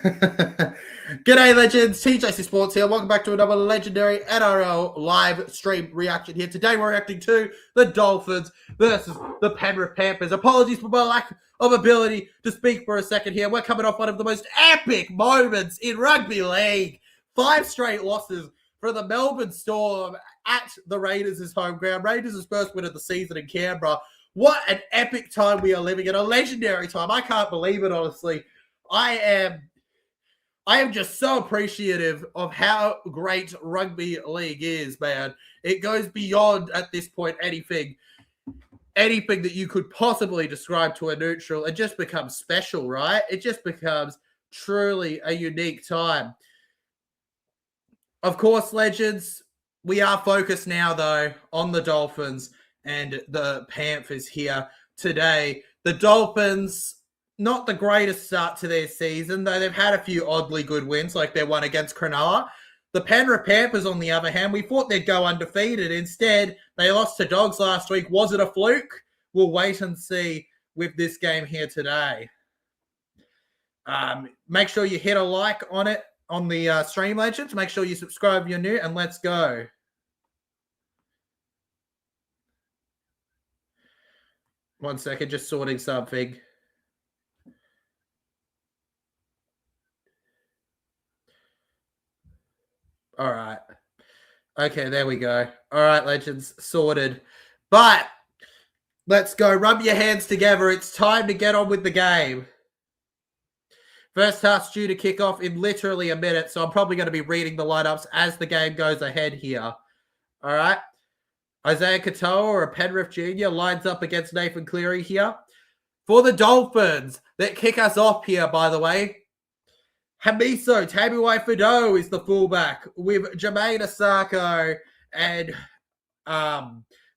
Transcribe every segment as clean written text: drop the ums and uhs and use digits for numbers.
G'day, legends. TJC Sports here. Welcome back to another legendary NRL live stream reaction here. Today we're reacting to the Dolphins versus the Penrith Panthers. Apologies for my lack of ability to speak for a second here. We're coming off one of the most epic moments in rugby league. 5 straight losses for the Melbourne Storm at the Raiders' home ground. Raiders' first win of the season in Canberra. What an epic time we are living in. A legendary time. I can't believe it, honestly. I am just so appreciative of how great rugby league is, man. It goes beyond, at this point, anything that you could possibly describe to a neutral. It just becomes special, right? It just becomes truly a unique time. Of course, legends, we are focused now, though, on the Dolphins and the Panthers here today. The Dolphins, not the greatest start to their season, though they've had a few oddly good wins, like their one against Cronulla. The Penrith Panthers, on the other hand, we thought they'd go undefeated. Instead, they lost to Dogs last week. Was it a fluke? We'll wait and see with this game here today. Make sure you hit a like on it on the stream, legends. Make sure you subscribe if you're new, and let's go. One second, just sorting something. All right. Okay, there we go. All right, legends, sorted. But let's go. Rub your hands together. It's time to get on with the game. First half's due to kick off in literally a minute, so I'm probably going to be reading the lineups as the game goes ahead here. All right. Isaiah Katoa, or a Penrith junior, lines up against Nathan Cleary here. For the Dolphins that kick us off here, by the way, Hamiso Tabuai-Fidow is the fullback with Jermaine Asako and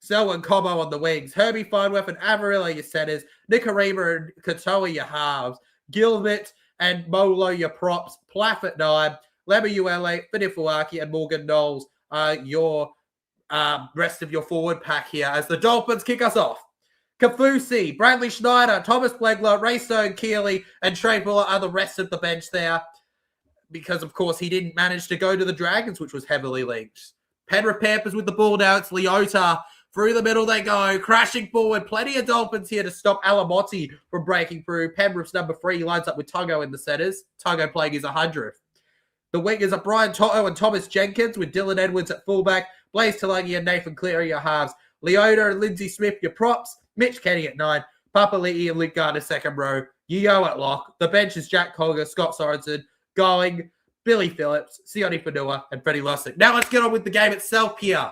Selwyn Cobo on the wings. Herbie Farnworth and Avarillo your centers. Nikarima and Katoa your halves. Gilbert and Molo your props. Plaff at 9. Lemuelu, Finifuaki, and Morgan Knowles are your rest of your forward pack here as the Dolphins kick us off. Kafusi, Bradley Schneider, Thomas Blegler, Ray Stone, Keeley, and Trey Buller are the rest of the bench there because, of course, he didn't manage to go to the Dragons, which was heavily linked. Penrith Panthers with the ball now. It's Leota. Through the middle they go, crashing forward. Plenty of Dolphins here to stop Alamotti from breaking through. Penrith's number 3 lines up with Togo in the centers. Togo playing his 100th. The wingers are Brian Toto and Thomas Jenkins with Dylan Edwards at fullback. Blaze Talangi and Nathan Cleary your halves. Leota and Lindsay Smith your props. Mitch Kenny at 9. Papali'i and Luke Gardner second row. Yeo at lock. The bench is Jack Colger, Scott Sorensen, Going, Billy Phillips, Sione Fanua, and Freddie Lussick. Now let's get on with the game itself here.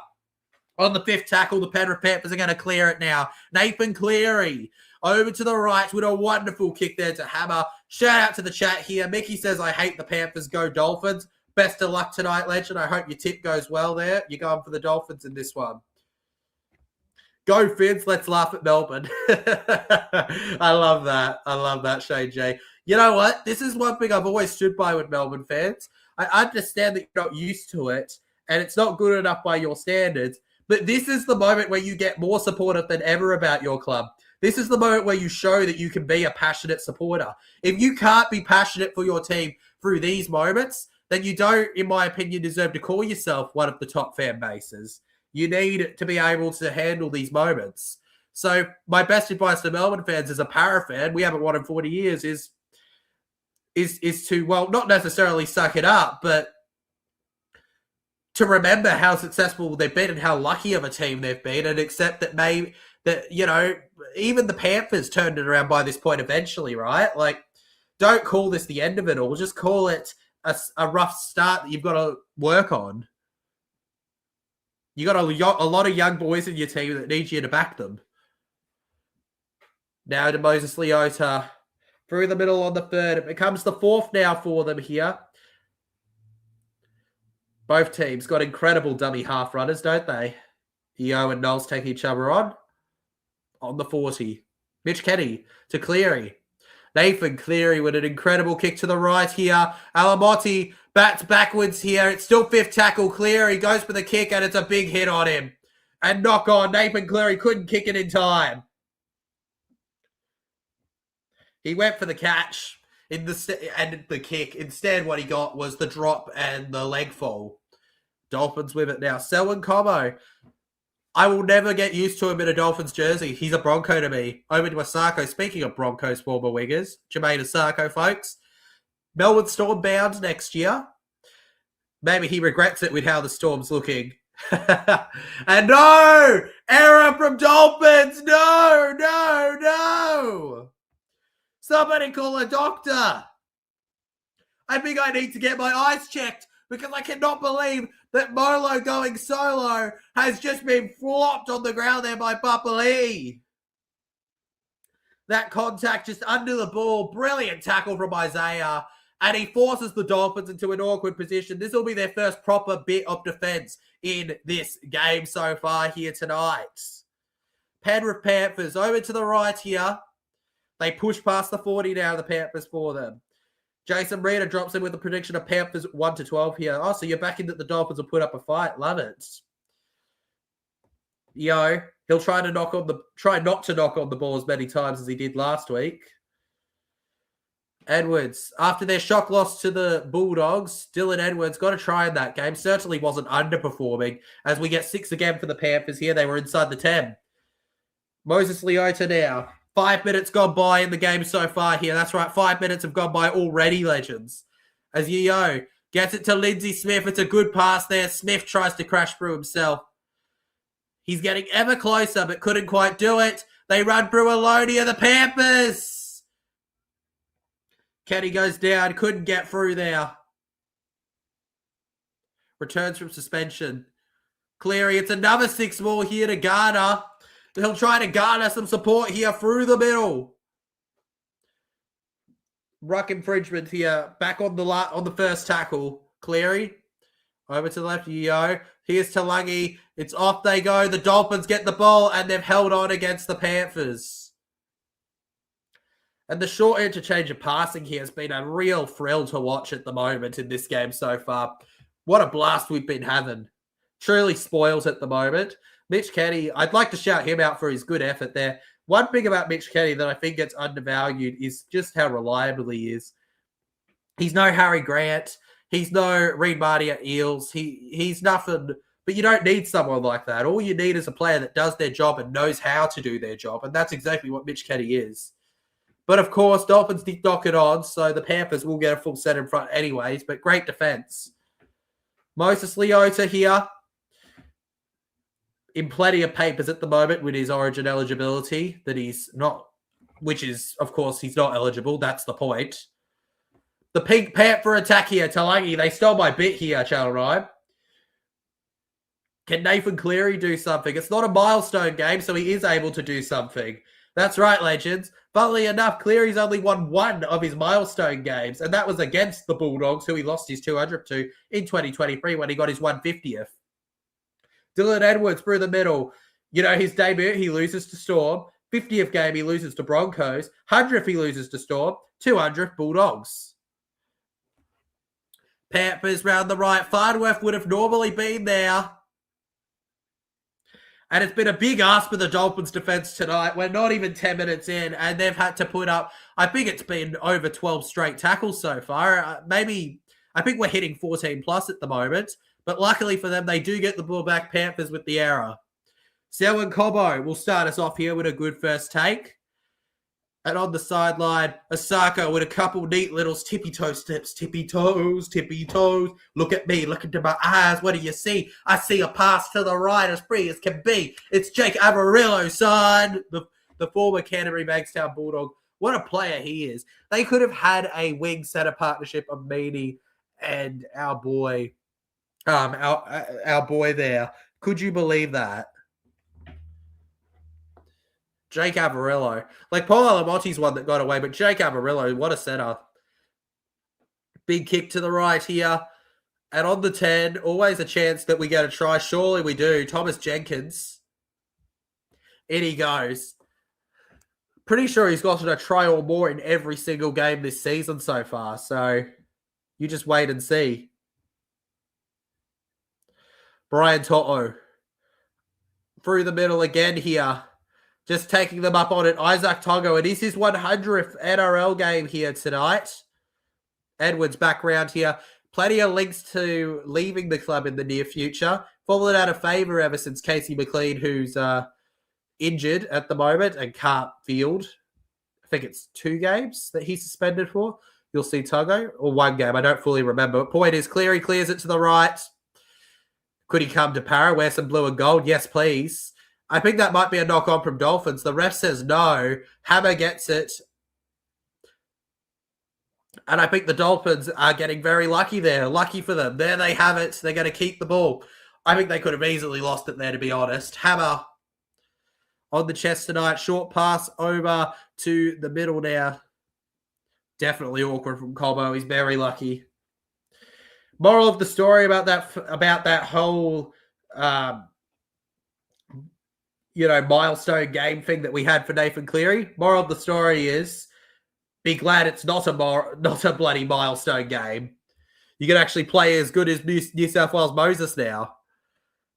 On the 5th tackle, the Penrith Panthers are going to clear it now. Nathan Cleary over to the right with a wonderful kick there to Hammer. Shout out to the chat here. Mickey says, I hate the Panthers. Go Dolphins. Best of luck tonight, legend. I hope your tip goes well there. You're going for the Dolphins in this one. Go Fins. Let's laugh at Melbourne. I love that. I love that, Shane J. You know what? This is one thing I've always stood by with Melbourne fans. I understand that you're not used to it and it's not good enough by your standards. But this is the moment where you get more supportive than ever about your club. This is the moment where you show that you can be a passionate supporter. If you can't be passionate for your team through these moments, then you don't, in my opinion, deserve to call yourself one of the top fan bases. You need to be able to handle these moments. So my best advice to Melbourne fans as a Para fan, we haven't won in 40 years, is to, well, not necessarily suck it up, but to remember how successful they've been and how lucky of a team they've been, and accept that you know, even the Panthers turned it around by this point eventually, right? Like, don't call this the end of it all. Just call it a rough start that you've got to work on. You got a lot of young boys in your team that need you to back them. Now to Moses Leota. Through the middle on the 3rd. It becomes the 4th now for them here. Both teams got incredible dummy half runners, don't they? Yeo and Knowles take each other on the 40. Mitch Kenny to Cleary. Nathan Cleary with an incredible kick to the right here. Alamotti bats backwards here. It's still 5th tackle. Cleary goes for the kick and it's a big hit on him. And knock on. Nathan Cleary couldn't kick it in time. He went for the catch. and the kick. Instead, what he got was the drop and the leg fall. Dolphins with it now. Selwyn Cobo. I will never get used to him in a Dolphins jersey. He's a Bronco to me. Over to Asako. Speaking of Broncos former wingers, Jermaine Asako, folks. Melbourne Storm bound next year. Maybe he regrets it with how the Storm's looking. And no! Error from Dolphins! No! Somebody call a doctor. I think I need to get my eyes checked because I cannot believe that Molo going solo has just been flopped on the ground there by Papali'i. That contact just under the ball. Brilliant tackle from Isaiah. And he forces the Dolphins into an awkward position. This will be their first proper bit of defense in this game so far here tonight. Penrith Panthers over to the right here. They push past the 40 now, the Panthers for them. Jason Reader drops in with the prediction of Panthers 1-12 here. Oh, so you're backing that the Dolphins will put up a fight. Love it. He'll try not to knock on the ball as many times as he did last week. Edwards, after their shock loss to the Bulldogs, Dylan Edwards got a try in that game. Certainly wasn't underperforming. As we get 6 again for the Panthers here, they were inside the 10. Moses Leota now. 5 minutes gone by in the game so far here. That's right, 5 minutes have gone by already, legends. As Yeo gets it to Lindsay Smith. It's a good pass there. Smith tries to crash through himself. He's getting ever closer, but couldn't quite do it. They run through Alonia, the Panthers. Kenny goes down, couldn't get through there. Returns from suspension. Cleary, it's another 6 more here to Garner. He'll try to garner some support here through the middle. Ruck infringement here. Back on the first tackle. Cleary. Over to the left. Yeo. Here's Talangi. It's off they go. The Dolphins get the ball and they've held on against the Panthers. And the short interchange of passing here has been a real thrill to watch at the moment in this game so far. What a blast we've been having. Truly spoils at the moment. Mitch Kenny, I'd like to shout him out for his good effort there. One thing about Mitch Kenny that I think gets undervalued is just how reliable he is. He's no Harry Grant. He's no Reid Marty at Eels. He's nothing, but you don't need someone like that. All you need is a player that does their job and knows how to do their job, and that's exactly what Mitch Kenny is. But, of course, Dolphins did knock it on, so the Panthers will get a full set in front anyways, but great defense. Moses Leota here in plenty of papers at the moment with his Origin eligibility that he's not, which is, of course, he's not eligible. That's the point. The Pink Panther attack here, Talangi. They stole my bit here, Channel 9. Can Nathan Cleary do something? It's not a milestone game, so he is able to do something. That's right, legends. Funnily enough, Cleary's only won 1 of his milestone games, and that was against the Bulldogs, who he lost his 200 to in 2023 when he got his 150th. Dylan Edwards through the middle. His debut, he loses to Storm. 50th game, he loses to Broncos. 100th, he loses to Storm. 200th, Bulldogs. Panthers round the right. Farnworth would have normally been there. And it's been a big ask for the Dolphins defense tonight. We're not even 10 minutes in, and they've had to put up, I think it's been over 12 straight tackles so far. I think we're hitting 14 plus at the moment. But luckily for them, they do get the ball back, Panthers with the error. Selwyn Cobo will start us off here with a good first take. And on the sideline, Asako with a couple neat little tippy-toe steps. Tippy-toes. Look at me. Look into my eyes. What do you see? I see a pass to the right as free as can be. It's Jake Averillo, son. The former Canterbury Bankstown Bulldog. What a player he is. They could have had a wing center partnership of Meany and our boy there. Could you believe that? Jake Averillo. Like, Paul Alamonte's one that got away, but Jake Averillo, what a center. Big kick to the right here. And on the 10, always a chance that we get a try. Surely we do. Thomas Jenkins. In he goes. Pretty sure he's gotten a try or more in every single game this season so far. So, you just wait and see. Brian Toto. Through the middle again here. Just taking them up on it, Isaac Tongo. It is his 100th NRL game here tonight. Edwards back round here. Plenty of links to leaving the club in the near future. Fallen out of favour ever since Casey McLean, who's injured at the moment and can't field. I think it's 2 games that he's suspended for. You'll see Tongo, or 1 game. I don't fully remember. But point is, Cleary clears it to the right. Could he come to Para, wear some blue and gold? Yes, please. I think that might be a knock-on from Dolphins. The ref says no. Hammer gets it. And I think the Dolphins are getting very lucky there. Lucky for them. There they have it. They're going to keep the ball. I think they could have easily lost it there, to be honest. Hammer on the chest tonight. Short pass over to the middle now. Definitely awkward from Colbo. He's very lucky. Moral of the story about that whole milestone game thing that we had for Nathan Cleary. Moral of the story is, be glad it's not a bloody milestone game. You can actually play as good as New South Wales Moses now.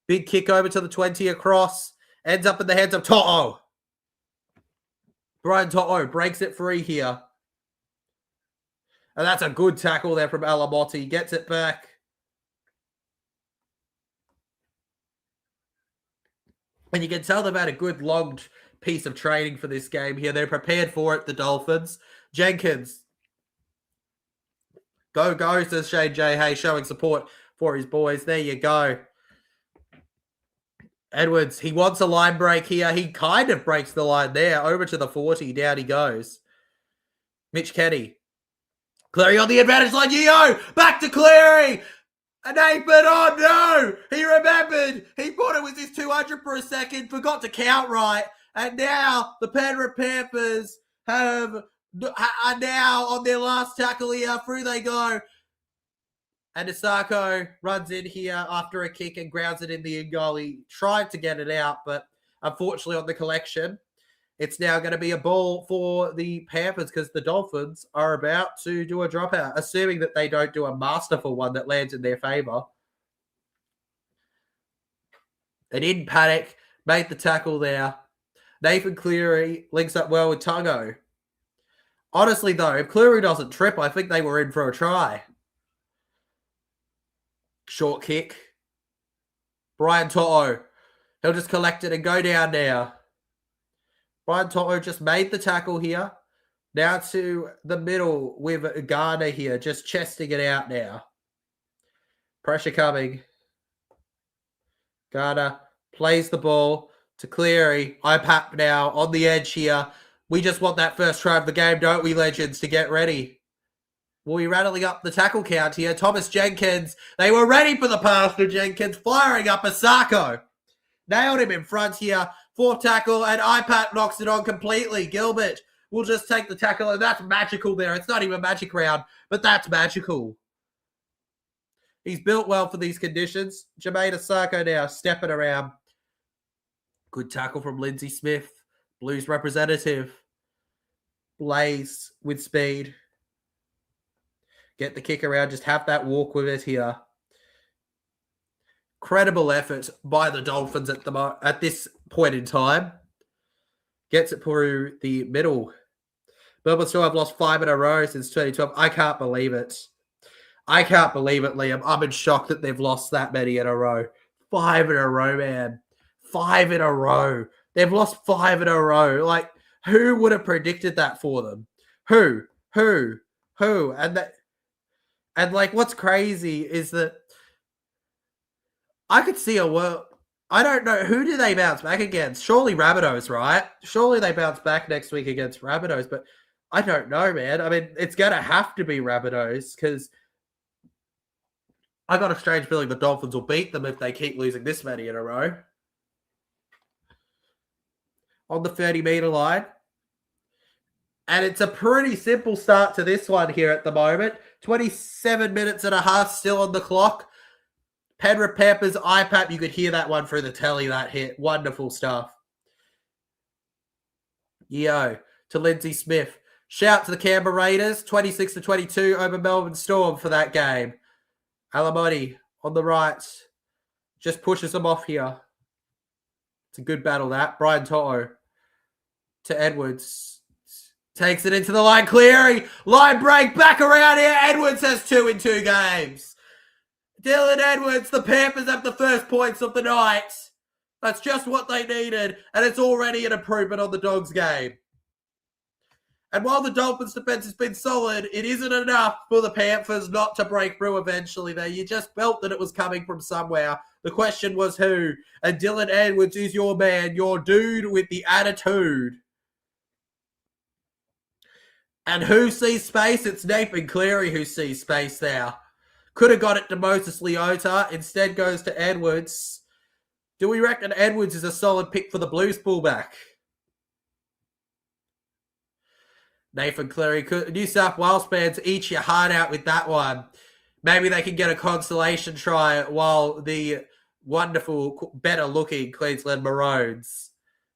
Big kick over to the 20 across. Ends up in the hands of To'o. Brian To'o breaks it free here. And that's a good tackle there from Alamotti. Gets it back. And you can tell they've had a good long piece of training for this game here. They're prepared for it, the Dolphins. Jenkins. Go, says Shane J. Hay, showing support for his boys. There you go. Edwards, he wants a line break here. He kind of breaks the line there. Over to the 40. Down he goes. Mitch Kenny. Cleary on the advantage line. Yo, back to Cleary. And Nathan, oh no. He remembered. He thought it was his 200 for a second. Forgot to count right. And now the Penrith Panthers are now on their last tackle here. Through they go. And Asako runs in here after a kick and grounds it in the in goal. He tried to get it out, but unfortunately on the collection, it's now going to be a ball for the Panthers because the Dolphins are about to do a dropout, assuming that they don't do a masterful one that lands in their favour. They didn't panic, made the tackle there. Nathan Cleary links up well with Tongo. Honestly, though, if Cleary doesn't trip, I think they were in for a try. Short kick. Brian To'o. He'll just collect it and go down now. Brian To'o just made the tackle here. Now to the middle with Garner here. Just chesting it out now. Pressure coming. Garner plays the ball to Cleary. IPAP now on the edge here. We just want that first try of the game, don't we, legends, to get ready. We're rattling up the tackle count here. Thomas Jenkins. They were ready for the pass to Jenkins. Firing up Asako. Nailed him in front here. 4th tackle, and IPAT knocks it on completely. Gilbert will just take the tackle, and that's magical there. It's not even magic round, but that's magical. He's built well for these conditions. Jermaine Asako now stepping around. Good tackle from Lindsay Smith. Blues representative. Blaze with speed. Get the kick around. Just have that walk with it here. Credible effort by the Dolphins at this point in time. Gets it through the middle. Melbourne still have lost 5 in a row since 2012. I can't believe it. I can't believe it, Liam. I'm in shock that they've lost that many in a row. 5 in a row, man. 5 in a row. They've lost 5 in a row. Like, who would have predicted that for them? Who? And like, what's crazy is that I could see a world. I don't know. Who do they bounce back against? Surely Rabbitohs, right? Surely they bounce back next week against Rabbitohs, but I don't know, man. I mean, it's going to have to be Rabbitohs because I got a strange feeling the Dolphins will beat them if they keep losing this many in a row. On the 30-meter line. And it's a pretty simple start to this one here at the moment. 27 minutes and a half still on the clock. Penrith Panthers, IPAP. You could hear that one through the telly, that hit. Wonderful stuff. Yo, to Lindsay Smith. Shout to the Canberra Raiders. 26-22 over Melbourne Storm for that game. Alamotti on the right. Just pushes them off here. It's a good battle, that. Brian To'o. to Edwards. Takes it into the line. Cleary. Line break. Back around here. Edwards has 2 in 2 games. Dylan Edwards. The Panthers have the first points of the night. That's just what they needed. And it's already an improvement on the Dogs game. And while the Dolphins' defense has been solid, it isn't enough for the Panthers not to break through eventually there. You just felt that it was coming from somewhere. The question was who? And Dylan Edwards is your man, your dude with the attitude. And who sees space? It's Nathan Cleary who sees space there. Could have got it to Moses Leota. Instead goes to Edwards. Do we reckon Edwards is a solid pick for the Blues fullback? Nathan Cleary. New South Wales fans, eat your heart out with that one. Maybe they can get a consolation try while the wonderful, better-looking Queensland Maroons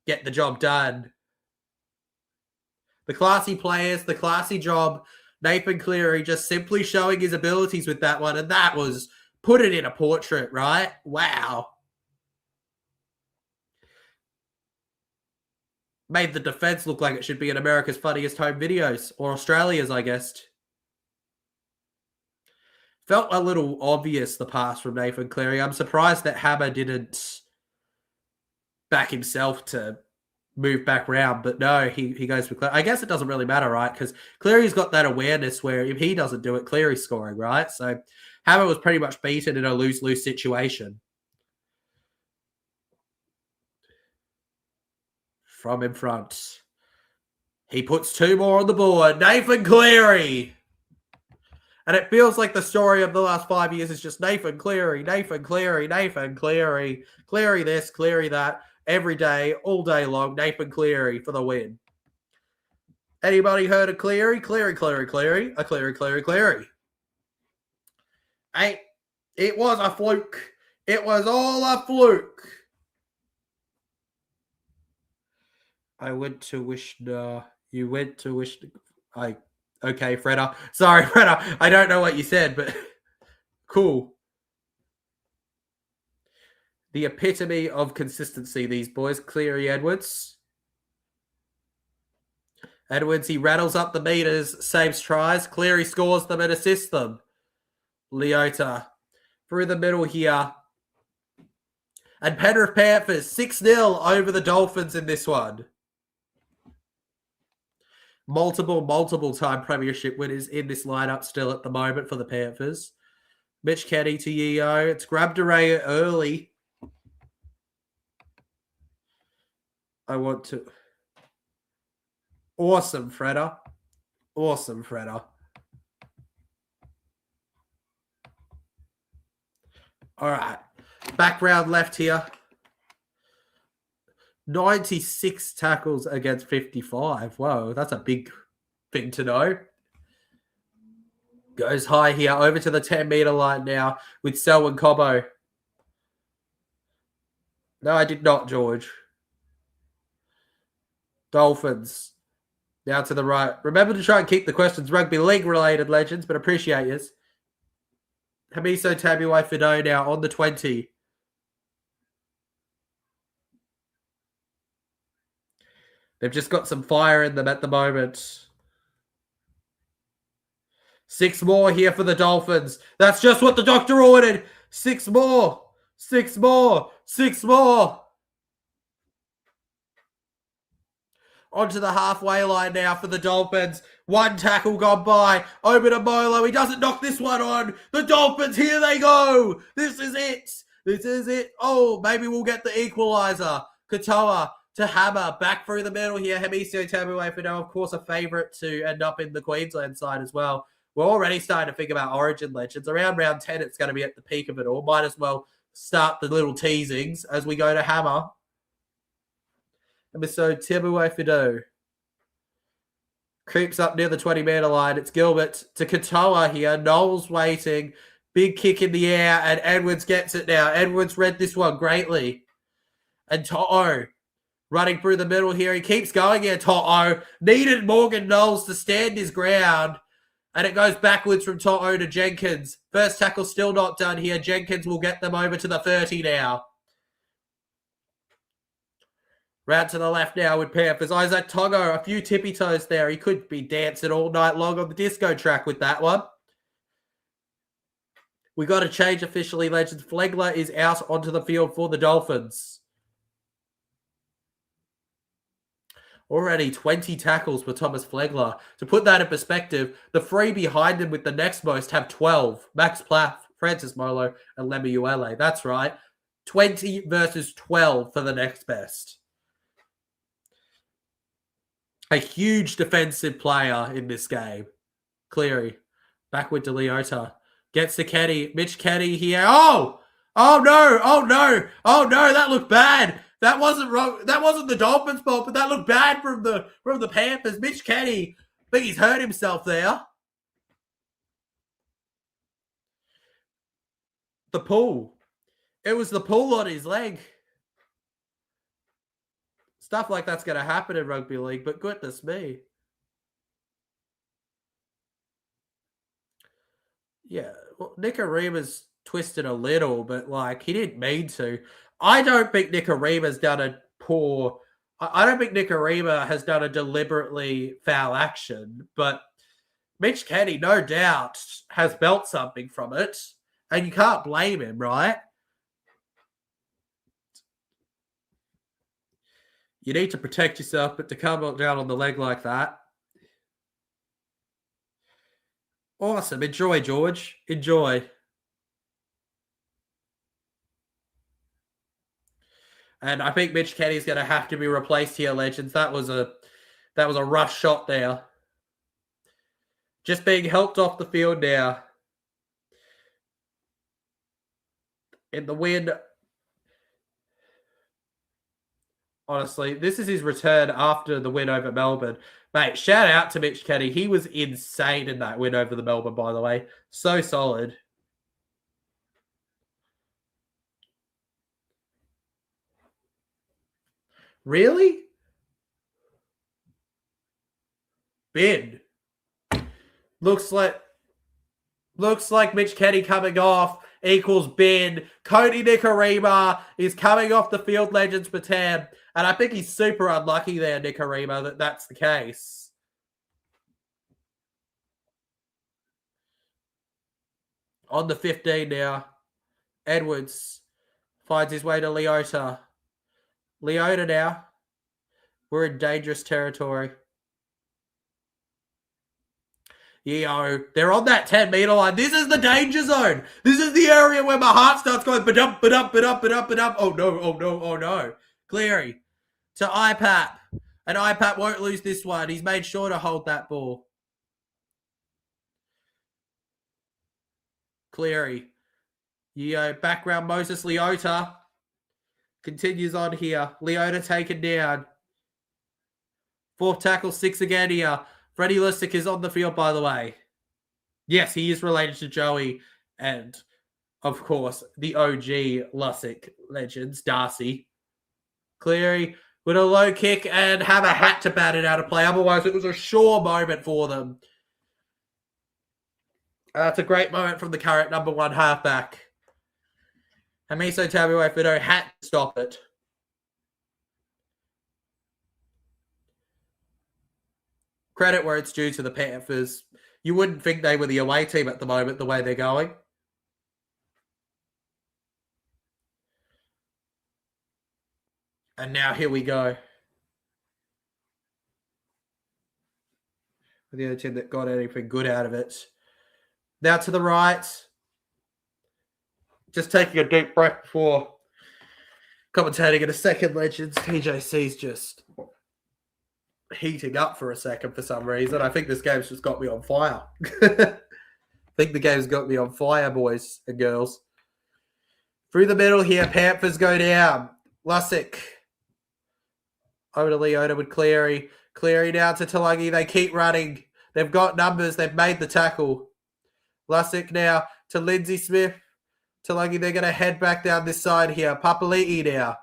get the job done. The classy players, the classy job. Nathan Cleary just simply showing his abilities with that one, and that was put it in a portrait, right? Wow. Made the defense look like it should be in America's Funniest Home Videos, or Australia's, I guess. Felt a little obvious, the pass from Nathan Cleary. I'm surprised that Hammer didn't back himself to move back round, but no, he goes for Cleary. I guess it doesn't really matter, right? Because Cleary's got that awareness where if he doesn't do it, Cleary's scoring, right? So Hammer was pretty much beaten in a lose-lose situation. From in front. He puts 2 more on the board. Nathan Cleary. And it feels like the story of the last 5 years is just Nathan Cleary, Nathan Cleary, Nathan Cleary. Cleary this, Cleary that. Every day, all day long, Nathan Cleary for the win. Anybody heard of Cleary? Cleary, Cleary, Cleary. A Cleary, Cleary, Cleary. Hey, it was a fluke. It was all a fluke. I went to wish. You went to wish. Okay, Fredda. Sorry, Fredda. I don't know what you said, but cool. The epitome of consistency, these boys. Cleary Edwards. Edwards, he rattles up the meters, saves tries. Cleary scores them and assists them. Leota through the middle here. And Penrith Panthers 6-0 over the Dolphins in this one. Multiple time premiership winners in this lineup still at the moment for the Panthers. Mitch Kenny to Yeo. It's grabbed Araya early. I want to. Awesome, Fredda. Awesome, Fredda. All right. Background left here. 96 tackles against 55. Whoa, that's a big thing to know. Goes high here, over to the 10-meter line now with Selwyn Cobbo. No, I did not, George. Dolphins. Now to the right. Remember to try and keep the questions rugby league related, legends, but appreciate yous. Hamiso Tabuai-Fidow now on the 20. They've just got some fire in them at the moment. 6 more here for the Dolphins. That's just what the doctor ordered. 6 more. 6 more. 6 more. Onto the halfway line now for the Dolphins. 1 tackle gone by. Over to Molo. He doesn't knock this one on. The Dolphins, here they go. This is it. This is it. Oh, maybe we'll get the equalizer. Katoa to Hammer. Back through the middle here. Hamisio Tabuai-Fidow, of course, a favourite to end up in the Queensland side as well. We're already starting to think about Origin legends. Around round 10, it's going to be at the peak of it all. Might as well start the little teasings as we go to Hammer. So Tabuai-Fidow creeps up near the 20-meter line. It's Gilbert to Katoa here. Knowles waiting. Big kick in the air, and Edwards gets it now. Edwards read this one greatly. And To'o running through the middle here. He keeps going here, To'o. Needed Morgan Knowles to stand his ground. And it goes backwards from To'o to Jenkins. First tackle still not done here. Jenkins will get them over to the 30 now. Round to the left now with Panthers. Isaac Tongo, a few tippy toes there. He could be dancing all night long on the disco track with that one. We got to change officially, legends. Flegler is out onto the field for the Dolphins. Already 20 tackles for Thomas Flegler. To put that in perspective, the three behind him with the next most have 12. Max Plath, Francis Molo, and Lemuele. That's right. 20 versus 12 for the next best. A huge defensive player in this game. Cleary. Back with DeLeota. Gets to Kenny. Mitch Kenny here. Oh! Oh no! Oh no! Oh no! That looked bad. That wasn't wrong. That wasn't the Dolphins' fault, but that looked bad from the Panthers. Mitch Kenny. I think he's hurt himself there. The pull. It was the pull on his leg. Stuff like that's going to happen in rugby league, but goodness me. Yeah, well, Nicarima's twisted a little, but like he didn't mean to. I don't think Nicarima's done a poor. I don't think Nicarima has done a deliberately foul action, but Mitch Kenny, no doubt, has felt something from it, and you can't blame him, right? You need to protect yourself, but to come down on the leg like that. Awesome. Enjoy, George. Enjoy. And I think Mitch Kenny's going to have to be replaced here, legends. That was a rough shot there. Just being helped off the field now. In the win. Honestly, this is his return after the win over Melbourne. Mate, shout out to Mitch Kenny. He was insane in that win over the Melbourne, by the way. So solid. Really? Bin. Looks like Mitch Kenny coming off equals bin. Cody Nicarima is coming off the field, legends, Batam. And I think he's super unlucky there, Nicarima, that that's the case. On the 15 now. Edwards finds his way to Leota. Leota now. We're in dangerous territory. Yo, they're on that 10-meter line. This is the danger zone. This is the area where my heart starts going ba-dump, ba-dump, ba-dump, ba-dump, ba-dump. Oh, no, oh, no, oh, no. Cleary to IPAP. And IPAP won't lose this one. He's made sure to hold that ball. Cleary. Yo, background Moses Leota. Continues on here. Leota taken down. Fourth tackle, 6 again here. Freddie Lussick is on the field, by the way. Yes, he is related to Joey and, of course, the OG Lussick legends, Darcy. Cleary with a low kick and have a hat to bat it out of play. Otherwise, it was a sure moment for them. That's a great moment from the current number 1 halfback. Hamiso Tabuai-Fidow had to stop it. Credit where it's due to the Panthers. You wouldn't think they were the away team at the moment, the way they're going. And now here we go. The other team that got anything good out of it. Now to the right. Just taking a deep breath before commentating in a second, legends. TJC's just heating up for a second for some reason. I think this game's just got me on fire. I think the game's got me on fire, boys and girls. Through the middle here, Panthers go down. Lussick. Over to Leota with Cleary. Cleary down to Talangi. They keep running. They've got numbers. They've made the tackle. Lussick now to Lindsay Smith. Talangi, they're going to head back down this side here. Papali'i now.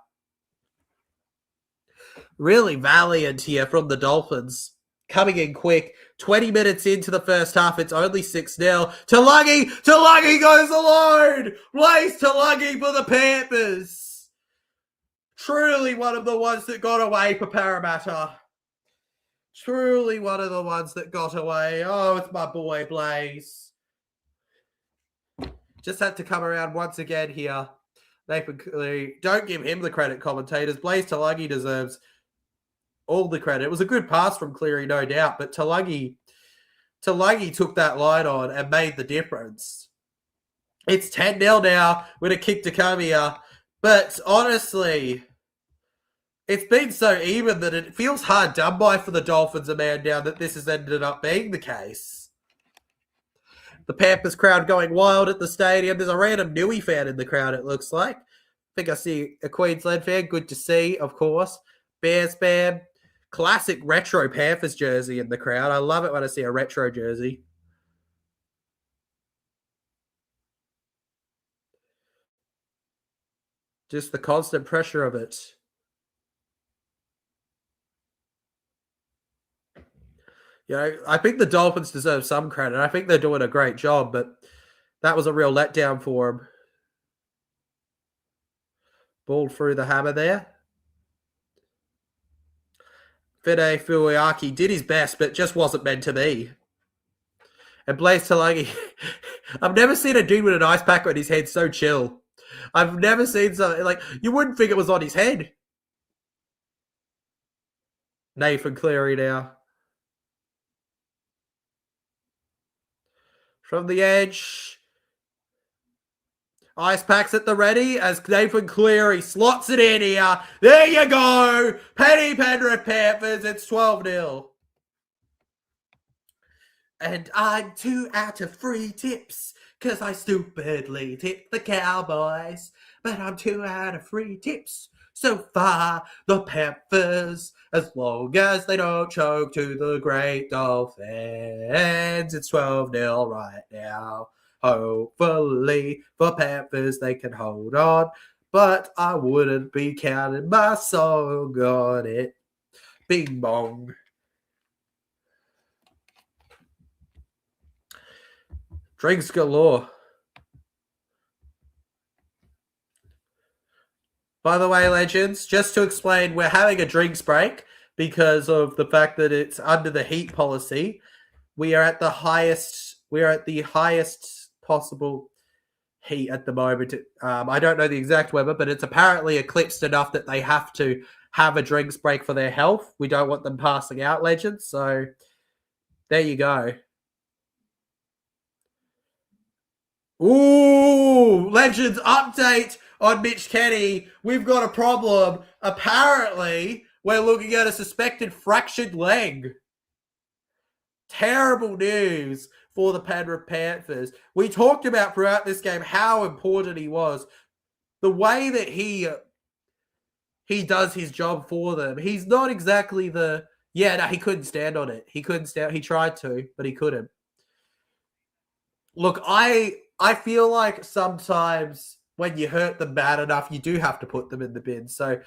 Really valiant here from the Dolphins. Coming in quick. 20 minutes into the first half. It's only 6-0. Talangi! Talangi goes alone! Blaze Talangi for the Panthers. Truly one of the ones that got away for Parramatta. Truly one of the ones that got away. Oh, it's my boy Blaze. Just had to come around once again here. Nathan Cleary. Don't give him the credit, commentators. Blaze Talagi deserves all the credit. It was a good pass from Cleary, no doubt, but Talagi took that line on and made the difference. It's 10-0 now with a kick to come here. But honestly, it's been so even that it feels hard done by for the Dolphins, a man down, that this has ended up being the case. The Panthers crowd going wild at the stadium. There's a random Newey fan in the crowd, it looks like. I think I see a Queensland fan. Good to see, of course. Bears fan. Classic retro Panthers jersey in the crowd. I love it when I see a retro jersey. Just the constant pressure of it. You know, I think the Dolphins deserve some credit. I think they're doing a great job, but that was a real letdown for them. Ball through the hammer there. Fede Fuiaki did his best, but just wasn't meant to be. And Blaze Talagi, I've never seen a dude with an ice pack on his head so chill. I've never seen something like, you wouldn't think it was on his head. Nathan Cleary now. From the edge. Ice packs at the ready as Nathan Cleary slots it in here. There you go. Penrith Panthers. It's 12-0. And I'm 2 out of 3 tips because I stupidly tipped the Cowboys. But I'm 2 out of 3 tips. So far, the Panthers, as long as they don't choke to the great Dolphins. It's 12-0 right now. Hopefully, for Panthers, they can hold on. But I wouldn't be counting my song on it. Bing bong. Drinks galore. By the way, legends, just to explain, we're having a drinks break because of the fact that it's under the heat policy. We are at the highest possible heat at the moment. I don't know the exact weather, but it's apparently eclipsed enough that they have to have a drinks break for their health. We don't want them passing out, legends. So there you go. Ooh, legends update on Mitch Kenny. We've got a problem. Apparently, we're looking at a suspected fractured leg. Terrible news for the Penrith Panthers. We talked about throughout this game how important he was. The way that he does his job for them. He's not exactly he couldn't stand on it. He tried to, but he couldn't. Look, I feel like sometimes when you hurt them bad enough, you do have to put them in the bin. So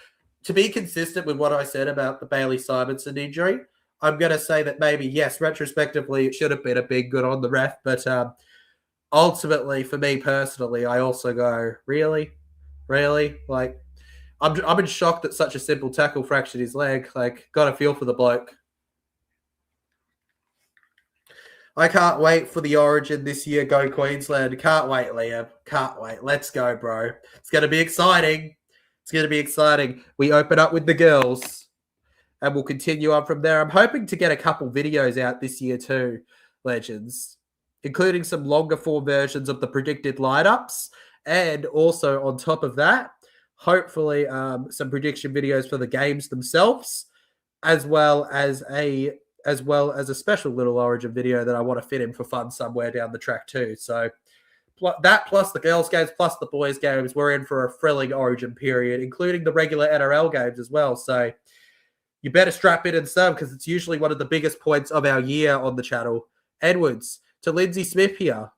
to be consistent with what I said about the Bailey Simonson injury, I'm going to say that maybe, yes, retrospectively, it should have been a big good on the ref. But ultimately, for me personally, I also go, really? Like, I'm in shock that such a simple tackle fractured his leg. Like, got a feel for the bloke. I can't wait for the Origin this year. Go Queensland. Can't wait, Liam. Can't wait. Let's go, bro. It's going to be exciting. We open up with the girls and we'll continue on from there. I'm hoping to get a couple videos out this year too, legends, including some longer form versions of the predicted lineups. And also on top of that, hopefully some prediction videos for the games themselves, as well as a special little Origin video that I want to fit in for fun somewhere down the track too. So that plus the girls' games plus the boys' games, we're in for a thrilling Origin period, including the regular NRL games as well. So you better strap in and sub because it's usually one of the biggest points of our year on the channel. Edwards to Lindsay Smith here.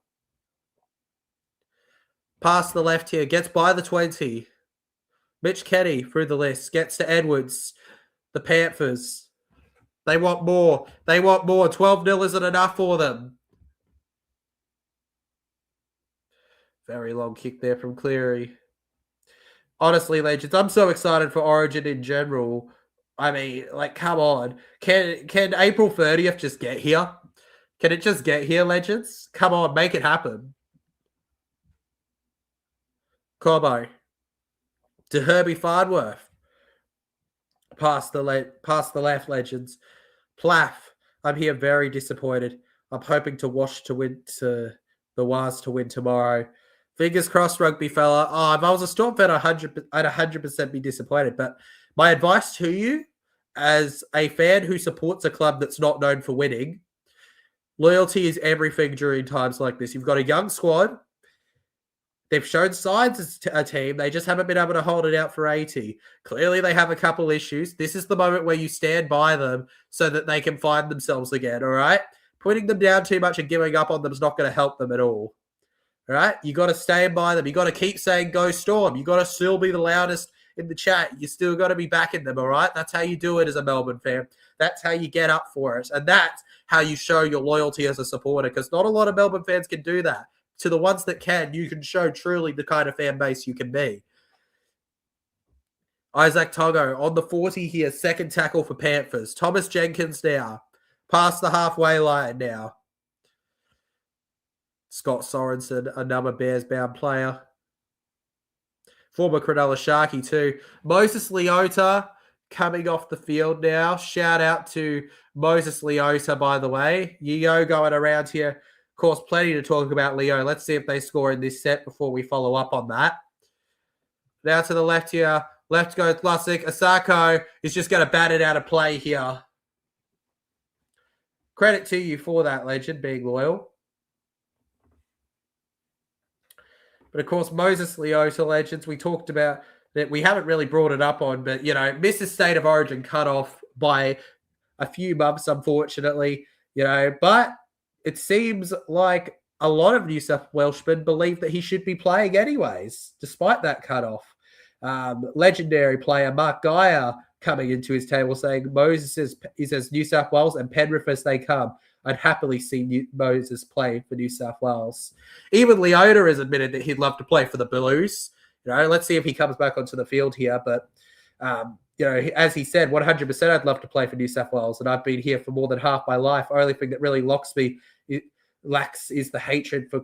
Past the left here, gets by the 20. Mitch Kenny through the list, gets to Edwards. The Panthers. They want more. 12-0 isn't enough for them. Very long kick there from Cleary. Honestly, legends, I'm so excited for Origin in general. I mean, like, come on. Can April 30th just get here? Can it just get here, legends? Come on, make it happen. Corbo to Herbie Farnworth. Past the left, legends. Plath. I'm here very disappointed. I'm hoping to wash to win to the Wars to win tomorrow. Fingers crossed, rugby fella. Oh, if I was a Storm fan, I'd 100% be disappointed. But my advice to you, as a fan who supports a club that's not known for winning, loyalty is everything during times like this. You've got a young squad. They've shown signs as a team. They just haven't been able to hold it out for 80. Clearly, they have a couple issues. This is the moment where you stand by them so that they can find themselves again, all right? Putting them down too much and giving up on them is not going to help them at all. All right? You got to stand by them. You got to keep saying go Storm. You got to still be the loudest in the chat. You still got to be backing them, all right? That's how you do it as a Melbourne fan. That's how you get up for it. And that's how you show your loyalty as a supporter, because not a lot of Melbourne fans can do that. To the ones that can, you can show truly the kind of fan base you can be. Isaac Togo on the 40 here, second tackle for Panthers. Thomas Jenkins now, past the halfway line now. Scott Sorensen, another Bears-bound player. Former Cronulla Sharky too. Moses Leota coming off the field now. Shout out to Moses Leota, by the way. Yo going around here. Of course, plenty to talk about Leo. Let's see if they score in this set before we follow up on that. Now to the left here. Left goes Lusick. Asako is just going to bat it out of play here. Credit to you for that, legend, being loyal. But, of course, Moses Leota, legends, we talked about that. We haven't really brought it up on, but, missed his State of Origin cut off by a few months, unfortunately, but it seems like a lot of New South Welshmen believe that he should be playing anyways, despite that cutoff. Legendary player Mark Geyer coming into his table saying Moses is as New South Wales and Penrith as they come. I'd happily see Moses play for New South Wales. Even Leota has admitted that he'd love to play for the Blues. Let's see if he comes back onto the field here. But, as he said, 100% I'd love to play for New South Wales. And I've been here for more than half my life. Only thing that really lacks is the hatred for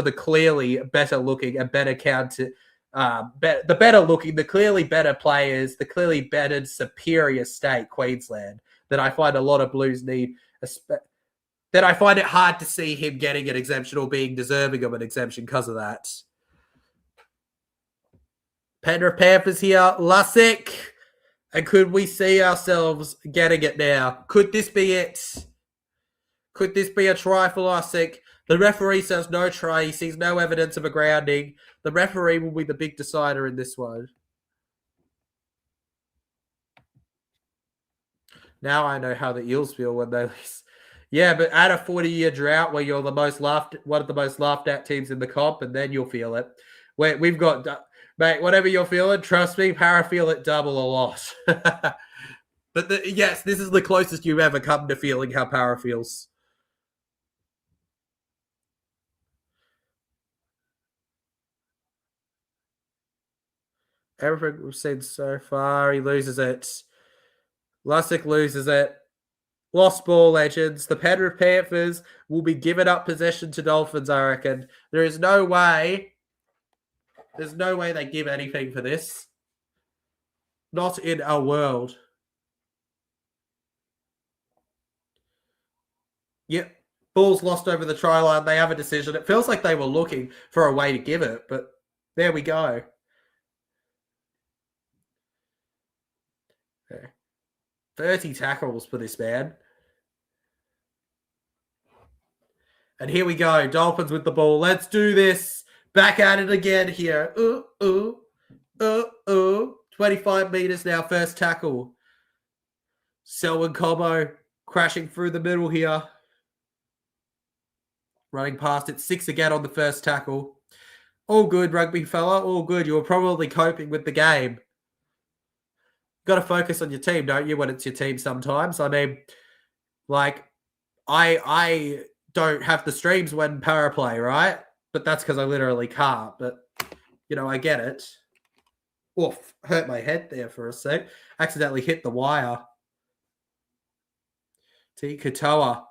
the clearly better looking and better counted, the better looking, the clearly better players, the clearly better superior state, Queensland, that I find a lot of Blues need. That I find it hard to see him getting an exemption or being deserving of an exemption because of that. Penrith Panthers here, Lusick. And could we see ourselves getting it now? Could this be it? Could this be a try for Lusick? The referee says no try. He sees no evidence of a grounding. The referee will be the big decider in this one. Now I know how the Eels feel when they lose. Yeah, but add a 40-year drought where you're one of the most laughed at teams in the comp, and then you'll feel it. We've got, mate, whatever you're feeling, trust me, Para feel it double a lot. But yes, this is the closest you've ever come to feeling how Para feels. Everything we've seen so far, he loses it. Lusick loses it. Lost ball, legends. The Penrith Panthers will be giving up possession to Dolphins, I reckon. There's no way they give anything for this. Not in our world. Yep. Ball's lost over the try line. They have a decision. It feels like they were looking for a way to give it, but there we go. Okay. 30 tackles for this man. And here we go. Dolphins with the ball. Let's do this. Back at it again here. 25 meters now. First tackle. Selwyn Cobo crashing through the middle here. Running past it. 6 again on the first tackle. All good, rugby fella. All good. You were probably coping with the game. Got to focus on your team, don't you, when it's your team sometimes? I mean, like, I don't have the streams when Para play, right? But that's because I literally can't. But, I get it. Oof, hurt my head there for a sec. Accidentally hit the wire. T. Katoa.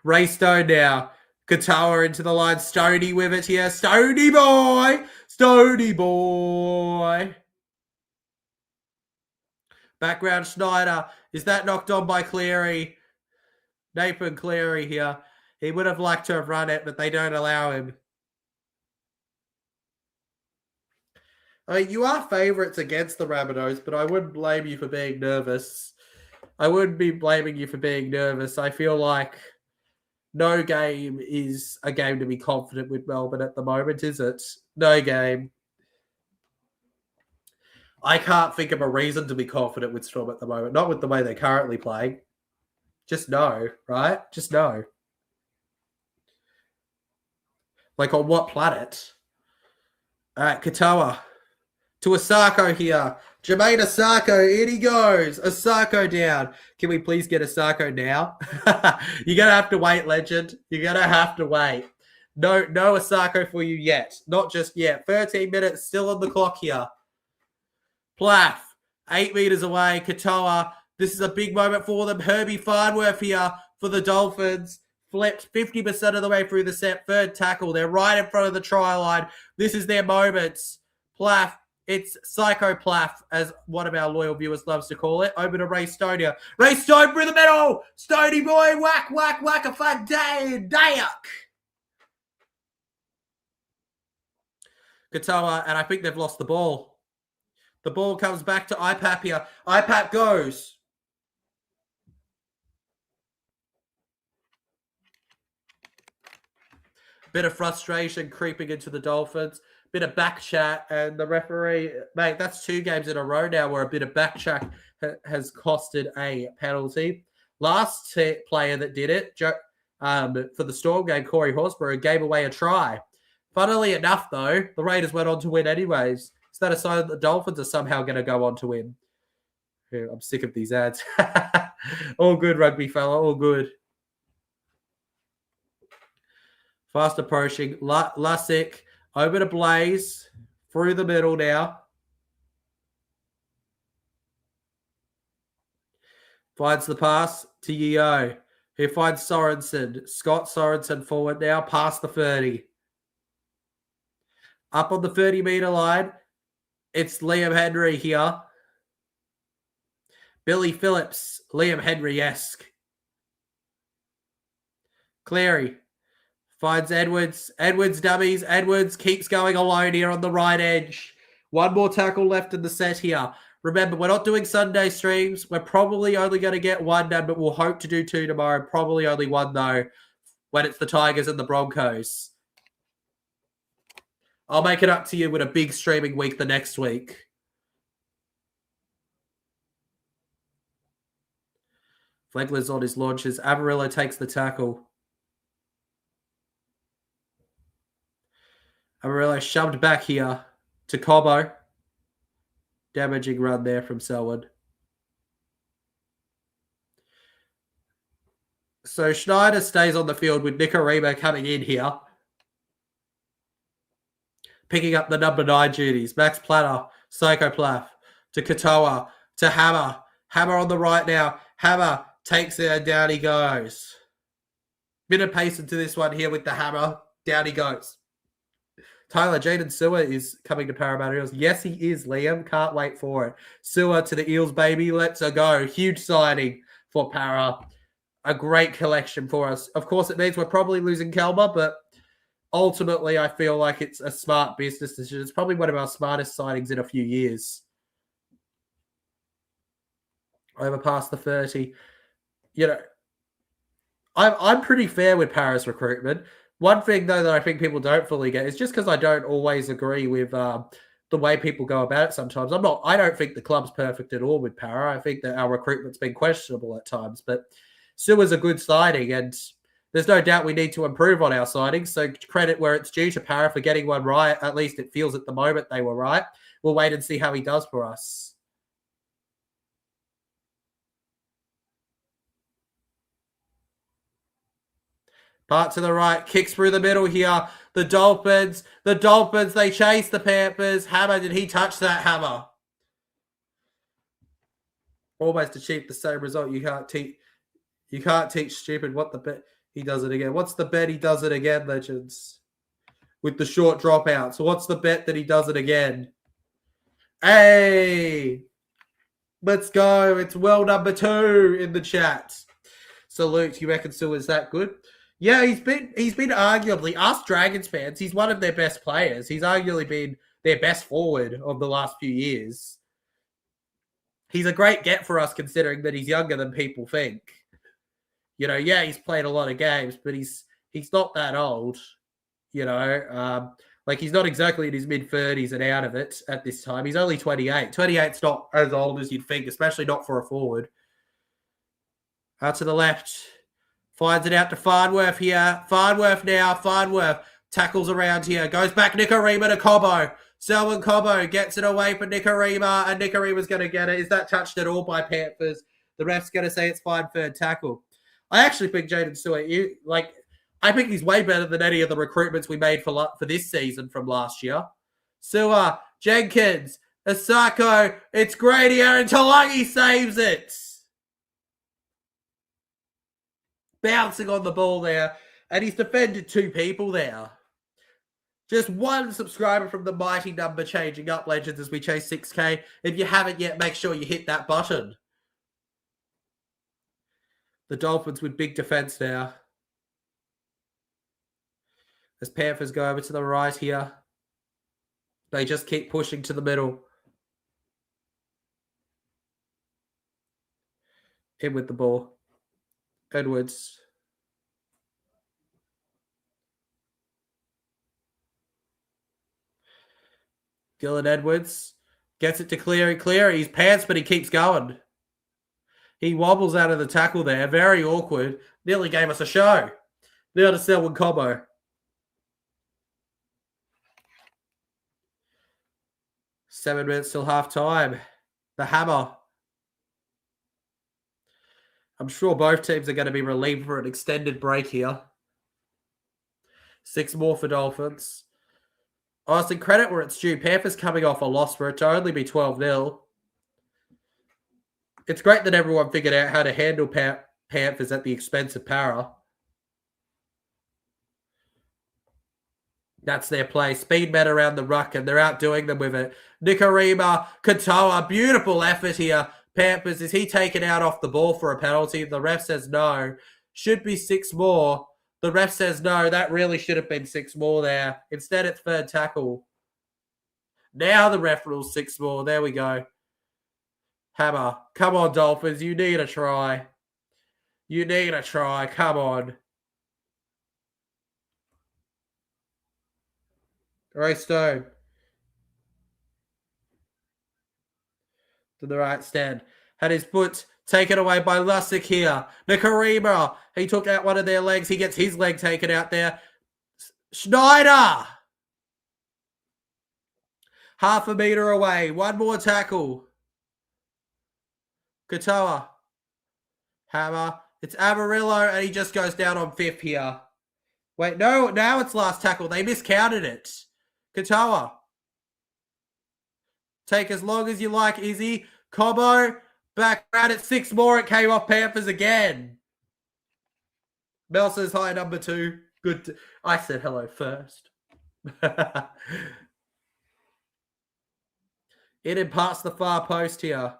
Ray Stone now. Katoa into the line. Stoney with it here. Stoney boy. Stoney boy. Background Schneider. Is that knocked on by Cleary? Nathan Cleary here. He would have liked to have run it, but they don't allow him. I mean, you are favourites against the Rabbitohs, but I wouldn't blame you for being nervous. I wouldn't be blaming you for being nervous. I feel like no game is a game to be confident with Melbourne at the moment, is it? No game. I can't think of a reason to be confident with Storm at the moment. Not with the way they're currently playing. Just no, right? Just no. Like on what planet? All right, Katoa. To Asako here. Jermaine Asako, in he goes. Asako down. Can we please get Asako now? You're going to have to wait, legend. You're going to have to wait. No Asako for you yet. Not just yet. 13 minutes still on the clock here. Plath, 8 meters away. Katoa. This is a big moment for them. Herbie Farnworth here for the Dolphins. Flipped 50% of the way through the set. Third tackle. They're right in front of the try line. This is their moment. Plath. It's Psycho Plath, as one of our loyal viewers loves to call it. Over to Ray Stone here. Ray Stone through the middle. Stoney boy. Whack, whack, whack. A fun day. Dayak. Katoa, and I think they've lost the ball. The ball comes back to IPAP here. IPAP goes. Bit of frustration creeping into the Dolphins. Bit of back chat, and the referee, mate, that's 2 games in a row now where a bit of back chat has costed a penalty. Last player that did it for the Storm game, Corey Horsburgh, gave away a try. Funnily enough, though, the Raiders went on to win anyways. Is that a sign that the Dolphins are somehow going to go on to win? I'm sick of these ads. All good, rugby fella, all good. Fast approaching. Lussick. Over to Blaze, through the middle now. Finds the pass to Yeo, who finds Sorensen. Scott Sorensen forward now, past the 30. Up on the 30-meter line, it's Liam Henry here. Billy Phillips, Liam Henry-esque. Cleary. Finds Edwards. Edwards dummies. Edwards keeps going alone here on the right edge. One more tackle left in the set here. Remember, we're not doing Sunday streams. We're probably only going to get 1 done, but we'll hope to do 2 tomorrow. Probably only 1, though, when it's the Tigers and the Broncos. I'll make it up to you with a big streaming week the next week. Flegler's on his launches. Avarillo takes the tackle. Amarillo shoved back here to Cobbo. Damaging run there from Selwood. So Schneider stays on the field with Nicarima coming in here. Picking up the number 9 duties. Max Platter, Psycho Plath, to Katoa, to Hammer. Hammer on the right now. Hammer takes it and down he goes. Bit of pace into this one here with the Hammer. Down he goes. Tyler, Jaden Sewer is coming to Parramatta Eels. Yes, he is, Liam. Can't wait for it. Sewer to the Eels, baby. Let's go. Huge signing for Para. A great collection for us. Of course, it means we're probably losing Kelma, but ultimately, I feel like it's a smart business decision. It's probably one of our smartest signings in a few years. Over past the 30. You know, I'm pretty fair with Para's recruitment. One thing, though, that I think people don't fully get is just because I don't always agree with the way people go about it sometimes. I don't think the club's perfect at all with Para. I think that our recruitment's been questionable at times. But Sewer's a good signing, and there's no doubt we need to improve on our signings. So credit where it's due to Para for getting one right. At least it feels at the moment they were right. We'll wait and see how he does for us. Part to the right, kicks through the middle here. The Dolphins, they chase the Panthers. Hammer, did he touch that hammer? Almost achieved the same result. You can't teach stupid. What the bet? He does it again. What's the bet? He does it again, legends. With the short dropout. So what's the bet that he does it again? Hey! Let's go. It's well number 2 in the chat. Salute. You reckon still is that good? Yeah, he's been arguably, us Dragons fans, he's one of their best players. He's arguably been their best forward of the last few years. He's a great get for us considering that he's younger than people think. You know, yeah, he's played a lot of games, but he's not that old. You know, like he's not exactly in his mid-30s and out of it at this time. He's only 28. 28's not as old as you'd think, especially not for a forward. Out to the left. Finds it out to Farnworth here. Farnworth now. Farnworth tackles around here. Goes back Nikorima to Cobbo. Selwyn Cobbo gets it away for Nikorima, and Nikorima's going to get it. Is that touched at all by Panthers? The ref's going to say it's fine, third tackle. I actually think Jaden Stewart, I think he's way better than any of the recruitments we made for this season from last year. Sua, Jenkins, Asako, it's Grady, Aaron Talangi saves it. Bouncing on the ball there, and he's defended 2 people there. Just 1 subscriber from the mighty number changing up, legends, as we chase 6K. If you haven't yet, make sure you hit that button. The Dolphins with big defense now. As Panthers go over to the right here. They just keep pushing to the middle. In with the ball. Edwards. Dylan Edwards gets it to Cleary. Cleary, he's pants, but he keeps going. He wobbles out of the tackle there. Very awkward. Nearly gave us a show. Now to Selwyn Cobbo. Seven minutes till half time. The hammer. I'm sure both teams are going to be relieved for an extended break here. 6 more for Dolphins. Austin, credit where it's due. Panthers coming off a loss for it to only be 12-0. It's great that everyone figured out how to handle Panthers at the expense of Para. That's their play. Speed men around the ruck, and they're outdoing them with it. Nikorima, Katoa, beautiful effort here. Panthers, is he taken out off the ball for a penalty? The ref says no. Should be 6 more. The ref says no. That really should have been 6 more there. Instead, it's third tackle. Now the ref rules 6 more. There we go. Hammer. Come on, Dolphins. You need a try. You need a try. Come on. Ray Stone. To the right stand. Had his foot taken away by Lussick here. Nikorima. He took out one of their legs. He gets his leg taken out there. Schneider. Half a meter away. 1 more tackle. Katoa. Hammer. It's Amarillo, and he just goes down on 5th here. Wait, no, now it's last tackle. They miscounted it. Katoa. Take as long as you like, Izzy. Cobbo. Back around at 6 more. It came off Panthers again. Mel says hi, number 2. Good. I said hello first. In and past the far post here.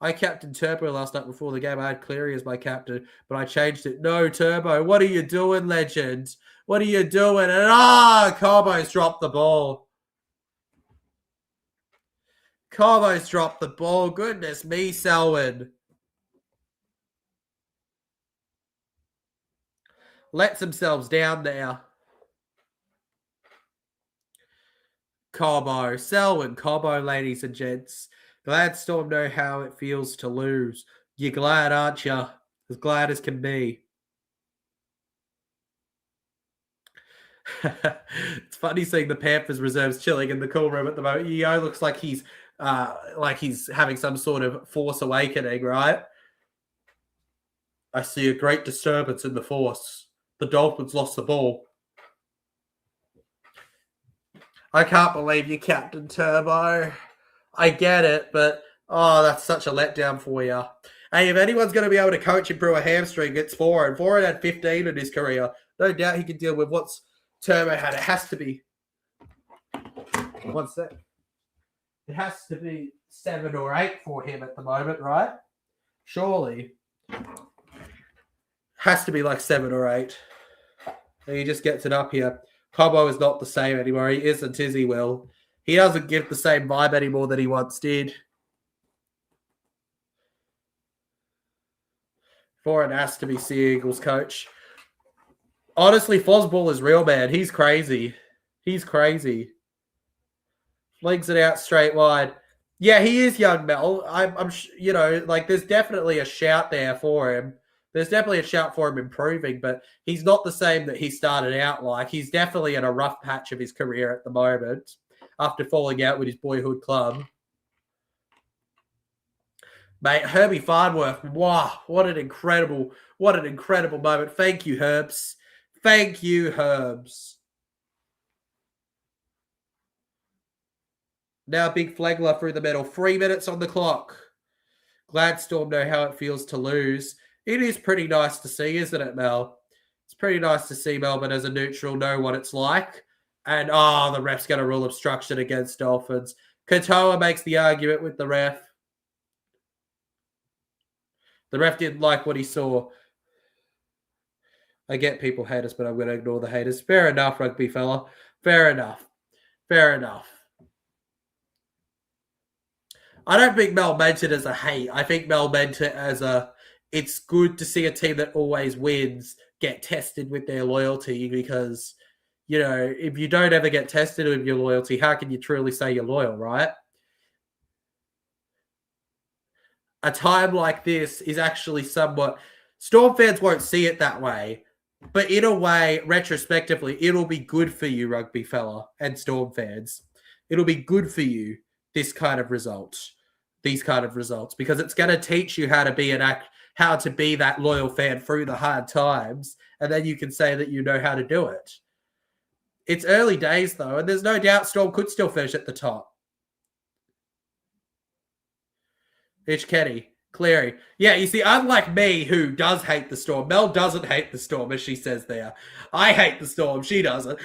I captained Turbo last night before the game. I had Cleary as my captain, but I changed it. No, Turbo. What are you doing, legend? What are you doing? And Cobbo's dropped the ball. Cobbo's dropped the ball. Goodness me, Selwyn. Lets themselves down there. Cobbo. Selwyn Cobbo, ladies and gents. Gladstone know how it feels to lose. You're glad, aren't you? As glad as can be. It's funny seeing the Panthers reserves chilling in the cool room at the moment. Yeo looks like he's having some sort of force awakening, right? I see a great disturbance in the force. The Dolphins lost the ball. I can't believe you, Captain Turbo. I get it, but that's such a letdown for you. Hey, if anyone's going to be able to coach him through a hamstring, it's Foran. Foran had 15 in his career. No doubt he can deal with what's Turbo had. It has to be. What's that? It has to be 7 or 8 for him at the moment, right? Surely. Has to be like 7 or 8. And he just gets it up here. Cobbo is not the same anymore. He isn't, is he, Will? He doesn't give the same vibe anymore that he once did. Foran has to be Sea Eagles coach. Honestly, Fosball is real, man. He's crazy. He's crazy. Flings it out straight wide. Yeah, he is young, Mel. I'm like, there's definitely a shout there for him. There's definitely a shout for him improving, but he's not the same that he started out like. He's definitely in a rough patch of his career at the moment after falling out with his boyhood club. Mate, Herbie Farnworth, wow, what an incredible moment. Thank you, Herbs. Thank you, Herbs. Now Big Flagler through the middle. 3 minutes on the clock. Gladstone know how it feels to lose. It is pretty nice to see, isn't it, Mel? It's pretty nice to see Melbourne as a neutral know what it's like. And, the ref's going to rule obstruction against Dolphins. Katoa makes the argument with the ref. The ref didn't like what he saw. I get people hate us, but I'm going to ignore the haters. Fair enough, rugby fella. Fair enough. Fair enough. I don't think Mel meant it as a hate. I think Mel meant it as it's good to see a team that always wins get tested with their loyalty because, if you don't ever get tested with your loyalty, how can you truly say you're loyal, right? A time like this is actually somewhat... Storm fans won't see it that way, but in a way, retrospectively, it'll be good for you, rugby fella, and Storm fans. It'll be good for you, these kind of results, because it's going to teach you how to be that loyal fan through the hard times, and then you can say that you know how to do it. It's early days, though, and there's no doubt Storm could still finish at the top. Itch Kenny, Cleary. Yeah, you see, unlike me, who does hate the Storm, Mel doesn't hate the Storm, as she says there. I hate the Storm, she doesn't.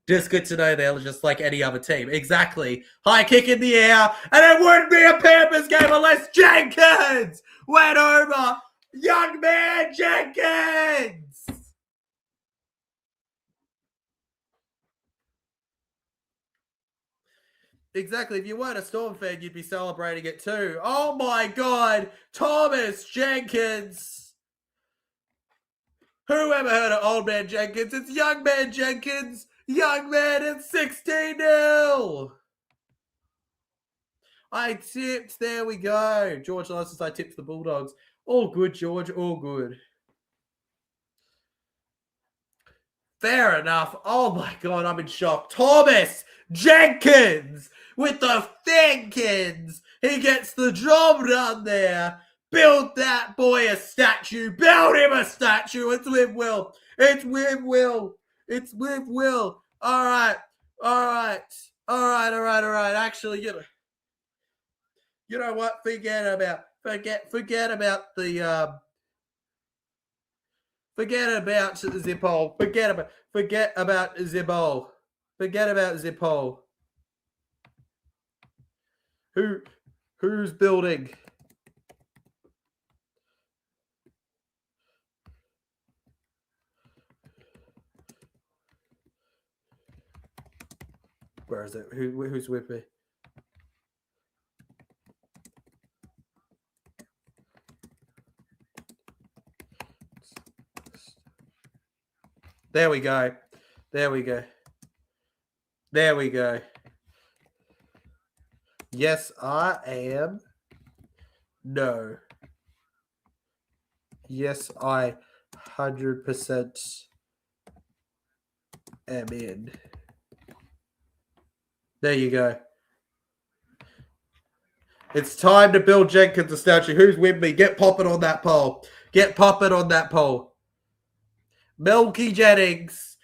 Just good to know they're just like any other team. Exactly. High kick in the air, and it wouldn't be a Panthers game unless Jenkins went over. Young man Jenkins! Exactly. If you weren't a Storm fan, you'd be celebrating it too. Oh my God, Thomas Jenkins. Who ever heard of old man Jenkins? It's young man Jenkins. Young man, it's 16-0. I tipped. There we go. George Lawson, I tipped the Bulldogs. All good, George. All good. Fair enough. Oh my God, I'm in shock. Thomas Jenkins with the thinkins. He gets the job done there. Build that boy a statue. Build him a statue. It's with Will. It's with Will. It's with Will. All right. Actually, you know what? Forget about Zippo. Forget about Zippo. Forget about Zippo. Who's building? Where is it? Who's with me? There we go. Yes, I am. No. Yes, I 100% am in. There you go. It's time to build Jenkins a statue. Who's with me? Get popping on that poll. Melky Jennings,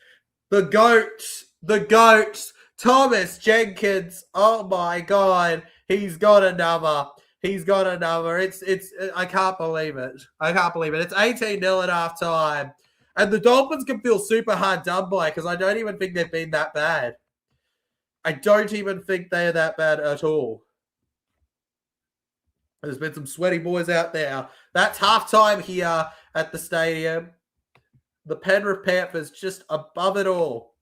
the GOAT, the GOAT, Thomas Jenkins. Oh my God. He's got another. It's I can't believe it. It's 18-0 at halftime. And the Dolphins can feel super hard done by because I don't even think they've been that bad. I don't even think they're that bad at all. There's been some sweaty boys out there. That's halftime here at the stadium. The Penrith Panthers just above it all.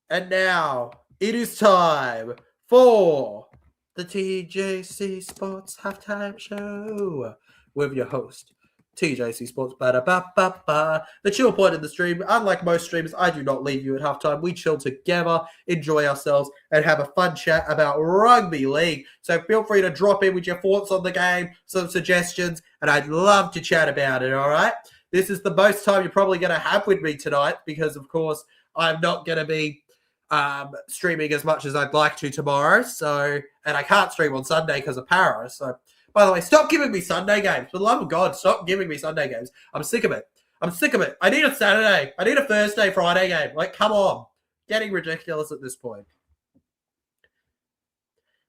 And now it is time for the TJC Sports Halftime Show with your host, TJC Sports. The chill point in the stream. Unlike most streamers, I do not leave you at halftime. We chill together, enjoy ourselves, and have a fun chat about rugby league. So feel free to drop in with your thoughts on the game, some suggestions, and I'd love to chat about it, all right? This is the most time you're probably going to have with me tonight because, of course, I'm not going to be streaming as much as I'd like to tomorrow. So, and I can't stream on Sunday because of Paris. So, by the way, stop giving me Sunday games. For the love of God, stop giving me Sunday games. I'm sick of it. I need a Saturday. I need a Thursday, Friday game. Like, come on. Getting ridiculous at this point.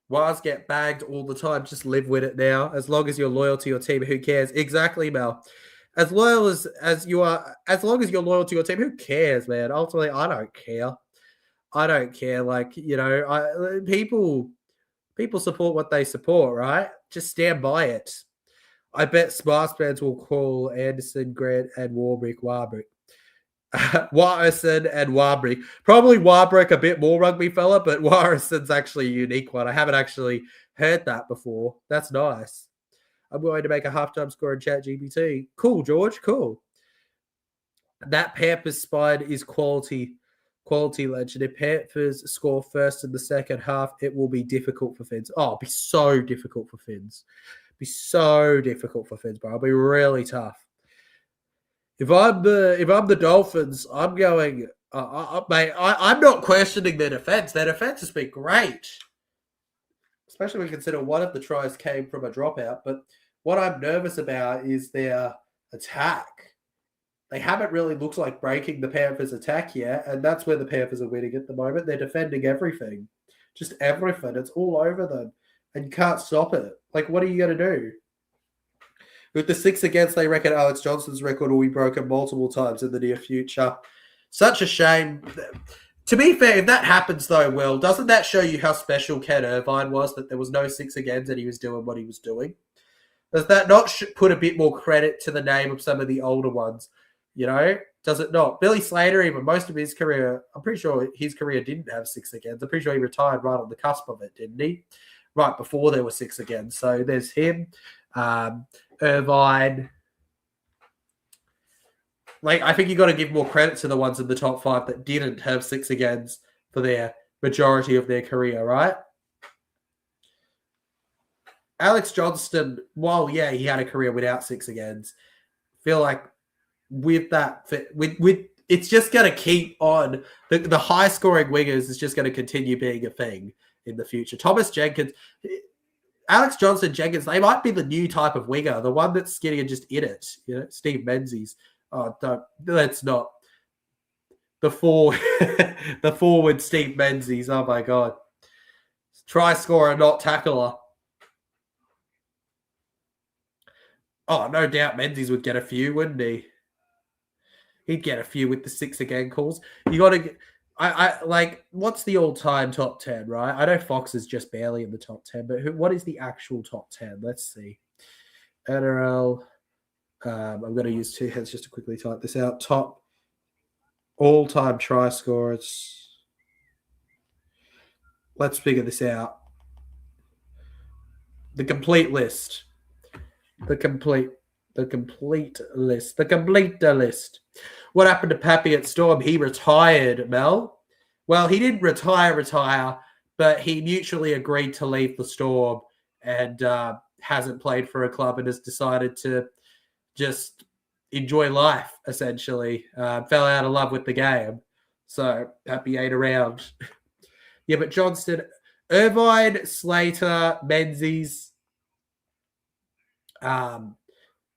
Wires get bagged all the time. Just live with it now. As long as you're loyal to your team, who cares? Exactly, Mel. As loyal as you are, as long as you're loyal to your team, who cares, man? Ultimately, I don't care. Like, you know, people support what they support, right? Just stand by it. I bet Smarts fans will call Anderson, Grant, and Warbrick. Warrison and Warbrick. Probably Warbrick a bit more rugby fella, but Warrison's actually a unique one. I haven't actually heard that before. That's nice. I'm going to make a halftime score in ChatGPT. Cool, George. Cool. That Panthers spine is quality legend. If Panthers score first in the second half, it will be difficult for Finns. Oh, it'll be so difficult for Finns. Bro. It'll be really tough. If I'm the Dolphins, I'm going. Mate, I'm not questioning their defense. Their defense has been great, especially when you consider one of the tries came from a dropout. But what I'm nervous about is their attack. They haven't really looked like breaking the Panthers' attack yet, and that's where the Panthers are winning at the moment. They're defending everything. Just everything. It's all over them, and you can't stop it. Like, what are you going to do? With the 6 against, they reckon Alex Johnson's record will be broken multiple times in the near future. Such a shame. To be fair, if that happens, though, Will, doesn't that show you how special Ken Irvine was, that there was no 6 against and he was doing what he was doing? Does that not put a bit more credit to the name of some of the older ones? You know, does it not? Billy Slater, even most of his career, I'm pretty sure his career didn't have 6 against. I'm pretty sure he retired right on the cusp of it, didn't he? Right before there were 6 against. So there's him, Irvine. Like, I think you got to give more credit to the ones in the top 5 that didn't have 6 against for their majority of their career, right? Alex Johnston, while yeah, he had a career without 6 against, feel like with that, with it's just going to keep on. The high scoring wingers is just going to continue being a thing in the future. Thomas Jenkins, Alex Johnson Jenkins, they might be the new type of winger, the one that's skinny and just in it. You know, Steve Menzies. Oh, let's not. The forward Steve Menzies. Oh my God. Try scorer, not tackler. Oh, no doubt Menzies would get a few, wouldn't he? He'd get a few with the 6 again calls. You got to get. I like, what's the all-time top 10, right? I know Fox is just barely in the top 10, but what is the actual top 10? Let's see. NRL. I'm going to use 2 hands just to quickly type this out. Top all-time try scorers. Let's figure this out. The complete list. The complete list. What happened to Pappy at Storm? He retired, Mel. Well, he didn't retire, but he mutually agreed to leave the Storm and hasn't played for a club and has decided to just enjoy life, essentially. Fell out of love with the game. So Pappy ain't around. Yeah, but Johnston, Irvine, Slater, Menzies,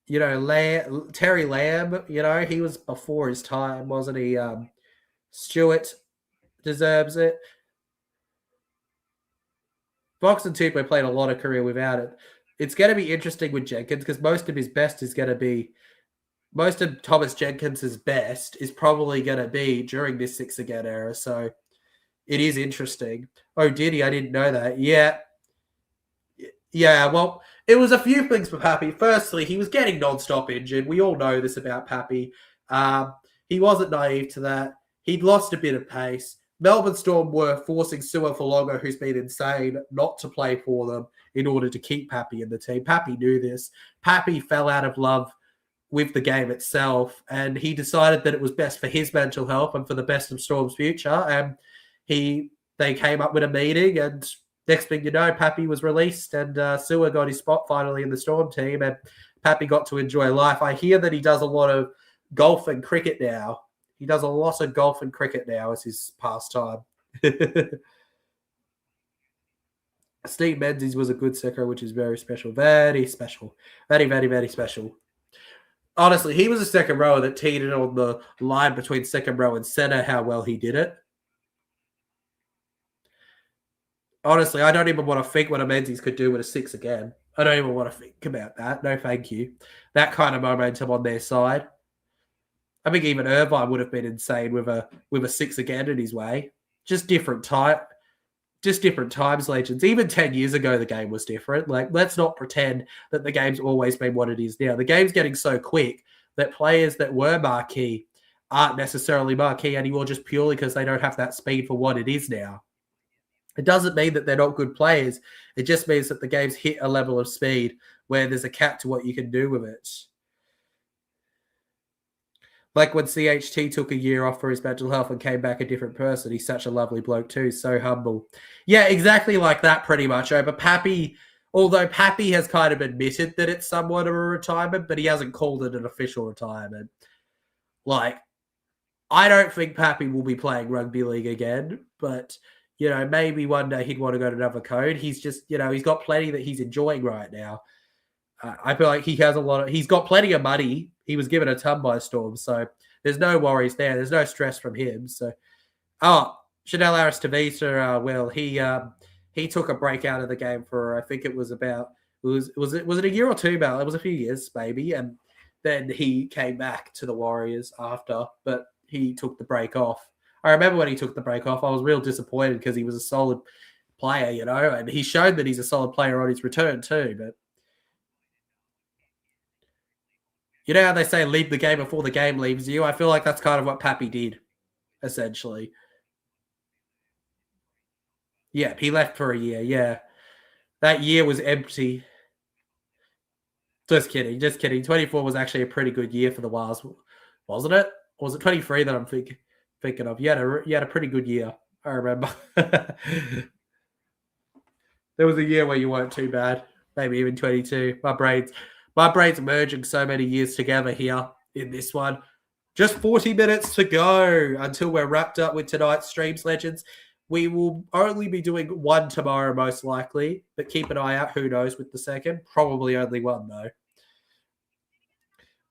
you know, Terry Lamb, you know, he was before his time, wasn't he? Stewart, Deserves it. Fox and Tupou played a lot of career without it. It's going to be interesting with Jenkins because most of his best is going to be most of Thomas Jenkins's best is probably going to be during this 6 again era. So it is interesting. Oh, did he? I didn't know that. Yeah. Yeah, well, it was a few things for Pappy. Firstly, he was getting non-stop injured. We all know this about Pappy. He wasn't naive to that. He'd lost a bit of pace. Melbourne Storm were forcing Sua Folongo, who's been insane, not to play for them in order to keep Pappy in the team. Pappy knew this. Pappy fell out of love with the game itself, and he decided that it was best for his mental health and for the best of Storm's future. And they came up with a meeting, and next thing you know, Pappy was released, and Sua got his spot finally in the Storm team, and Pappy got to enjoy life. I hear that he does a lot of golf and cricket now. He does a lot of golf and cricket now as his pastime. Steve Menzies was a good second, which is very special. Very special. Very, very, very special. Honestly, he was a second rower that teed it on the line between second row and center, how well he did it. Honestly, I don't even want to think what a Menzies could do with a 6 again. I don't even want to think about that. No, thank you. That kind of momentum on their side. I think even Irvine would have been insane with a 6 again in his way. Just different times, legends. Even 10 years ago, the game was different. Like, let's not pretend that the game's always been what it is now. The game's getting so quick that players that were marquee aren't necessarily marquee anymore just purely because they don't have that speed for what it is now. It doesn't mean that they're not good players. It just means that the game's hit a level of speed where there's a cap to what you can do with it. Like when CHT took a year off for his mental health and came back a different person. He's such a lovely bloke too, so humble. Yeah, exactly like that pretty much. But Pappy, although Pappy has kind of admitted that it's somewhat of a retirement, but he hasn't called it an official retirement. Like, I don't think Pappy will be playing rugby league again, but, you know, maybe one day he'd want to go to another code. He's just, you know, he's got plenty that he's enjoying right now. I feel like he has he's got plenty of money. He was given a ton by Storm, so there's no worries there. There's no stress from him. So, Chanel Aristevita, he took a break out of the game for, I think it was about, was it a year or two, Mel? It was a few years, maybe. And then he came back to the Warriors after, but he took the break off. I remember when he took the break off, I was real disappointed because he was a solid player, you know, and he showed that he's a solid player on his return too, but you know how they say leave the game before the game leaves you? I feel like that's kind of what Pappy did, essentially. Yeah, he left for a year, yeah. That year was empty. Just kidding. 24 was actually a pretty good year for the Wales, wasn't it? Or was it 23 that I'm thinking of? You had a pretty good year, I remember. There was a year where you weren't too bad. Maybe even 22. My brain's merging so many years together here in this one. Just 40 minutes to go until we're wrapped up with tonight's streams, legends. We will only be doing one tomorrow, most likely, but keep an eye out. Who knows with the second? Probably only one, though.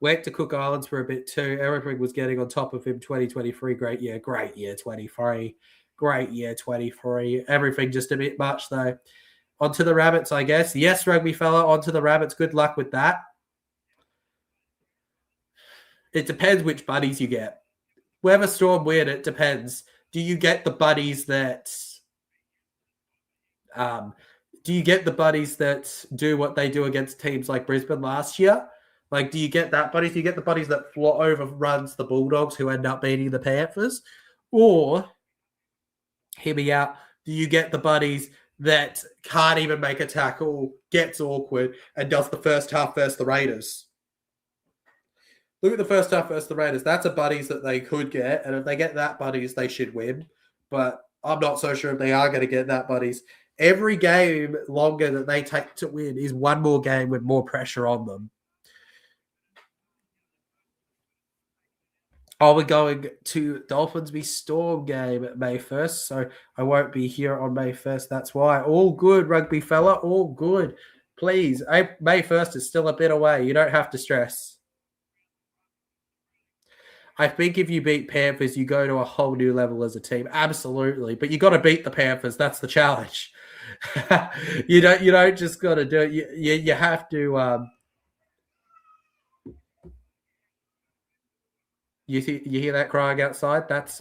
Went to Cook Islands for a bit too. Everything was getting on top of him. 2023, great year. 23. Great year, 23. Everything just a bit much, though. Onto the Rabbits, I guess. Yes, rugby fella, onto the Rabbits. Good luck with that. It depends which buddies you get. Whether Storm win, it depends. Do you get the buddies that do what they do against teams like Brisbane last year? Like, do you get that buddies? Do you get the buddies that overruns the Bulldogs who end up beating the Panthers? Or, hear me out, do you get the buddies that can't even make a tackle, gets awkward, and does the first half versus the Raiders? Look at the first half versus the Raiders. That's a buddies that they could get, and if they get that buddies, they should win. But I'm not so sure if they are going to get that buddies. Every game longer that they take to win is one more game with more pressure on them. Oh, we're going to Dolphins v Storm game at May 1st, so I won't be here on May 1st. That's why. All good, rugby fella. All good. Please. May 1st is still a bit away. You don't have to stress. I think if you beat Panthers, you go to a whole new level as a team. Absolutely. But you got to beat the Panthers. That's the challenge. You don't just got to do it. You have to. You hear that crying outside? That's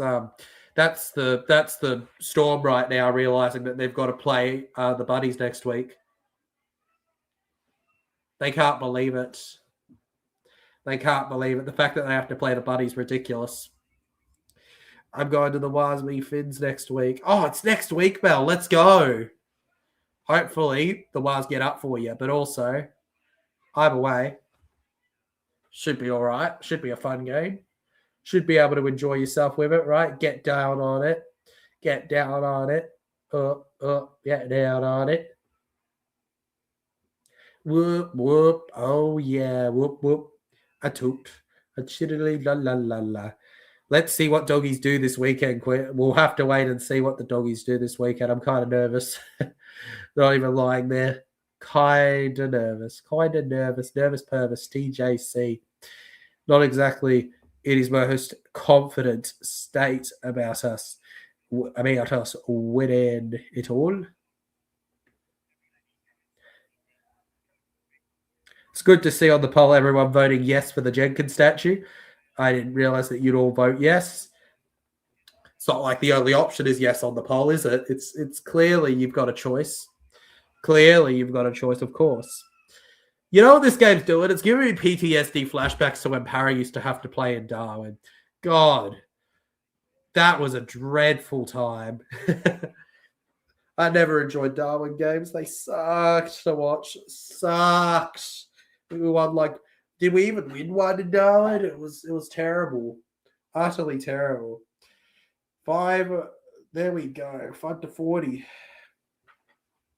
the Storm right now realizing that they've got to play the Buddies next week. They can't believe it. They can't believe it. The fact that they have to play the Buddies is ridiculous. I'm going to the Wasby Finns next week. Oh, it's next week, Bell. Let's go. Hopefully, the Waz get up for you, but also, either way, should be all right. Should be a fun game. Should be able to enjoy yourself with it, right? Get down on it. Get down on it. Get down on it. Whoop, whoop. Oh, yeah. Whoop, whoop. A toot. A chiddly la la la la. Let's see what doggies do this weekend. We'll have to wait and see what the doggies do this weekend. I'm kind of nervous. Not even lying there. Kind of nervous. Nervous Purvis. TJC. Not exactly in his most confident state about us winning it all. It's good to see on the poll everyone voting yes for the Jenkins statue. I didn't realize that you'd all vote yes. It's not like the only option is yes on the poll, is it? It's clearly you've got a choice. Clearly you've got a choice, of course. You know what this game's doing? It's giving me PTSD flashbacks to when Parry used to have to play in Darwin. God, that was a dreadful time. I never enjoyed Darwin games. They sucked to watch. Sucked. We won did we even win one in Darwin? It was terrible. Utterly terrible. 5, there we go. 5-40.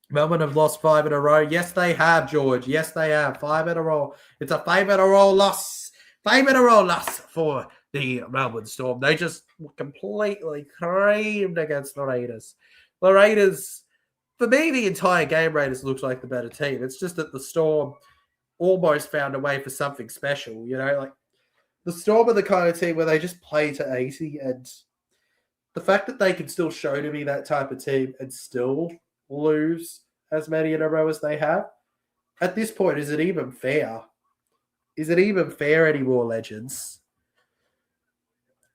Melbourne have lost 5 in a row. Yes, they have, George. Yes, they have. 5 in a row. It's a 5 in a row loss. 5 in a row loss for the Melbourne Storm. They just completely creamed against the Raiders. The Raiders, for me, the entire game, Raiders looked like the better team. It's just that the Storm almost found a way for something special. The Storm are the kind of team where they just play to 80, and the fact that they can still show to me that type of team and still lose as many in a row as they have, at this point, is it even fair? Is it even fair anymore, legends?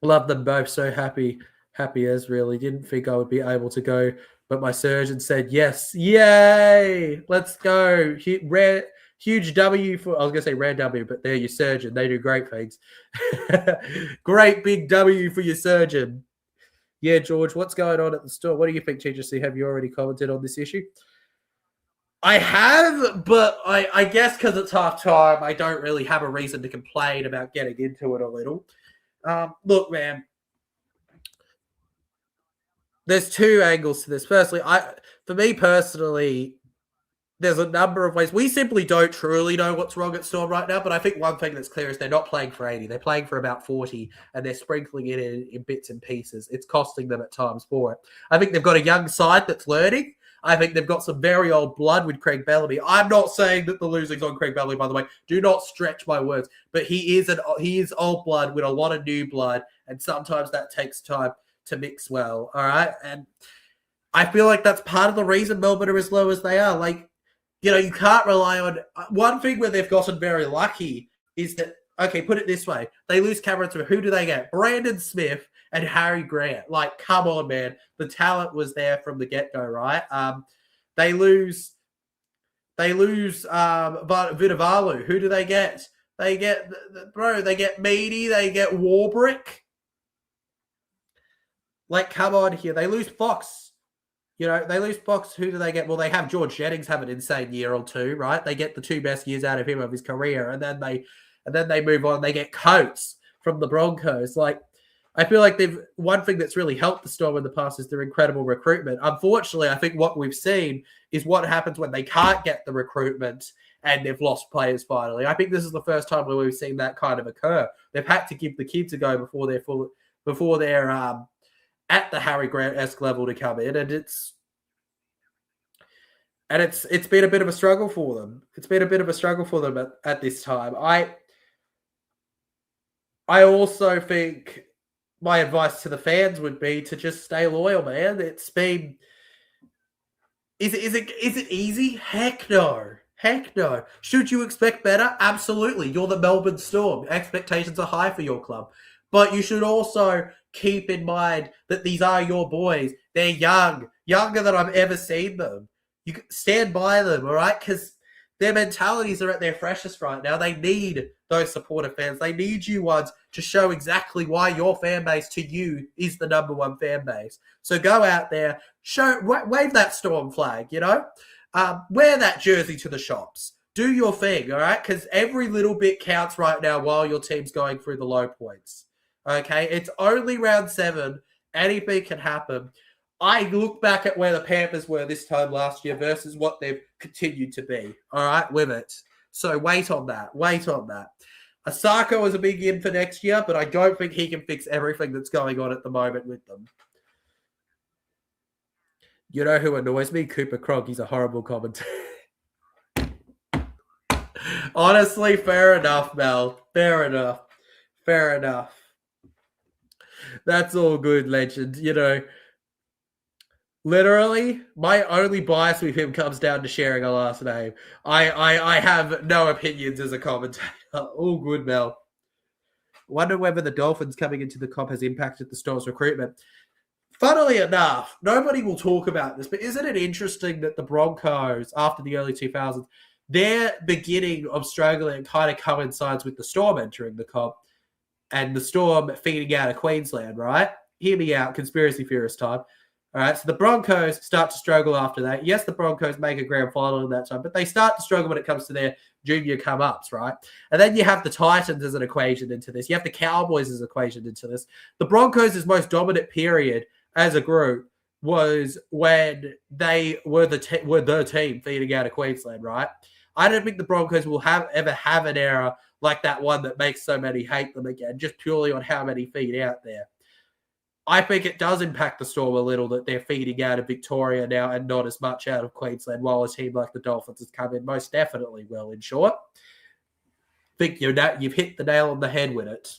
Love them both. So happy as really. Didn't think I would be able to go, but my surgeon said yes. Yay! Let's go. Huge W for, I was going to say rare W, but they're your surgeon. They do great things. Great big W for your surgeon. Yeah, George, what's going on at the store? What do you think, TJC? Have you already commented on this issue? I have, but I guess because it's half time, I don't really have a reason to complain about getting into it a little. Look, man, there's 2 angles to this. Firstly, for me personally, there's a number of ways. We simply don't truly know what's wrong at Storm right now, but I think one thing that's clear is they're not playing for 80. They're playing for about 40, and they're sprinkling it in bits and pieces. It's costing them at times for it. I think they've got a young side that's learning. I think they've got some very old blood with Craig Bellamy. I'm not saying that the losing's on Craig Bellamy, by the way. Do not stretch my words. But he is old blood with a lot of new blood, and sometimes that takes time to mix well, all right? And I feel like that's part of the reason Melbourne are as low as they are. You can't rely on... One thing where they've gotten very lucky is that, okay, put it this way. They lose Cameron Smith. Who do they get? Brandon Smith and Harry Grant. Come on, man. The talent was there from the get-go, right? They lose Vunivalu. Who do they get? They get Meady. They get Warbrick. Come on here. They lose Fox. They lose Fox. Who do they get? Well, they have George Jennings have an insane year or two, right? They get the 2 best years out of him of his career, and then they move on. They get Coates from the Broncos. I feel like one thing that's really helped the Storm in the past is their incredible recruitment. Unfortunately, I think what we've seen is what happens when they can't get the recruitment and they've lost players finally. I think this is the first time where we've seen that kind of occur. They've had to give the kids a go before they're at the Harry Grant-esque level to come in, and it's been a bit of a struggle for them. It's been a bit of a struggle for them at this time. I also think my advice to the fans would be to just stay loyal, man. It's been... Is it easy? Heck no. Heck no. Should you expect better? Absolutely. You're the Melbourne Storm. Expectations are high for your club. But you should also keep in mind that these are your boys. They're young. Younger than I've ever seen them. You stand by them, all right? Because their mentalities are at their freshest right now. They need those supportive fans. They need you ones to show exactly why your fan base to you is the number one fan base. So go out there, wave that Storm flag, you know? Wear that jersey to the shops. Do your thing, all right? Because every little bit counts right now while your team's going through the low points. Okay? It's only round 7. Anything can happen. I look back at where the Panthers were this time last year versus what they've continued to be. All right, with it. So wait on that. Wait on that. Asako is a big in for next year, but I don't think he can fix everything that's going on at the moment with them. You know who annoys me? Cooper Cronk. He's a horrible commentator. Honestly, fair enough, Mel. Fair enough. Fair enough. That's all good, legend. You know, literally, my only bias with him comes down to sharing a last name. I have no opinions as a commentator. All good, Mel. Wonder whether the Dolphins coming into the comp has impacted the Storm's recruitment. Funnily enough, nobody will talk about this, but isn't it interesting that the Broncos, after the early 2000s, their beginning of struggling kind of coincides with the Storm entering the comp and the Storm feeding out of Queensland, right? Hear me out, conspiracy theorist time. All right, so the Broncos start to struggle after that. Yes, the Broncos make a grand final in that time, but they start to struggle when it comes to their junior come-ups, right? And then you have the Titans as an equation into this. You have the Cowboys as an equation into this. The Broncos' most dominant period as a group was when they were the team feeding out of Queensland, right? I don't think the Broncos will ever have an era like that one that makes so many hate them again, just purely on how many feed out there. I think it does impact the Storm a little that they're feeding out of Victoria now and not as much out of Queensland, while a team like the Dolphins has come in most definitely well, in short. I think you've hit the nail on the head with it.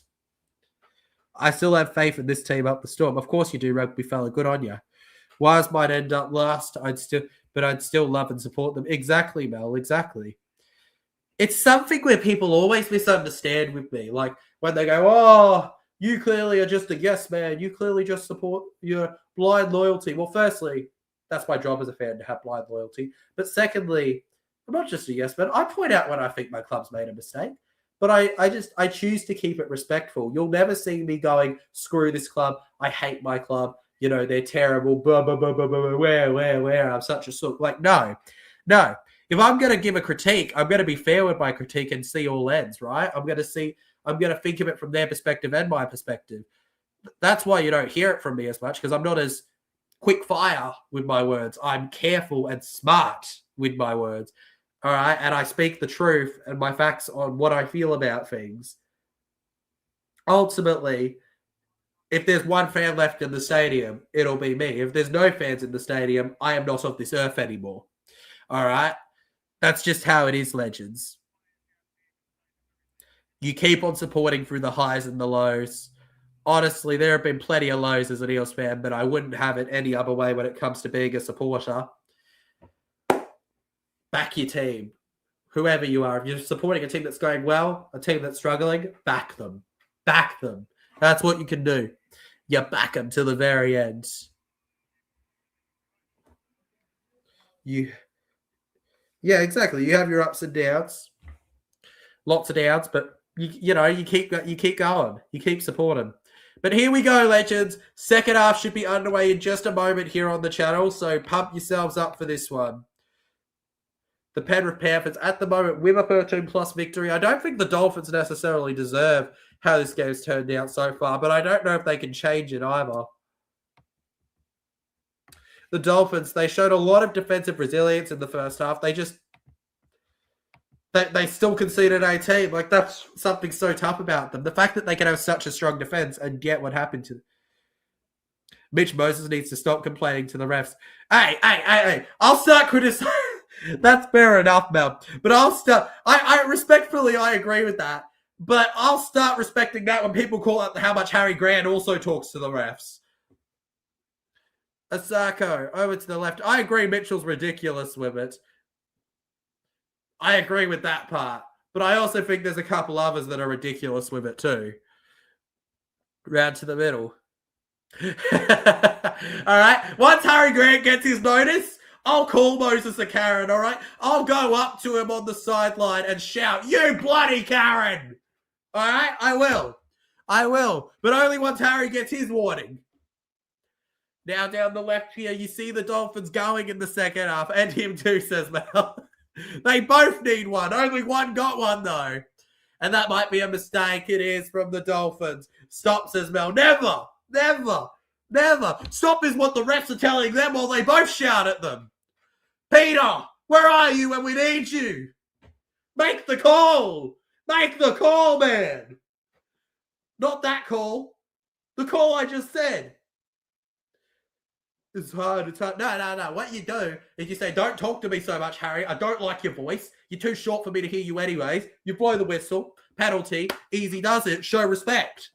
I still have faith in this team up the Storm. Of course you do, rugby fella. Good on you. Wires might end up last, I'd still love and support them. Exactly, Mel, exactly. It's something where people always misunderstand with me. Like when they go, oh, you clearly are just a yes man. You clearly just support your blind loyalty. Well, firstly, that's my job as a fan to have blind loyalty. But secondly, I'm not just a yes man. I point out when I think my club's made a mistake. But I choose to keep it respectful. You'll never see me going, screw this club. I hate my club. You know, they're terrible. Blah, blah, blah, blah, blah, where? I'm such a sook. Like, no. If I'm going to give a critique, I'm going to be fair with my critique and see all ends, right? I'm going to think of it from their perspective and my perspective. That's why you don't hear it from me as much, because I'm not as quick fire with my words. I'm careful and smart with my words. All right, and I speak the truth and my facts on what I feel about things. Ultimately, if there's one fan left in the stadium, it'll be me. If there's no fans in the stadium, I am not of this earth anymore. All right? That's just how it is, legends. You keep on supporting through the highs and the lows. Honestly, there have been plenty of lows as an Eels fan, but I wouldn't have it any other way when it comes to being a supporter. Back your team, whoever you are. If you're supporting a team that's going well, a team that's struggling, back them. Back them. That's what you can do. You back them to the very end. Yeah, exactly. You have your ups and downs. Lots of downs, but you keep going. You keep supporting. But here we go, legends. Second half should be underway in just a moment here on the channel, so pump yourselves up for this one. The Penrith Panthers at the moment with a 13+ victory. I don't think the Dolphins necessarily deserve how this game's turned out so far, but I don't know if they can change it either. The Dolphins, they showed a lot of defensive resilience in the first half. They still conceded 18. Like, that's something so tough about them. The fact that they can have such a strong defense and get what happened to them. Mitch Moses needs to stop complaining to the refs. Hey. I'll start criticizing. That's fair enough, Mel. But I'll start. I respectfully, I agree with that. But I'll start respecting that when people call out how much Harry Grant also talks to the refs. Asako, over to the left. I agree Mitchell's ridiculous with it. I agree with that part. But I also think there's a couple others that are ridiculous with it too. Round to the middle. All right. Once Harry Grant gets his notice, I'll call Moses a Karen, all right? I'll go up to him on the sideline and shout, "You bloody Karen!" All right? I will. But only once Harry gets his warning. Now down the left here, you see the Dolphins going in the second half. And him too, says Mel. They both need one. Only one got one, though. And that might be a mistake. It is from the Dolphins. Stop, says Mel. Never. Stop is what the refs are telling them while they both shout at them. Peter, where are you when we need you? Make the call. Make the call, man. Not that call. The call I just said. It's hard. No. What you do is you say, "Don't talk to me so much, Harry. I don't like your voice. You're too short for me to hear you anyways." You blow the whistle. Penalty. Easy does it. Show respect.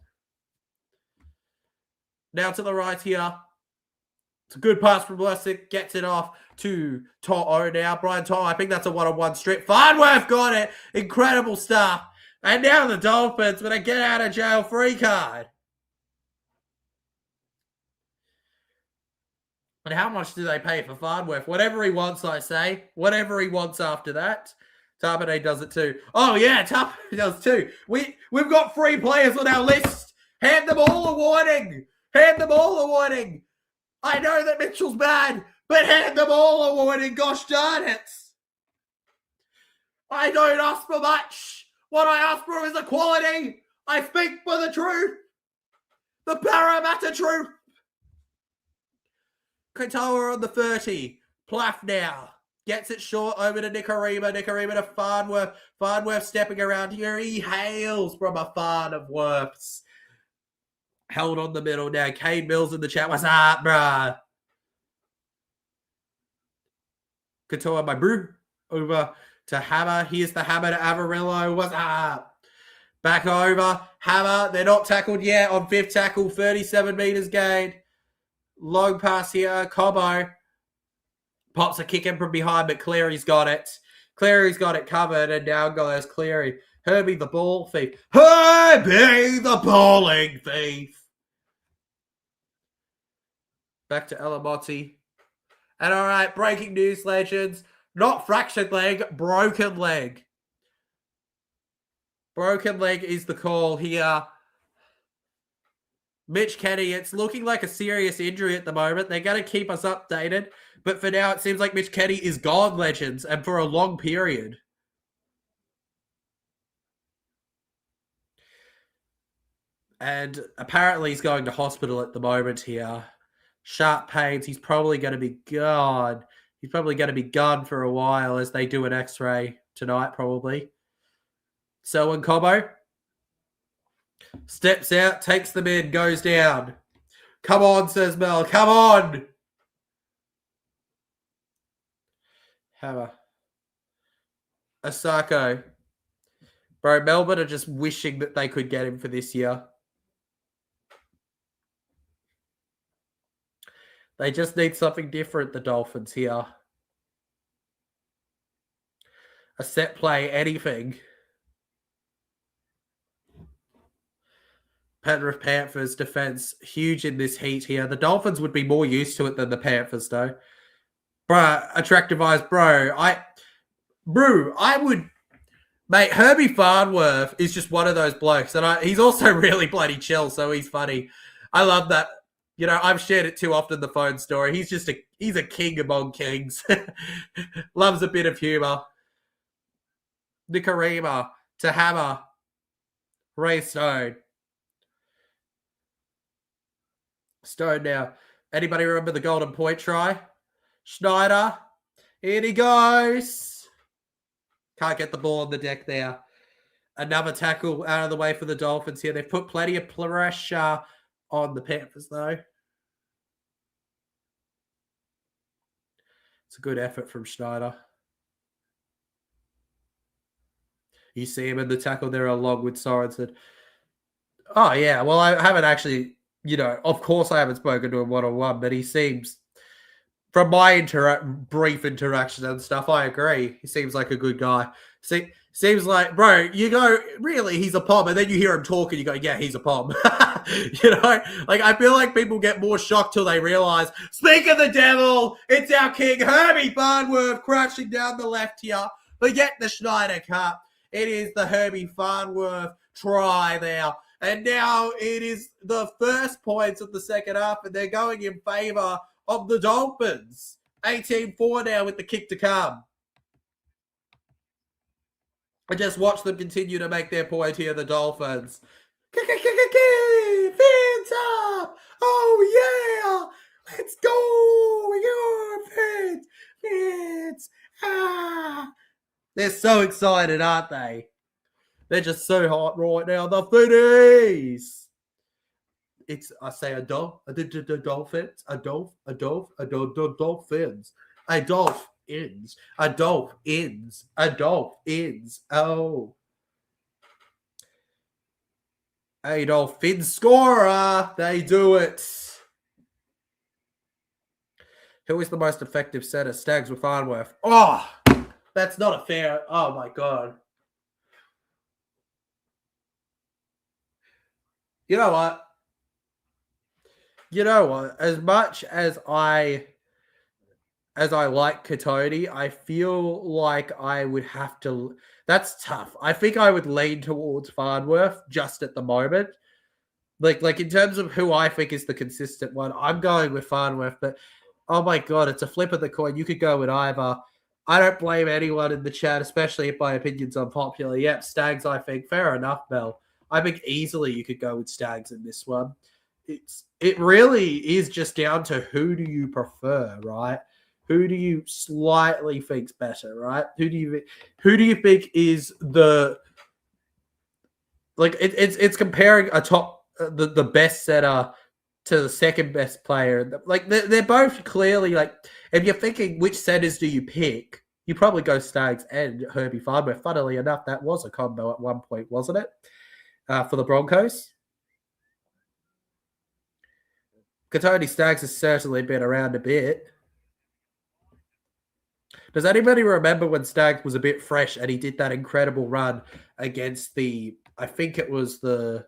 Now to the right here. It's a good pass from Blessing. Gets it off to To'o now. Brian To'o, I think that's a one-on-one strip. Farnworth got it. Incredible stuff. And now the Dolphins with a get-out-of-jail-free card. And how much do they pay for Farnworth? Whatever he wants, I say. Whatever he wants after that. Tapane does it too. Oh, yeah, Tapane does too. We've got 3 players on our list. Hand them all a warning. I know that Mitchell's bad, but hand them all a warning. Gosh darn it. I don't ask for much. What I ask for is equality. I speak for the truth. The Parramatta truth. Katoa on the 30. Plaff now. Gets it short over to Nicarima. Nicarima to Farnworth. Farnworth stepping around here. He hails from a Farnworth's. Held on the middle now. Kane Mills in the chat. What's up, bruh? Katoa, my brew. Over to Hammer. Here's the Hammer to Avarillo. What's up? Back over. Hammer. They're not tackled yet on 5th tackle. 37 meters gained. Long pass here. Cobo. Pops a kick in from behind, but Cleary's got it. Cleary's got it covered, and down goes Cleary. Herbie the ball thief. Herbie the balling thief. Back to Elamotti. And all right, breaking news, legends. Not fractured leg, broken leg. Broken leg is the call here. Mitch Kenny, it's looking like a serious injury at the moment. They're going to keep us updated. But for now, it seems like Mitch Kenny is gone, legends, and for a long period. And apparently he's going to hospital at the moment here. Sharp pains. He's probably going to be gone. He's probably going to be gone for a while as they do an x-ray tonight, probably. Selwyn Cobo steps out, takes them in, goes down. Come on, says Mel. Come on. Hammer. Asako. Bro, Melbourne are just wishing that they could get him for this year. They just need something different, the Dolphins here. A set play, anything. Penrith Panthers defense, huge in this heat here. The Dolphins would be more used to it than the Panthers, though. Bro, attractive eyes, bro. I would... Mate, Herbie Farnworth is just one of those blokes. And he's also really bloody chill, so he's funny. I love that. You know, I've shared it too often, the phone story. He's a king among kings. Loves a bit of humour. Nicarima to Hammer. Ray Stone. Stone now. Anybody remember the Golden Point try? Schneider. In he goes. Can't get the ball on the deck there. Another tackle out of the way for the Dolphins here. They've put plenty of pressure on the Panthers, though. It's a good effort from Schneider. You see him in the tackle there along with Sorensen. Oh, yeah. Well, I haven't actually, of course I haven't spoken to him one-on-one, but he seems, from my brief interaction and stuff, I agree. He seems like a good guy. Seems like, bro, you go, really, he's a pom, and then you hear him talk and you go, yeah, he's a pom. I feel like people get more shocked till they realize, speak of the devil, it's our king, Herbie Farnworth, crashing down the left here. Forget the Schneider Cup. It is the Herbie Farnworth try there. And now it is the first points of the second half, and they're going in favour of the Dolphins. 18-4 now with the kick to come. I just watch them continue to make their point here, the Dolphins. Fins up! Oh, yeah! Let's go! Your fins! Ah! They're so excited, aren't they? They're just so hot right now. The Finnies! I say a Dolphins, a Dolphins, a Dolphins. Oh. A Dolphin scorer. They do it. Who is the most effective setter? Stags with Farnworth. Oh, that's not a fair. Oh, my God. You know what? As much as I like Katoni, I feel like I would have to. That's tough. I think I would lean towards Farnworth just at the moment. Like in terms of who I think is the consistent one, I'm going with Farnworth. But oh my God, it's a flip of the coin. You could go with either. I don't blame anyone in the chat, especially if my opinion's unpopular. Yep, Stags. I think fair enough, Mel. I think easily you could go with Stags in this one. It really is just down to who do you prefer, right? Who do you slightly think's better, right? Who do you think is the it's comparing a top the best setter to the second best player. Like they're both clearly like if you're thinking which setters do you pick, you probably go Stags and Herbie Farnworth. Funnily enough, that was a combo at one point, wasn't it? For the Broncos. Katoni Stags has certainly been around a bit. Does anybody remember when Stags was a bit fresh and he did that incredible run against I think it was the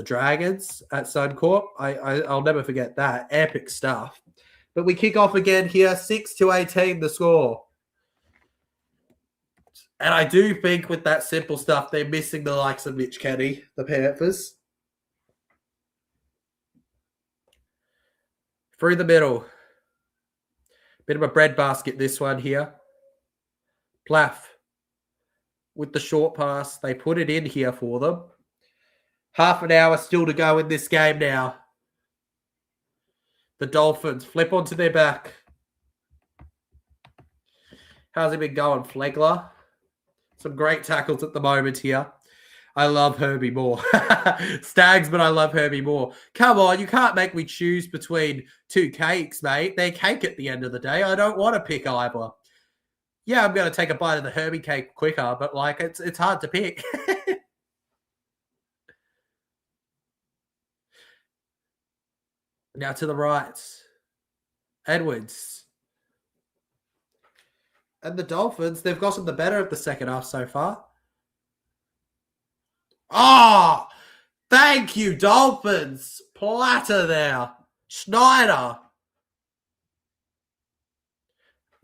Dragons at Suncorp? I'll never forget that. Epic stuff. But we kick off again here, 6-18 the score. And I do think with that simple stuff, they're missing the likes of Mitch Kenny, the Panthers. Through the middle. Bit of a breadbasket, this one here. Plaff with the short pass. They put it in here for them. Half an hour still to go in this game now. The Dolphins flip onto their back. How's it been going, Flegler? Some great tackles at the moment here. I love Herbie more. Stags, but I love Herbie more. Come on, you can't make me choose between two cakes, mate. They're cake at the end of the day. I don't want to pick either. Yeah, I'm going to take a bite of the Herbie cake quicker, but it's hard to pick. Now to the right. Edwards. And the Dolphins, they've gotten the better of the second half so far. Oh, thank you, Dolphins. Platter there. Schneider.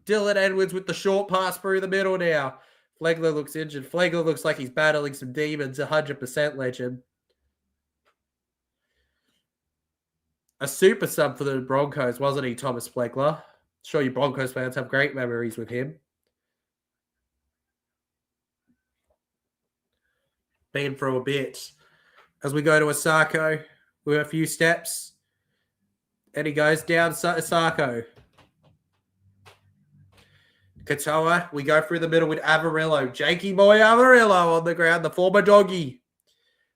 Dylan Edwards with the short pass through the middle now. Flegler looks injured. Flegler looks like he's battling some demons. 100% legend. A super sub for the Broncos, wasn't he, Thomas Flegler? Sure, you Broncos fans have great memories with him. Been through a bit. As we go to Asako with a few steps. And he goes down Asako. Katoa, we go through the middle with Avarillo. Jakey boy Avarillo on the ground, the former doggy.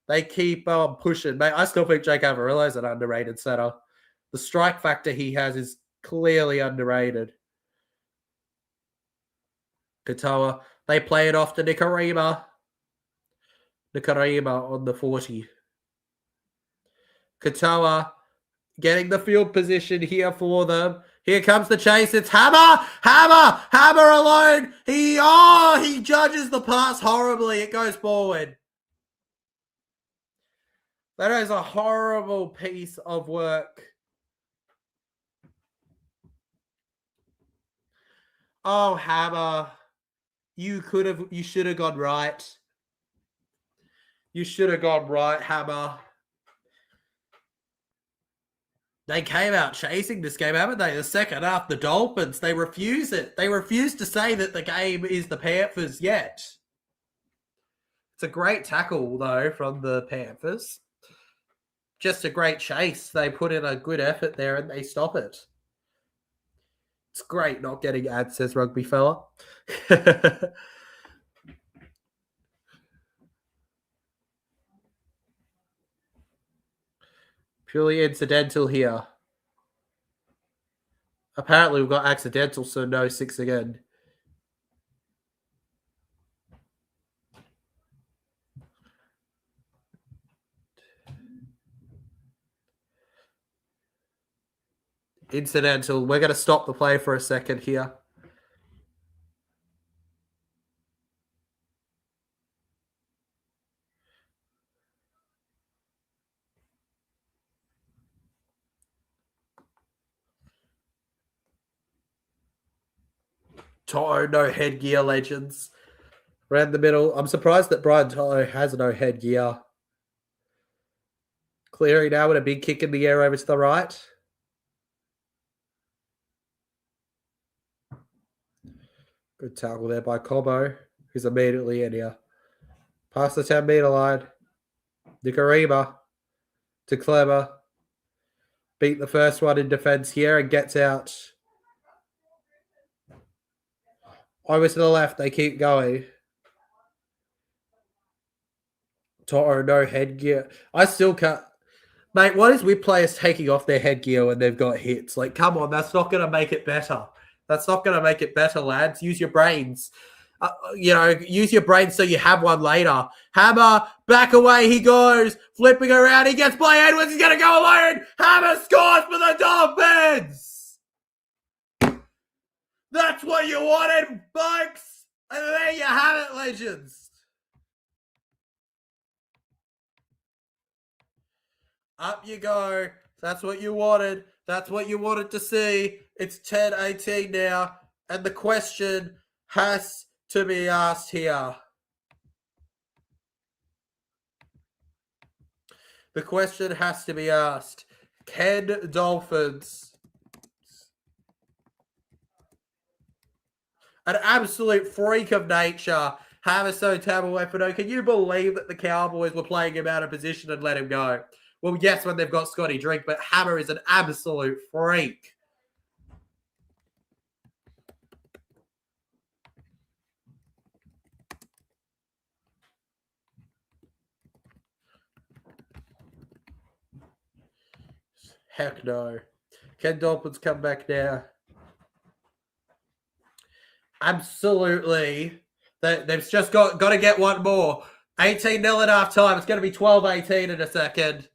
They keep pushing. Mate, I still think Jake Avarillo's an underrated setter. The strike factor he has is clearly underrated. Katoa, they play it off to Nicarima. Nicarima on the 40. Katoa getting the field position here for them. Here comes the chase. It's Hammer alone. He judges the pass horribly. It goes forward. That is a horrible piece of work. Oh, Hammer. You should have gone right. You should have gone right, Hammer. They came out chasing this game, haven't they? The second half, the Dolphins, they refuse it. They refuse to say that the game is the Panthers yet. It's a great tackle, though, from the Panthers. Just a great chase. They put in a good effort there and they stop it. It's great not getting ads, says Rugby Fella. Purely incidental here. Apparently we've got accidental, so no 6 again. Incidental. We're going to stop the play for a second here. Toto, no headgear, legends. Around the middle. I'm surprised that Brian Toto has no headgear. Cleary now with a big kick in the air over to the right. Good tackle there by Cobo, who's immediately in here. Past the 10-meter line. Nicarima to Clever. Beat the first one in defense here and gets out. Over to the left, they keep going. Toto, no headgear. I still can't. Mate, what is with players taking off their headgear when they've got hits? Like, come on, that's not going to make it better. That's not going to make it better, lads. Use your brains. Use your brains so you have one later. Hammer, back away he goes. Flipping around, he gets by Edwards. He's going to go alone. Hammer scores for the Dolphins. That's what you wanted, folks. And there you have it, legends. Up you go. That's what you wanted. That's what you wanted to see. It's 10-18 now. And the question has to be asked here. The question has to be asked. Can Dolphins... An absolute freak of nature. Hamiso Tabuai-Fano. Can you believe that the Cowboys were playing him out of position and let him go? Well, yes, when they've got Scotty Drink, but Hammer is an absolute freak. Heck no. Can Dolphins come back now? Absolutely. They've just got to get one more. 18-0 at half time. It's going to be 12-18 in a second.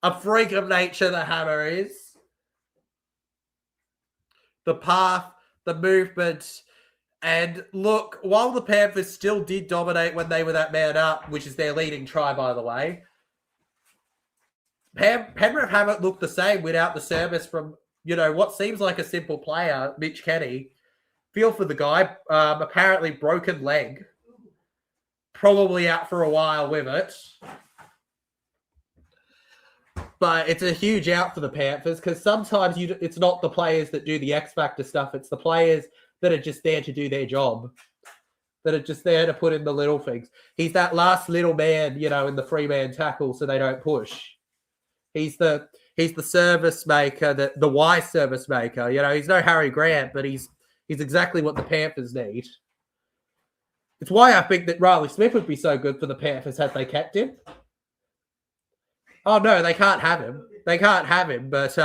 A freak of nature, the Hammer is. The path, the movement. And look, while the Panthers still did dominate when they were that man up, which is their leading try, by the way, Penrith haven't looked the same without the service from, what seems like a simple player, Mitch Kenny. Feel for the guy. Apparently broken leg. Probably out for a while with it. But it's a huge out for the Panthers because sometimes it's not the players that do the X Factor stuff. It's the players that are just there to do their job. That are just there to put in the little things. He's that last little man, in the free-man tackle so they don't push. He's the service maker, the wise service maker. He's no Harry Grant, but he's exactly what the Panthers need. It's why I think that Riley Smith would be so good for the Panthers had they kept him. Oh, no, they can't have him. They can't have him. But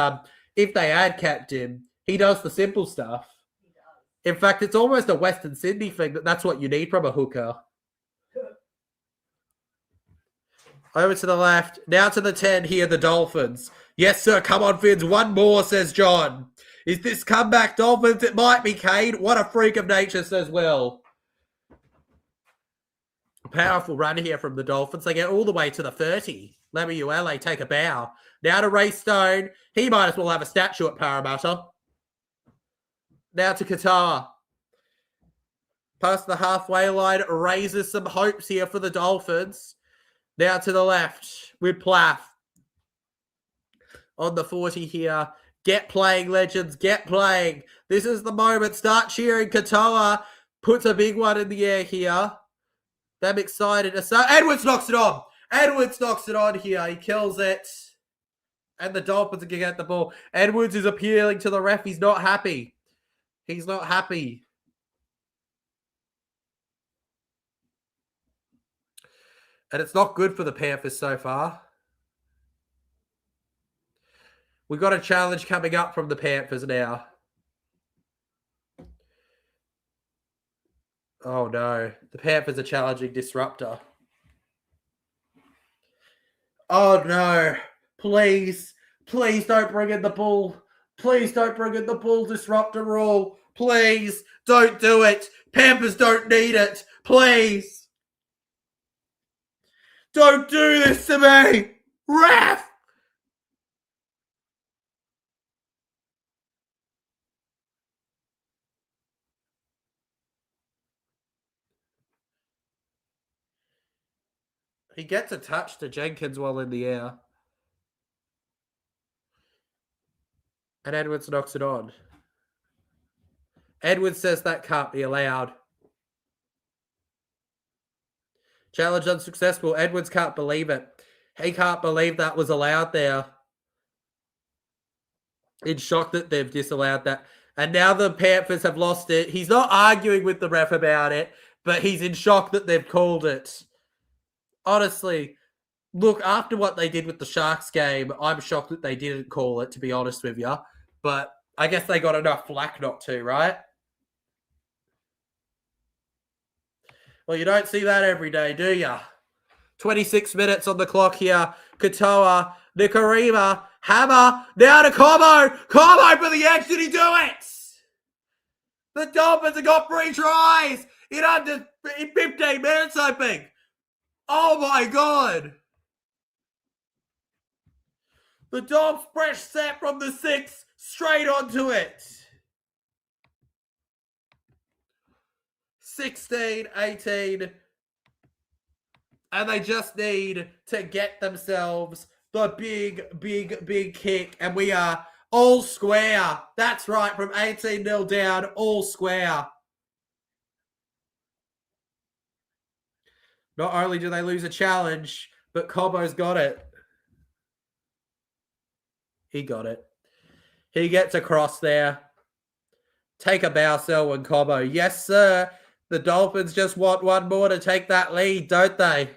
if they had kept him, he does the simple stuff. In fact, it's almost a Western Sydney thing that's what you need from a hooker. Over to the left. Now to the 10 here, the Dolphins. Yes, sir. Come on, Fins. One more, says John. Is this comeback Dolphins? It might be, Cade. What a freak of nature, says Will. Powerful run here from the Dolphins. They get all the way to the 30. Lemuele take a bow. Now to Ray Stone. He might as well have a statue at Parramatta. Now to Katoa. Past the halfway line. Raises some hopes here for the Dolphins. Now to the left with Plath. On the 40 here. Get playing, legends. Get playing. This is the moment. Start cheering. Katoa puts a big one in the air here. I'm excited. So Edwards knocks it on. Edwards knocks it on here. He kills it. And the Dolphins are going to get the ball. Edwards is appealing to the ref. He's not happy. He's not happy. And it's not good for the Panthers so far. We've got a challenge coming up from the Panthers now. Oh, no. The Panthers are challenging Disruptor. Oh, no. Please. Please don't bring in the bull. Please don't bring in the bull Disruptor rule. Please. Don't do it. Panthers don't need it. Please. Don't do this to me. Ref. He gets a touch to Jenkins while in the air. And Edwards knocks it on. Edwards says that can't be allowed. Challenge unsuccessful. Edwards can't believe it. He can't believe that was allowed there. In shock that they've disallowed that. And now the Panthers have lost it. He's not arguing with the ref about it, but he's in shock that they've called it. Honestly, look, after what they did with the Sharks game, I'm shocked that they didn't call it, to be honest with you. But I guess they got enough flack not to, right? Well, you don't see that every day, do you? 26 minutes on the clock here. Katoa, Nikorima, Hammer, now to Cobo. Cobo for the edge. Did he do it? The Dolphins have got 3 tries in 15 minutes, I think. Oh, my God. The Dolphins fresh set from the 6, straight onto it. 16, 18. And they just need to get themselves the big kick. And we are all square. That's right, from 18-0 down, all square. Not only do they lose a challenge, but Cobo's got it. He got it. He gets across there. Take a bow, Selwyn Cobo. Yes, sir. The Dolphins just want one more to take that lead, don't they?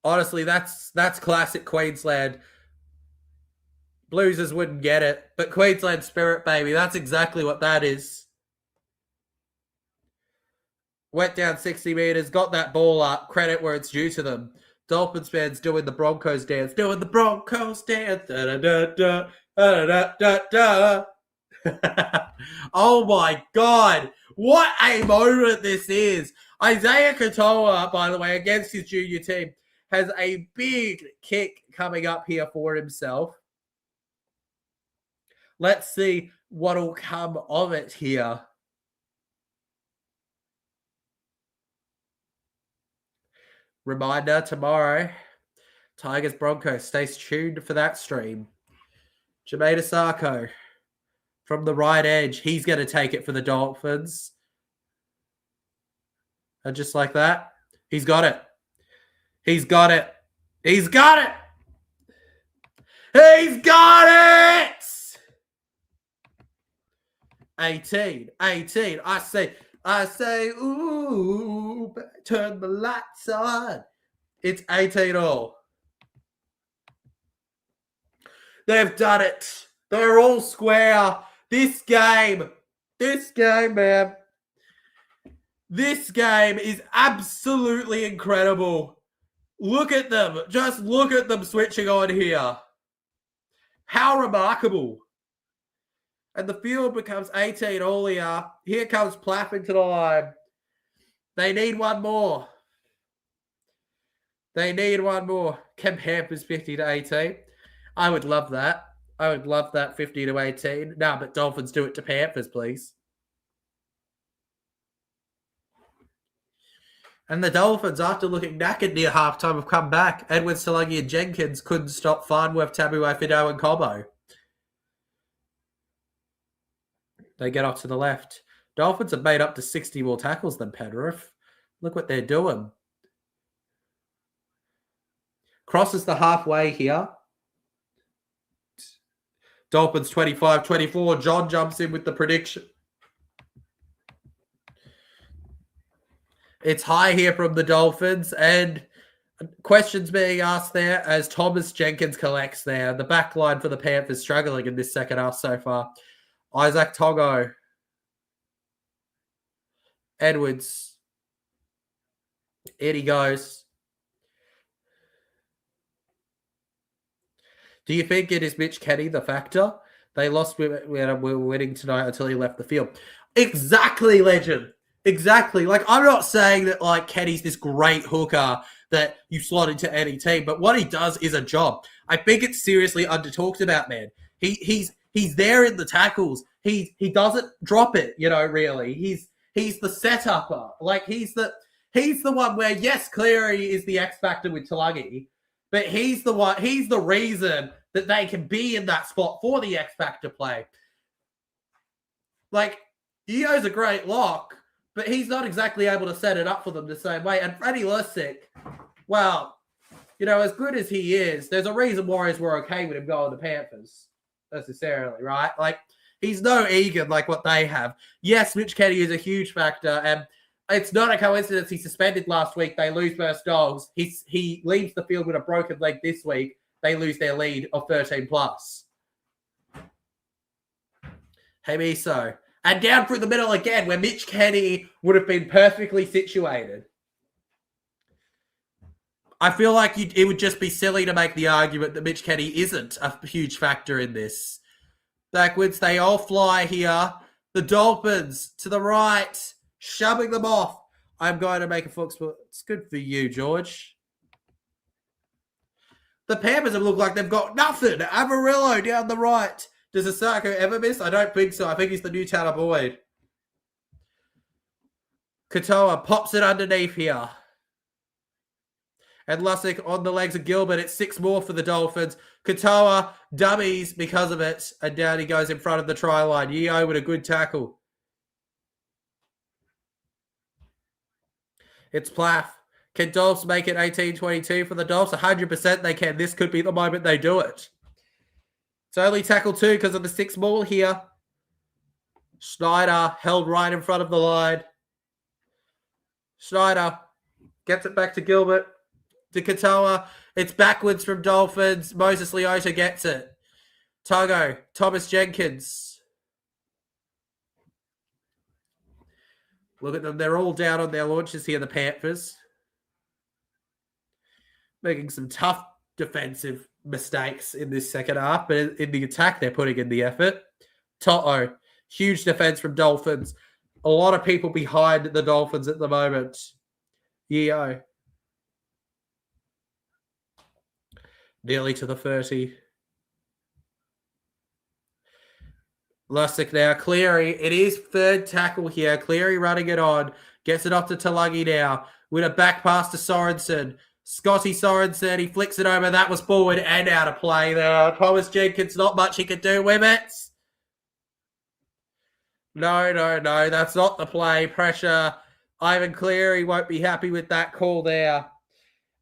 Honestly, that's classic Queensland. Bluesers wouldn't get it, but Queensland spirit, baby. That's exactly what that is. Went down 60 meters, got that ball up. Credit where it's due to them. Dolphins fans doing the Broncos dance. Doing the Broncos dance. Da-da-da-da. Da-da-da-da-da. Oh, my God. What a moment this is. Isaiah Katoa, by the way, against his junior team, has a big kick coming up here for himself. Let's see what'll come of it here. Reminder, tomorrow, Tigers Broncos. Stay tuned for that stream. Jermaine Asako from the right edge. He's going to take it for the Dolphins. And just like that, he's got it. He's got it. He's got it. He's got it. 18. I say, ooh, turn the lights on. It's 18 all. They've done it. They're all square. This game, man. This game is absolutely incredible. Look at them. Just look at them switching on here. How remarkable. And the field becomes 18 all here. Here comes Plaff into the line. They need one more. They need one more. Can Panthers 50 to 18? I would love that. I would love that 50 to 18. No, but Dolphins do it to Panthers, please. And the Dolphins, after looking knackered near halftime, have come back. Edwards, Tulagi, and Jenkins couldn't stop Farnworth, Tabuai, Fido, and Cobo. They get off to the left. Dolphins have made up to 60 more tackles than Penrith. Look what they're doing. Crosses the halfway here. Dolphins 25-24. John jumps in with the prediction. It's high here from the Dolphins, and questions being asked there as Thomas Jenkins collects there. The back line for the Panthers struggling in this second half so far. Isaac Togo. Edwards. In he goes. Do you think it is Mitch Kenny the factor? They lost we were winning tonight until he left the field. Exactly, legend. Exactly. Like, I'm not saying that, like, Kenny's this great hooker that you slot into any team, but what he does is a job. I think it's seriously under-talked about, man. He's there in the tackles. He doesn't drop it, you know, really. He's the setupper. Like, he's the one where, yes, Cleary is the X factor with Tulagi, but he's the reason that they can be in that spot for the X factor play. Like, Io's a great lock, but he's not exactly able to set it up for them the same way. And Freddie Lussick, well, you know, as good as he is, there's a reason Warriors were okay with him going to Panthers, necessarily, right? Like, he's no Egan like what they have. Yes, Mitch Kenny is a huge factor, and it's not a coincidence he suspended last week. They lose versus Dogs. He leaves the field with a broken leg this week. They lose their lead of 13+. Hey, Miso. And down through the middle again, where Mitch Kenny would have been perfectly situated. I feel like it would just be silly to make the argument that Mitch Kenny isn't a huge factor in this. Backwards, they all fly here. The Dolphins to the right, shoving them off. I'm going to make a Fox. It's good for you, George. The Panthers have looked like they've got nothing. Amarillo down the right. Does Asako ever miss? I don't think so. I think he's the new Tanner Boyd. Katoa pops it underneath here. And Lussick on the legs of Gilbert. It's 6 more for the Dolphins. Katoa dummies because of it. And down he goes in front of the try line. Yeo with a good tackle. It's Plaff. Can Dolphs make it 18-22 for the Dolphs? 100% they can. This could be the moment they do it. It's only tackle 2 because of the 6 ball here. Schneider held right in front of the line. Schneider gets it back to Gilbert. To Katoa. It's backwards from Dolphins. Moses Leota gets it. Togo. Thomas Jenkins. Look at them. They're all down on their launches here, the Panthers. Making some tough defensive mistakes in this second half, but in the attack, they're putting in the effort. Toto. Huge defense from Dolphins. A lot of people behind the Dolphins at the moment. Yeo. Nearly to the 30. Lussick now. Cleary. It is third tackle here. Cleary running it on. Gets it off to Tulagi now. With a back pass to Sorensen. Scotty Sorensen. He flicks it over. That was forward and out of play there. Thomas Jenkins, not much he could do with it. No. That's not the play. Pressure. Ivan Cleary won't be happy with that call there.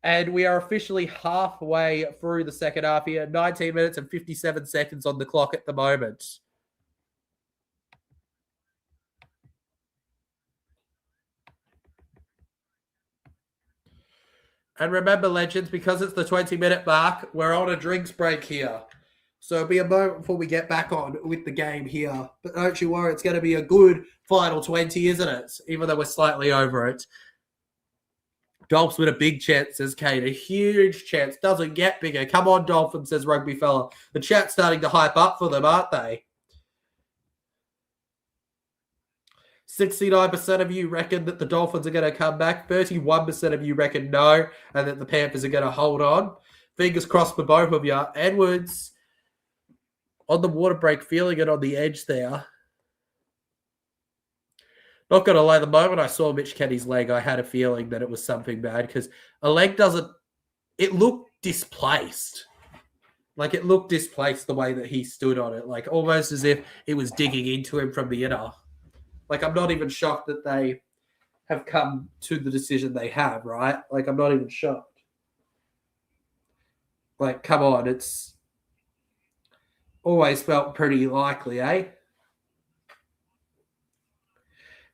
And we are officially halfway through the second half here. 19 minutes and 57 seconds on the clock at the moment. And remember, legends, because it's the 20-minute mark, we're on a drinks break here. So it'll be a moment before we get back on with the game here. But don't you worry, it's going to be a good final 20, isn't it? Even though we're slightly over it. Dolphs with a big chance, says Kate. A huge chance. Doesn't get bigger. Come on, Dolphins, says Rugby Fella. The chat's starting to hype up for them, aren't they? 69% of you reckon that the Dolphins are going to come back. 31% of you reckon no, and that the Panthers are going to hold on. Fingers crossed for both of you. Edwards on the water break, feeling it on the edge there. Not going to lie, the moment I saw Mitch Kenny's leg, I had a feeling that it was something bad because a leg doesn't... It looked displaced. Like, it looked displaced the way that he stood on it. Like, almost as if it was digging into him from the inner. Like, I'm not even shocked that they have come to the decision they have, right? Like, I'm not even shocked. Like, come on, it's always felt pretty likely, eh?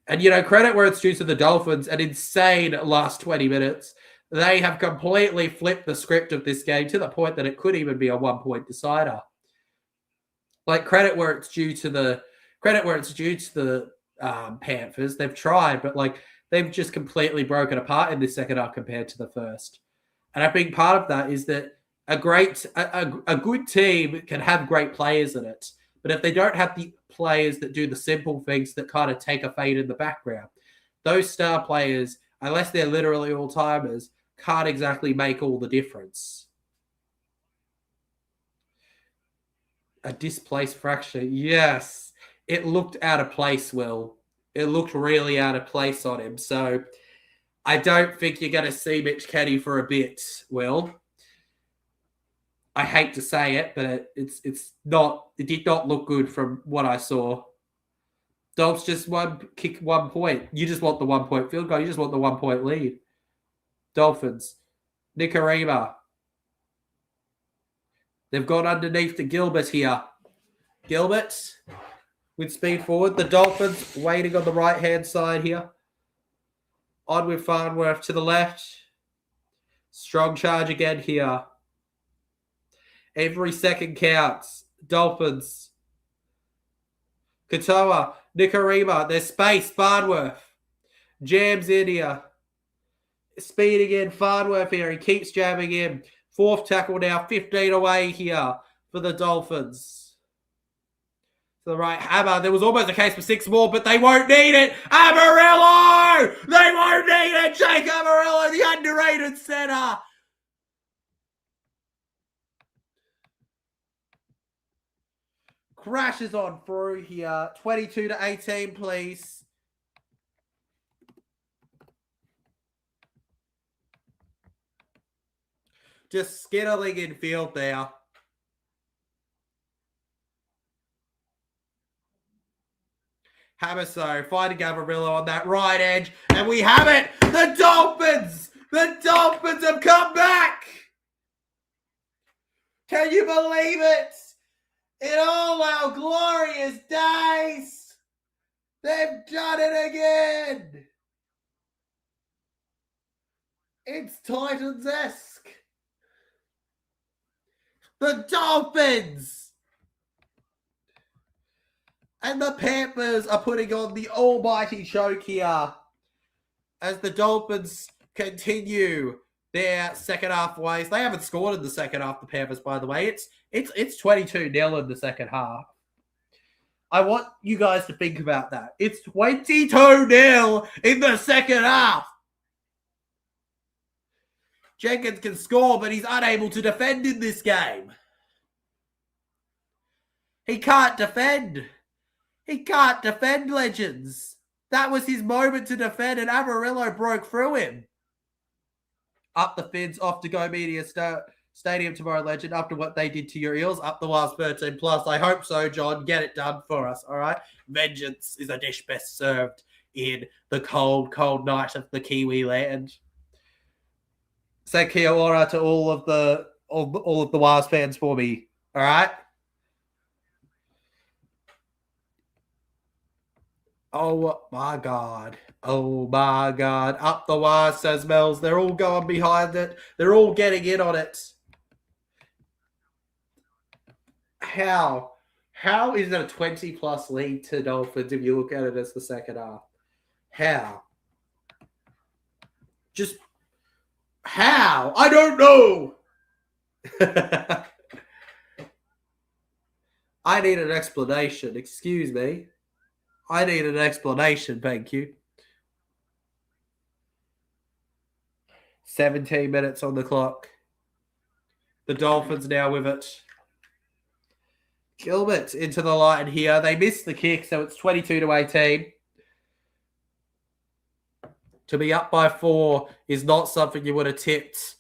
And, credit where it's due to the Dolphins, an insane last 20 minutes. They have completely flipped the script of this game to the point that it could even be a one-point decider. Like, credit where it's due to the Panthers. They've tried, but, like, they've just completely broken apart in this second half compared to the first. And I think part of that is that a good team can have great players in it. But if they don't have the players that do the simple things that kind of take a fade in the background, those star players, unless they're literally all-timers, can't exactly make all the difference. A displaced fracture. Yes. It looked out of place, Will. It looked really out of place on him. So I don't think you're going to see Mitch Kenny for a bit, Will. I hate to say it, but it did not look good from what I saw. Dolphs just kick 1 point. You just want the 1 point field goal. You just want the 1 point lead. Dolphins. Nicarima. They've gone underneath to Gilbert here. Gilbert with speed forward. The Dolphins waiting on the right-hand side here. On with Farnworth to the left. Strong charge again here. Every second counts. Dolphins. Katoa. Nicarima. There's space. Farnworth. Jams in here. Speeding in. Farnworth here. He keeps jamming in. Fourth tackle now. 15 away here for the Dolphins. To the right. Hammer. There was almost a case for 6 more, but they won't need it. Amarillo! They won't need it. Jake Amarillo, the underrated center. Crashes on through here. 22-18, please. Just skittling in field there. Hamaso finding Amarillo on that right edge. And we have it. The Dolphins! The Dolphins have come back! Can you believe it? In all our glorious days, they've done it again. It's Titans-esque. The Dolphins and the Panthers are putting on the almighty choke here as the Dolphins continue their second half ways. They haven't scored in the second half, the Panthers, by the way. It's 22-0 in the second half. I want you guys to think about that. It's 22-0 in the second half. Jenkins can score, but he's unable to defend in this game. He can't defend. He can't defend, legends. That was his moment to defend, and Amarillo broke through him. Up the Fins, off to Go Media Stadium tomorrow, legend. After what they did to your Eels, up the Wires 13 plus. I hope so, John. Get it done for us, all right? Vengeance is a dish best served in the cold, cold night of the Kiwi land. Say kia ora to all of the Wires fans for me, all right? Oh, my God. Oh, my God. Up the wire, says Mel's. They're all going behind it. They're all getting in on it. How is it a 20-plus lead to Dolphins if you look at it as the second half? How? Just how? I don't know. I need an explanation. Excuse me. I need an explanation. Thank you. 17 minutes on the clock. The Dolphins now with it. Gilbert into the line here. They missed the kick, so it's 22-18. To be up by 4 is not something you would have tipped.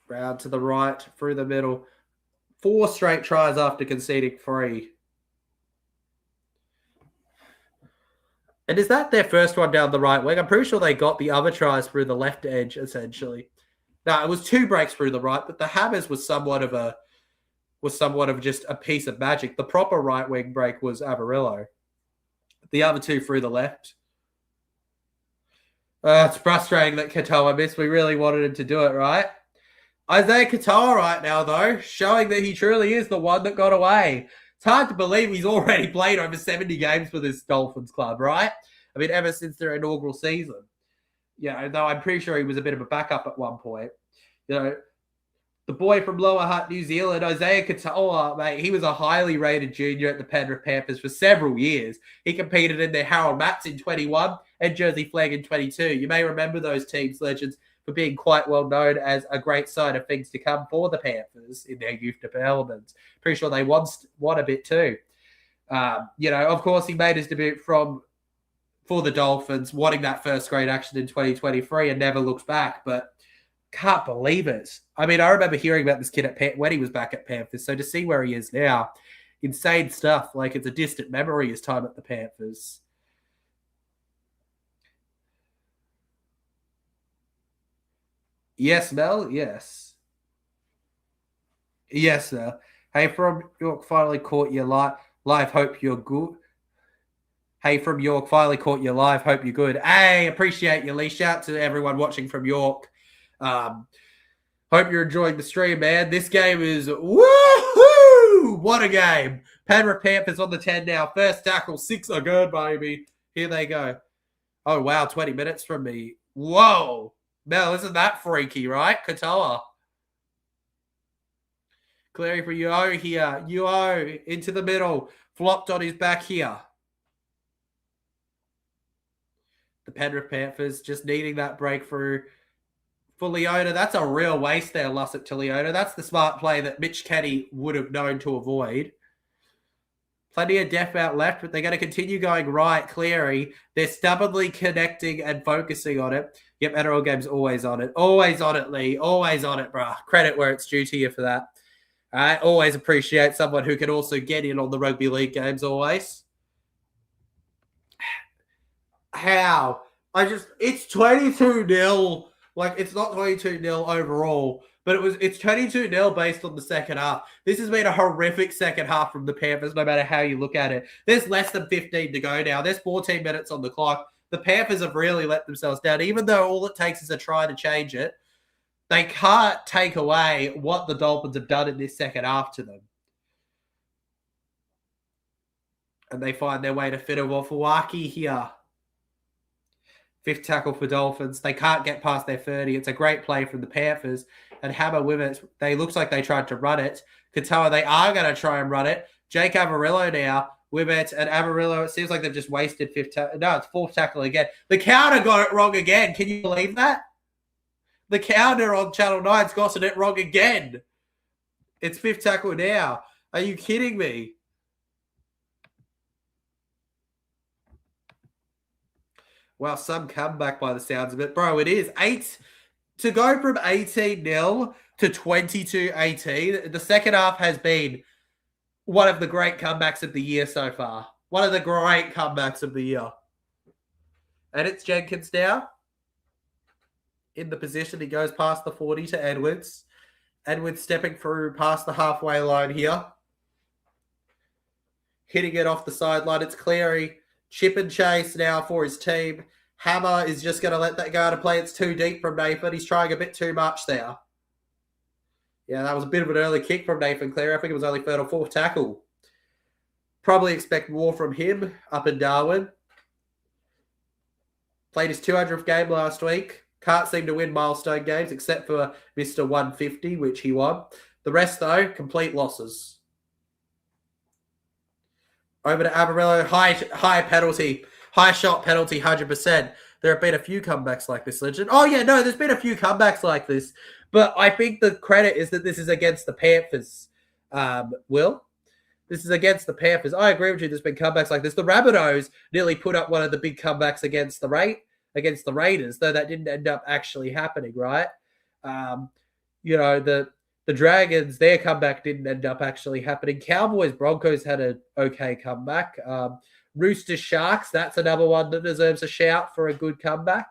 Round to the right, through the middle. 4 straight tries after conceding 3. And is that their first one down the right wing? I'm pretty sure they got the other tries through the left edge, essentially. No, it was 2 breaks through the right, but the Hammers was somewhat of just a piece of magic. The proper right wing break was Avarillo. The other 2 through the left. It's frustrating that Katoa missed. We really wanted him to do it, right? Isaiah Katoa right now, though, showing that he truly is the one that got away. It's hard to believe he's already played over 70 games for this Dolphins club, right? I mean, ever since their inaugural season. Yeah, though I'm pretty sure he was a bit of a backup at one point. You know, the boy from Lower Hutt, New Zealand, Isaiah Katoa, mate, he was a highly rated junior at the Penrith Panthers for several years. He competed in their Harold Matts in 21 and Jersey Flag in 22. You may remember those teams, legends, for being quite well known as a great sign of things to come for the Panthers in their youth developments. Pretty sure they won a bit too. Of course, he made his debut for the Dolphins, wanting that first grade action in 2023 and never looks back, but can't believe it. I mean, I remember hearing about this kid when he was back at Panthers, so to see where he is now, insane stuff. Like, it's a distant memory his time at the Panthers. Yes, Mel? Yes. Yes, sir. Hey, from York, finally caught you live. Hope you're good. Hey, from York, finally caught you live. Hope you're good. Hey, appreciate you, Lee. Shout out to everyone watching from York. Hope you're enjoying the stream, man. This game is woohoo! What a game. Penrith Panthers on the 10 now. First tackle, 6 are good, baby. Here they go. Oh, wow, 20 minutes from me. Whoa. Mel, isn't that freaky, right? Katoa. Clearing for Yo here. Yo into the middle. Flopped on his back here. The Penrith Panthers just needing that breakthrough for Leota. That's a real waste there, Lussick to Leota. That's the smart play that Mitch Kenny would have known to avoid. Plenty of depth out left, but they're going to continue going right, Cleary. They're stubbornly connecting and focusing on it. Yep, NRL game's always on it. Always on it, Lee. Always on it, bruh. Credit where it's due to you for that. I always appreciate someone who can also get in on the rugby league games, always. How? It's 22-0. Like, it's not 22-0 overall, but it's 22-0 based on the second half. This has been a horrific second half from the Panthers, no matter how you look at it. There's less than 15 to go now. There's 14 minutes on the clock. The Panthers have really let themselves down, even though all it takes is a try to change it. They can't take away what the Dolphins have done in this second half to them. And they find their way to Fitawafawaki here. 5th tackle for Dolphins. They can't get past their 30. It's a great play from the Panthers. And Hammer with it. Looks like they tried to run it. Katoa, they are going to try and run it. Jake Avarillo now with it. And Avarillo, it seems like they've just wasted 5th tackle. No, it's 4th tackle again. The counter got it wrong again. Can you believe that? The counter on Channel 9's gotten it wrong again. It's 5th tackle now. Are you kidding me? Well, some comeback by the sounds of it. Bro, it is. To go from 18-0 to 22-18, the second half has been one of the great comebacks of the year so far. One of the great comebacks of the year. And it's Jenkins now. In the position, he goes past the 40 to Edwards. Edwards stepping through past the halfway line here. Hitting it off the sideline. It's Cleary. Chip and chase now for his team. Hammer is just going to let that go out of play. It's too deep from Nathan. He's trying a bit too much there. Yeah, that was a bit of an early kick from Nathan Cleary. I think it was only third or fourth tackle. Probably expect more from him up in Darwin. Played his 200th game last week. Can't seem to win milestone games except for Mr. 150, which he won. The rest, though, complete losses. Over to Amarillo, high penalty. High shot penalty, 100%. There have been a few comebacks like this, Legend. Oh, yeah, no, there's been a few comebacks like this. But I think the credit is that this is against the Panthers, Will. This is against the Panthers. I agree with you. There's been comebacks like this. The Rabbitohs nearly put up one of the big comebacks against the Raiders, though that didn't end up actually happening, right? The Dragons, their comeback didn't end up actually happening. Cowboys, Broncos had an okay comeback. Roosters, Sharks, that's another one that deserves a shout for a good comeback.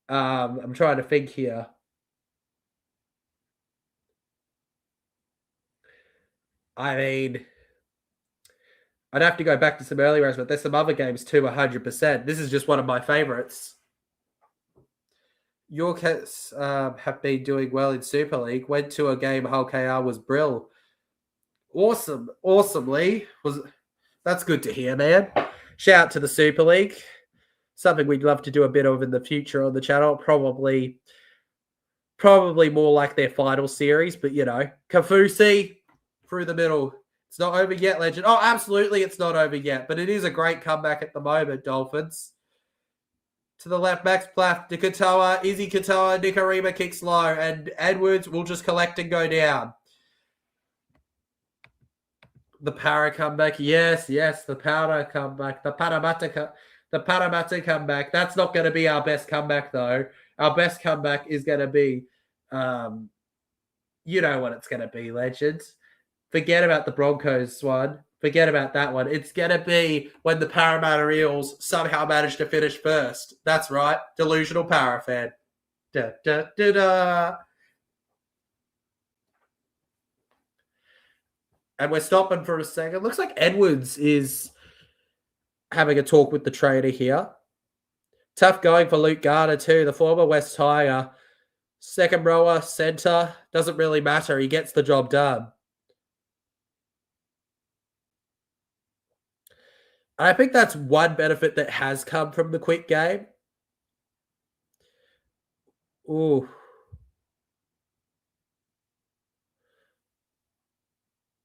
I'm trying to think here. I mean, I'd have to go back to some earlier ones, but there's some other games too, 100%. This is just one of my favorites. Your Cats have been doing well in Super League. Went to a game, Hull KR was brill. Awesomely. That's good to hear, man. Shout out to the Super League. Something we'd love to do a bit of in the future on the channel. Probably more like their final series, but Kafusi through the middle. It's not over yet, Legend. Oh, absolutely, it's not over yet, but it is a great comeback at the moment, Dolphins. To the left, Max Plath, to Katoa, Izzy Katoa, Nikarima kicks low, and Edwards will just collect and go down. The Para comeback, yes, the Para comeback, the Parramatta comeback. That's not going to be our best comeback, though. Our best comeback is going to be, you know what it's going to be, Legends. Forget about the Broncos one. Forget about that one. It's going to be when the Parramatta Eels somehow manage to finish first. That's right. Delusional Para fan. Da, da, da, da. And we're stopping for a second. Looks like Edwards is having a talk with the trainer here. Tough going for Luke Garner too, the former West Tiger. Second rower, centre. Doesn't really matter. He gets the job done. I think that's one benefit that has come from the quick game. Ooh.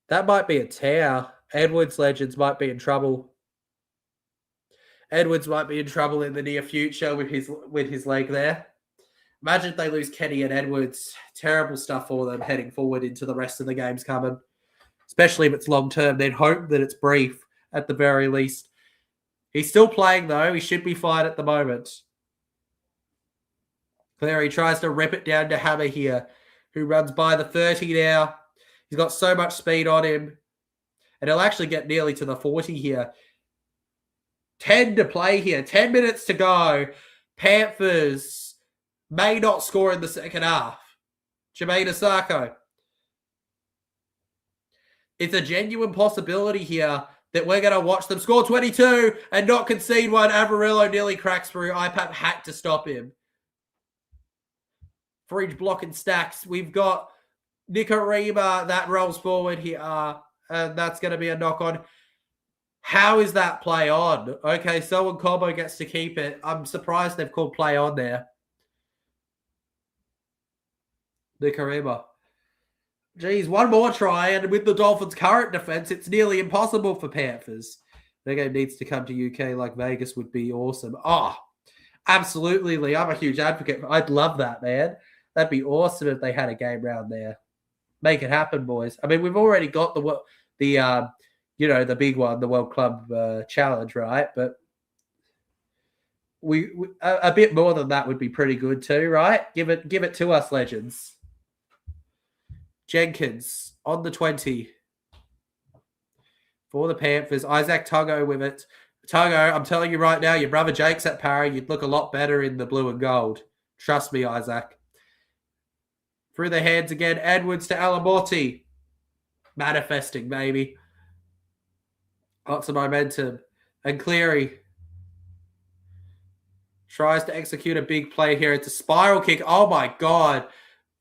That might be a tear. Edwards, Legends, might be in trouble. Edwards might be in trouble in the near future with his leg there. Imagine if they lose Kenny and Edwards. Terrible stuff for them heading forward into the rest of the games coming. Especially if it's long-term. They'd hope that it's brief at the very least. He's still playing, though. He should be fine at the moment. Cleary tries to rip it down to Hammer here, who runs by the 30 now. He's got so much speed on him. And he'll actually get nearly to the 40 here. 10 to play here. 10 minutes to go. Panthers may not score in the second half. Jermaine Asako. It's a genuine possibility here that we're going to watch them score 22 and not concede one. Amarillo nearly cracks through. IPAP had to stop him. Fridge blocking stacks. We've got Nikarima that rolls forward here. And that's going to be a knock on. How is that play on? Okay, Selwyn Combo gets to keep it. I'm surprised they've called play on there. Nikarima. Geez, one more try, and with the Dolphins' current defense, it's nearly impossible for Panthers. Their game needs to come to UK like Vegas would be awesome. Oh, absolutely, Lee. I'm a huge advocate. I'd love that, man. That'd be awesome if they had a game round there. Make it happen, boys. I mean, we've already got the big one, the World Club Challenge, right? But we a bit more than that would be pretty good too, right? Give it to us, Legends. Jenkins on the 20 for the Panthers. Isaac Togo with it. Togo, I'm telling you right now, your brother Jake's at Parry. You'd look a lot better in the blue and gold. Trust me, Isaac. Through the hands again. Edwards to Alamotti. Manifesting, baby. Lots of momentum. And Cleary. Tries to execute a big play here. It's a spiral kick. Oh, my God.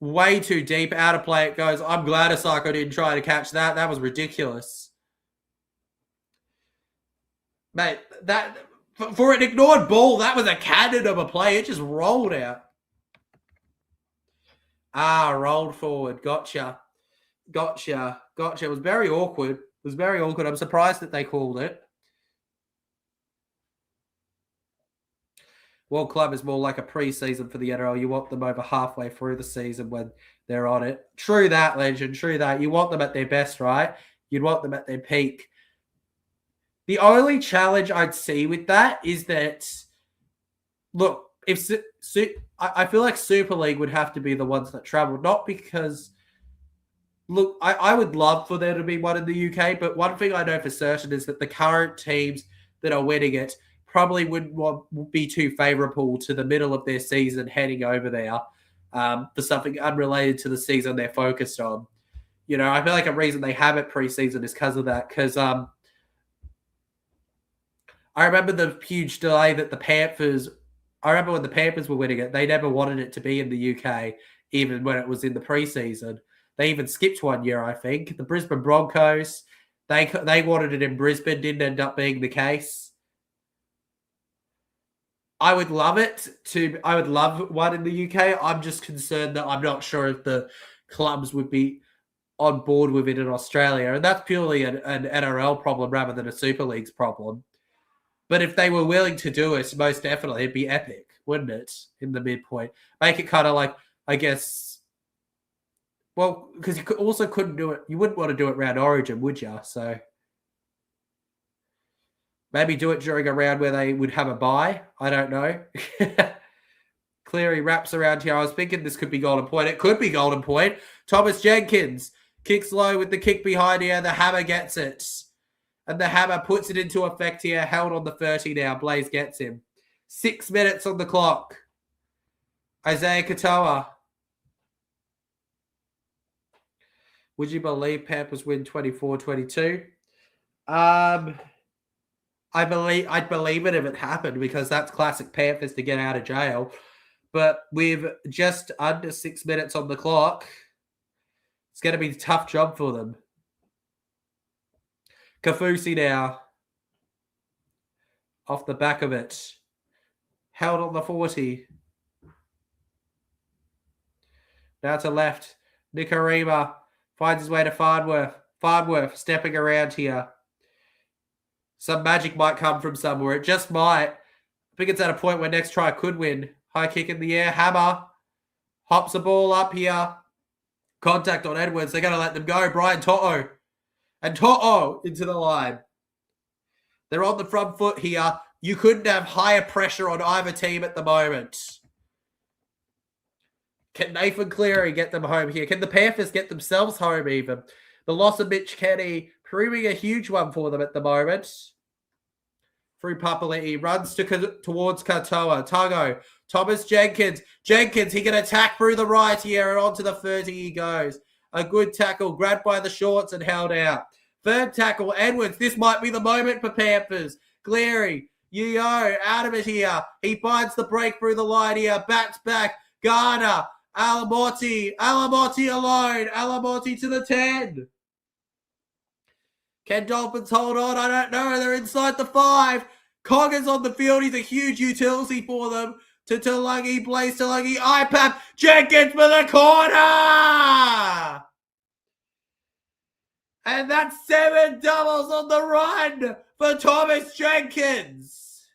Way too deep. Out of play it goes. I'm glad Asako didn't try to catch that. That was ridiculous. Mate, that for an ignored ball, that was a cannon of a play. It just rolled out. Rolled forward. Gotcha. It was very awkward. I'm surprised that they called it. World Club is more like a pre-season for the NRL. You want them over halfway through the season when they're on it. True that, legend. True that. You want them at their best, right? You'd want them at their peak. The only challenge I'd see with that is that, look, I feel like Super League would have to be the ones that travel, not because, look, I would love for there to be one in the UK, but one thing I know for certain is that the current teams that are winning it probably wouldn't be too favourable to the middle of their season heading over there for something unrelated to the season they're focused on. You know, I feel like a reason they have it pre-season is because of that, because I remember the huge delay that I remember when the Panthers were winning it, they never wanted it to be in the UK, even when it was in the preseason. They even skipped 1 year, I think. The Brisbane Broncos, they wanted it in Brisbane, didn't end up being the case. I would love one in the UK. I'm just concerned that I'm not sure if the clubs would be on board with it in Australia. And that's purely an NRL problem rather than a Super League's problem. But if they were willing to do it, most definitely, it'd be epic, wouldn't it? In the midpoint. Make it kind of like, I guess, well, because you also couldn't do it. You wouldn't want to do it around Origin, would you? So maybe do it during a round where they would have a bye. I don't know. Cleary wraps around here. I was thinking this could be golden point. It could be golden point. Thomas Jenkins kicks low with the kick behind here. The hammer gets it. And the hammer puts it into effect here. Held on the 30 now. Blaze gets him. 6 minutes on the clock. Isaiah Katoa. Would you believe Panthers win 24-22? I'd believe it if it happened, because that's classic Panthers to get out of jail. But with just under 6 minutes on the clock, it's going to be a tough job for them. Kafusi now. Off the back of it. Held on the 40. Now to left. Nicarima finds his way to Farnworth. Farnworth stepping around here. Some magic might come from somewhere. It just might. I think it's at a point where next try could win. High kick in the air. Hammer. Hops the ball up here. Contact on Edwards. They're going to let them go. Brian To'o. And To'o into the line. They're on the front foot here. You couldn't have higher pressure on either team at the moment. Can Nathan Cleary get them home here? Can the Panthers get themselves home even? The loss of Mitch Kenny proving a huge one for them at the moment. Through Papali'i. Runs towards Katoa. Tago. Thomas Jenkins. Jenkins, he can attack through the right here and onto the 30 he goes. A good tackle, grabbed by the shorts and held out. Third tackle, Edwards. This might be the moment for Panthers. Cleary, Yo, out of it here. He finds the break through the line here. Bats back. Garner, Alamotti alone. Alamotti to the 10. Can Dolphins hold on? I don't know. They're inside the 5. Cogger's on the field. He's a huge utility for them. To Talangi, Blaze Talangi, IPAP, Jenkins for the corner! And that's 7 doubles on the run for Thomas Jenkins.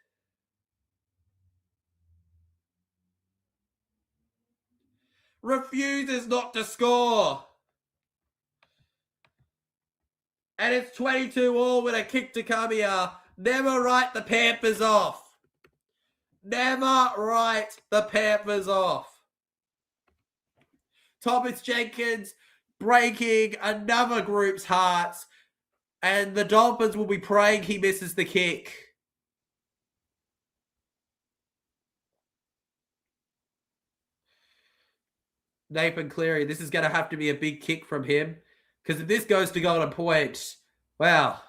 Refuses not to score. And it's 22 all with a kick to come here. Never write the Panthers off. Never write the Panthers off. Thomas Jenkins breaking another group's hearts. And the Dolphins will be praying he misses the kick. Nathan Cleary, this is going to have to be a big kick from him. Because if this goes to golden point, wow,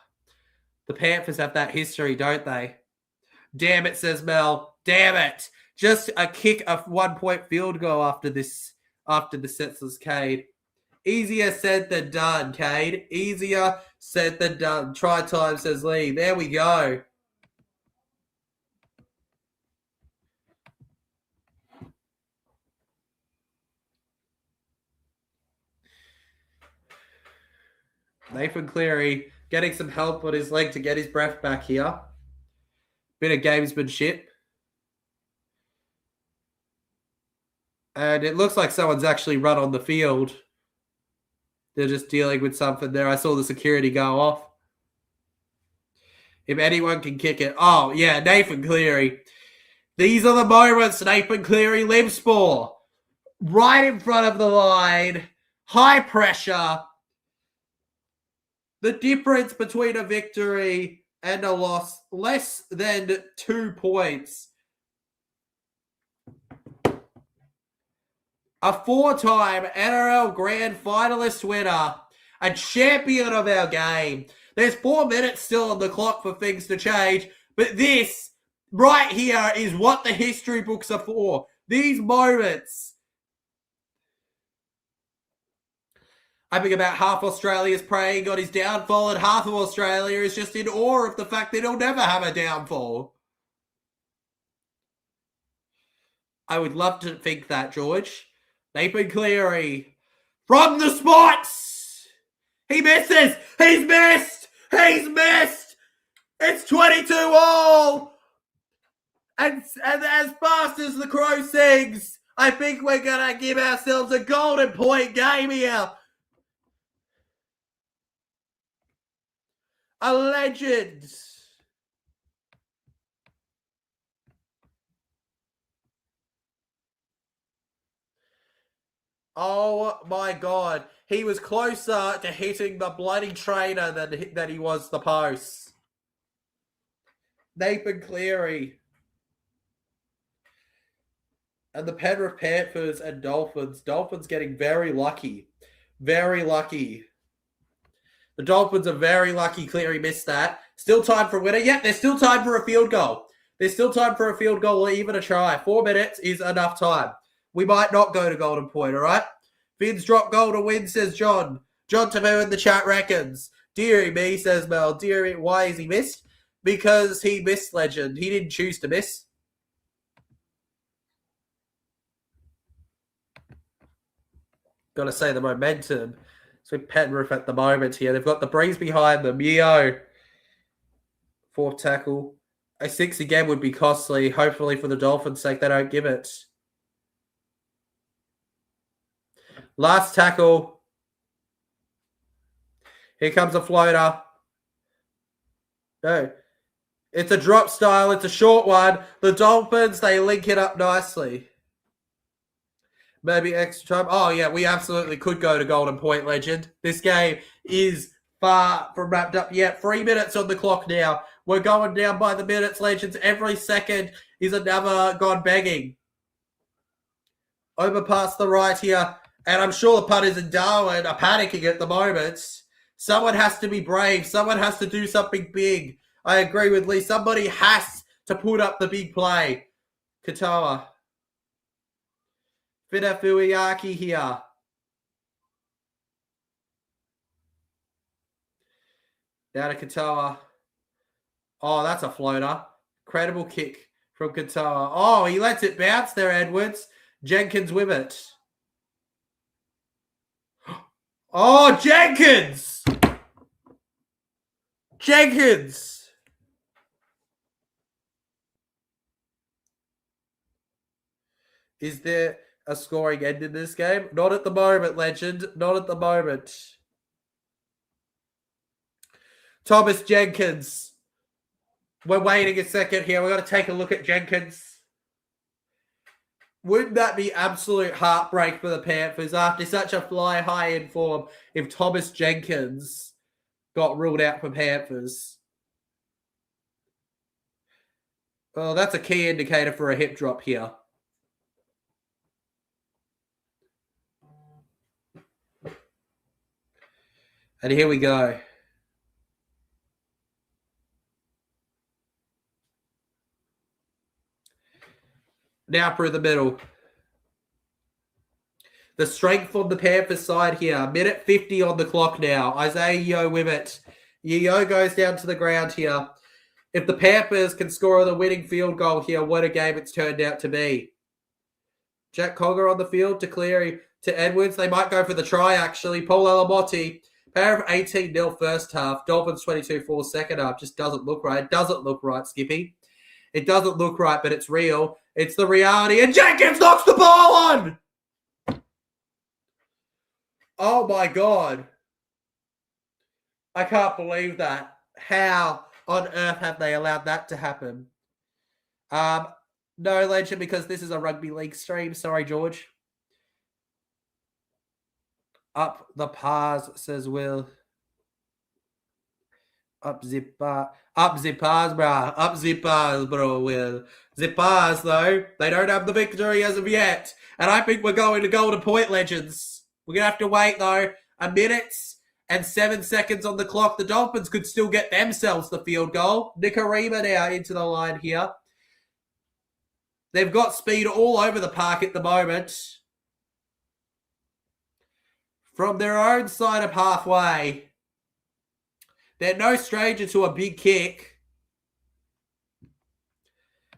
the Panthers have that history, don't they? Damn it, says Mel. Damn it. Just a kick, a 1-point field goal after the senseless Cade. Easier said than done, Cade. Easier said than done. Try time, says Lee. There we go. Nathan Cleary getting some help on his leg to get his breath back here. Bit of gamesmanship. And it looks like someone's actually run on the field. They're just dealing with something there. I saw the security go off. If anyone can kick it. Oh, yeah, Nathan Cleary. These are the moments Nathan Cleary lives for. Right in front of the line. High pressure. The difference between a victory and a loss, less than 2 points. A 4-time NRL Grand Finalist winner, a champion of our game. There's 4 minutes still on the clock for things to change, but this right here is what the history books are for. These moments. I think about half Australia is praying on his downfall, and half of Australia is just in awe of the fact that he'll never have a downfall. I would love to think that, George. Nathan Cleary from the spots. He misses. He's missed. He's missed. It's 22 all. And as fast as the crow sings, I think we're going to give ourselves a golden point game here. A legend. Oh my God. He was closer to hitting the bloody trainer than he was the post. Nathan Cleary. And the Penrith Panthers and Dolphins. Dolphins getting very lucky. Very lucky. The Dolphins are very lucky Cleary missed that. Still time for a winner. Yep, there's still time for a field goal. There's still time for a field goal or even a try. 4 minutes is enough time. We might not go to golden point, all right? Finns drop goal to win, says John. John Tamu in the chat reckons. Deary me, says Mel. Deary, why is he missed? Because he missed, legend. He didn't choose to miss. Got to say the momentum. So Penrith at the moment here. They've got the breeze behind them. Yeo. 4th tackle. A 6 again would be costly. Hopefully for the Dolphins' sake, they don't give it. Last tackle. Here comes a floater. No. It's a drop style. It's a short one. The Dolphins, they link it up nicely. Maybe extra time. Oh, yeah, we absolutely could go to golden point, legend. This game is far from wrapped up yet. 3 minutes on the clock now. We're going down by the minutes, legends. Every second is another gone begging. Over past the right here. And I'm sure the punters in Darwin are panicking at the moment. Someone has to be brave. Someone has to do something big. I agree with Lee. Somebody has to put up the big play. Katoa. Finafuiaki here. Down to Katoa. Oh, that's a floater. Incredible kick from Katoa. Oh, he lets it bounce there, Edwards. Jenkins with it. Oh, Jenkins! Jenkins! Is there a scoring end in this game? Not at the moment, legend. Not at the moment. Thomas Jenkins. We're waiting a second here. We've got to take a look at Jenkins. Wouldn't that be absolute heartbreak for the Panthers after such a fly high in form if Thomas Jenkins got ruled out for Panthers? Well, that's a key indicator for a hip drop here. And here we go. Now through the middle. The strength on the Panthers side here. Minute 50 on the clock now. Isaiah Yeo with it. Yeo goes down to the ground here. If the Panthers can score the winning field goal here, what a game it's turned out to be. Jack Cogger on the field to Cleary to Edwards. They might go for the try, actually. Paul Alamotti. Penrith 18-0 first half. Dolphins 22-4 second half. Just doesn't look right. It doesn't look right, Skippy. It doesn't look right, but it's real. It's the reality. And Jenkins knocks the ball on! Oh, my God. I can't believe that. How on earth have they allowed that to happen? No, Legend, because this is a rugby league stream. Sorry, George. Up the pars, says Will. Up zippers, brah. Up zippers, bro, Will. Zippers, though, they don't have the victory as of yet. And I think we're going to Golden Point, Legends. We're going to have to wait, though, a minute and 7 seconds on the clock. The Dolphins could still get themselves the field goal. Nicarima now into the line here. They've got speed all over the park at the moment. From their own side of halfway. They're no stranger to a big kick.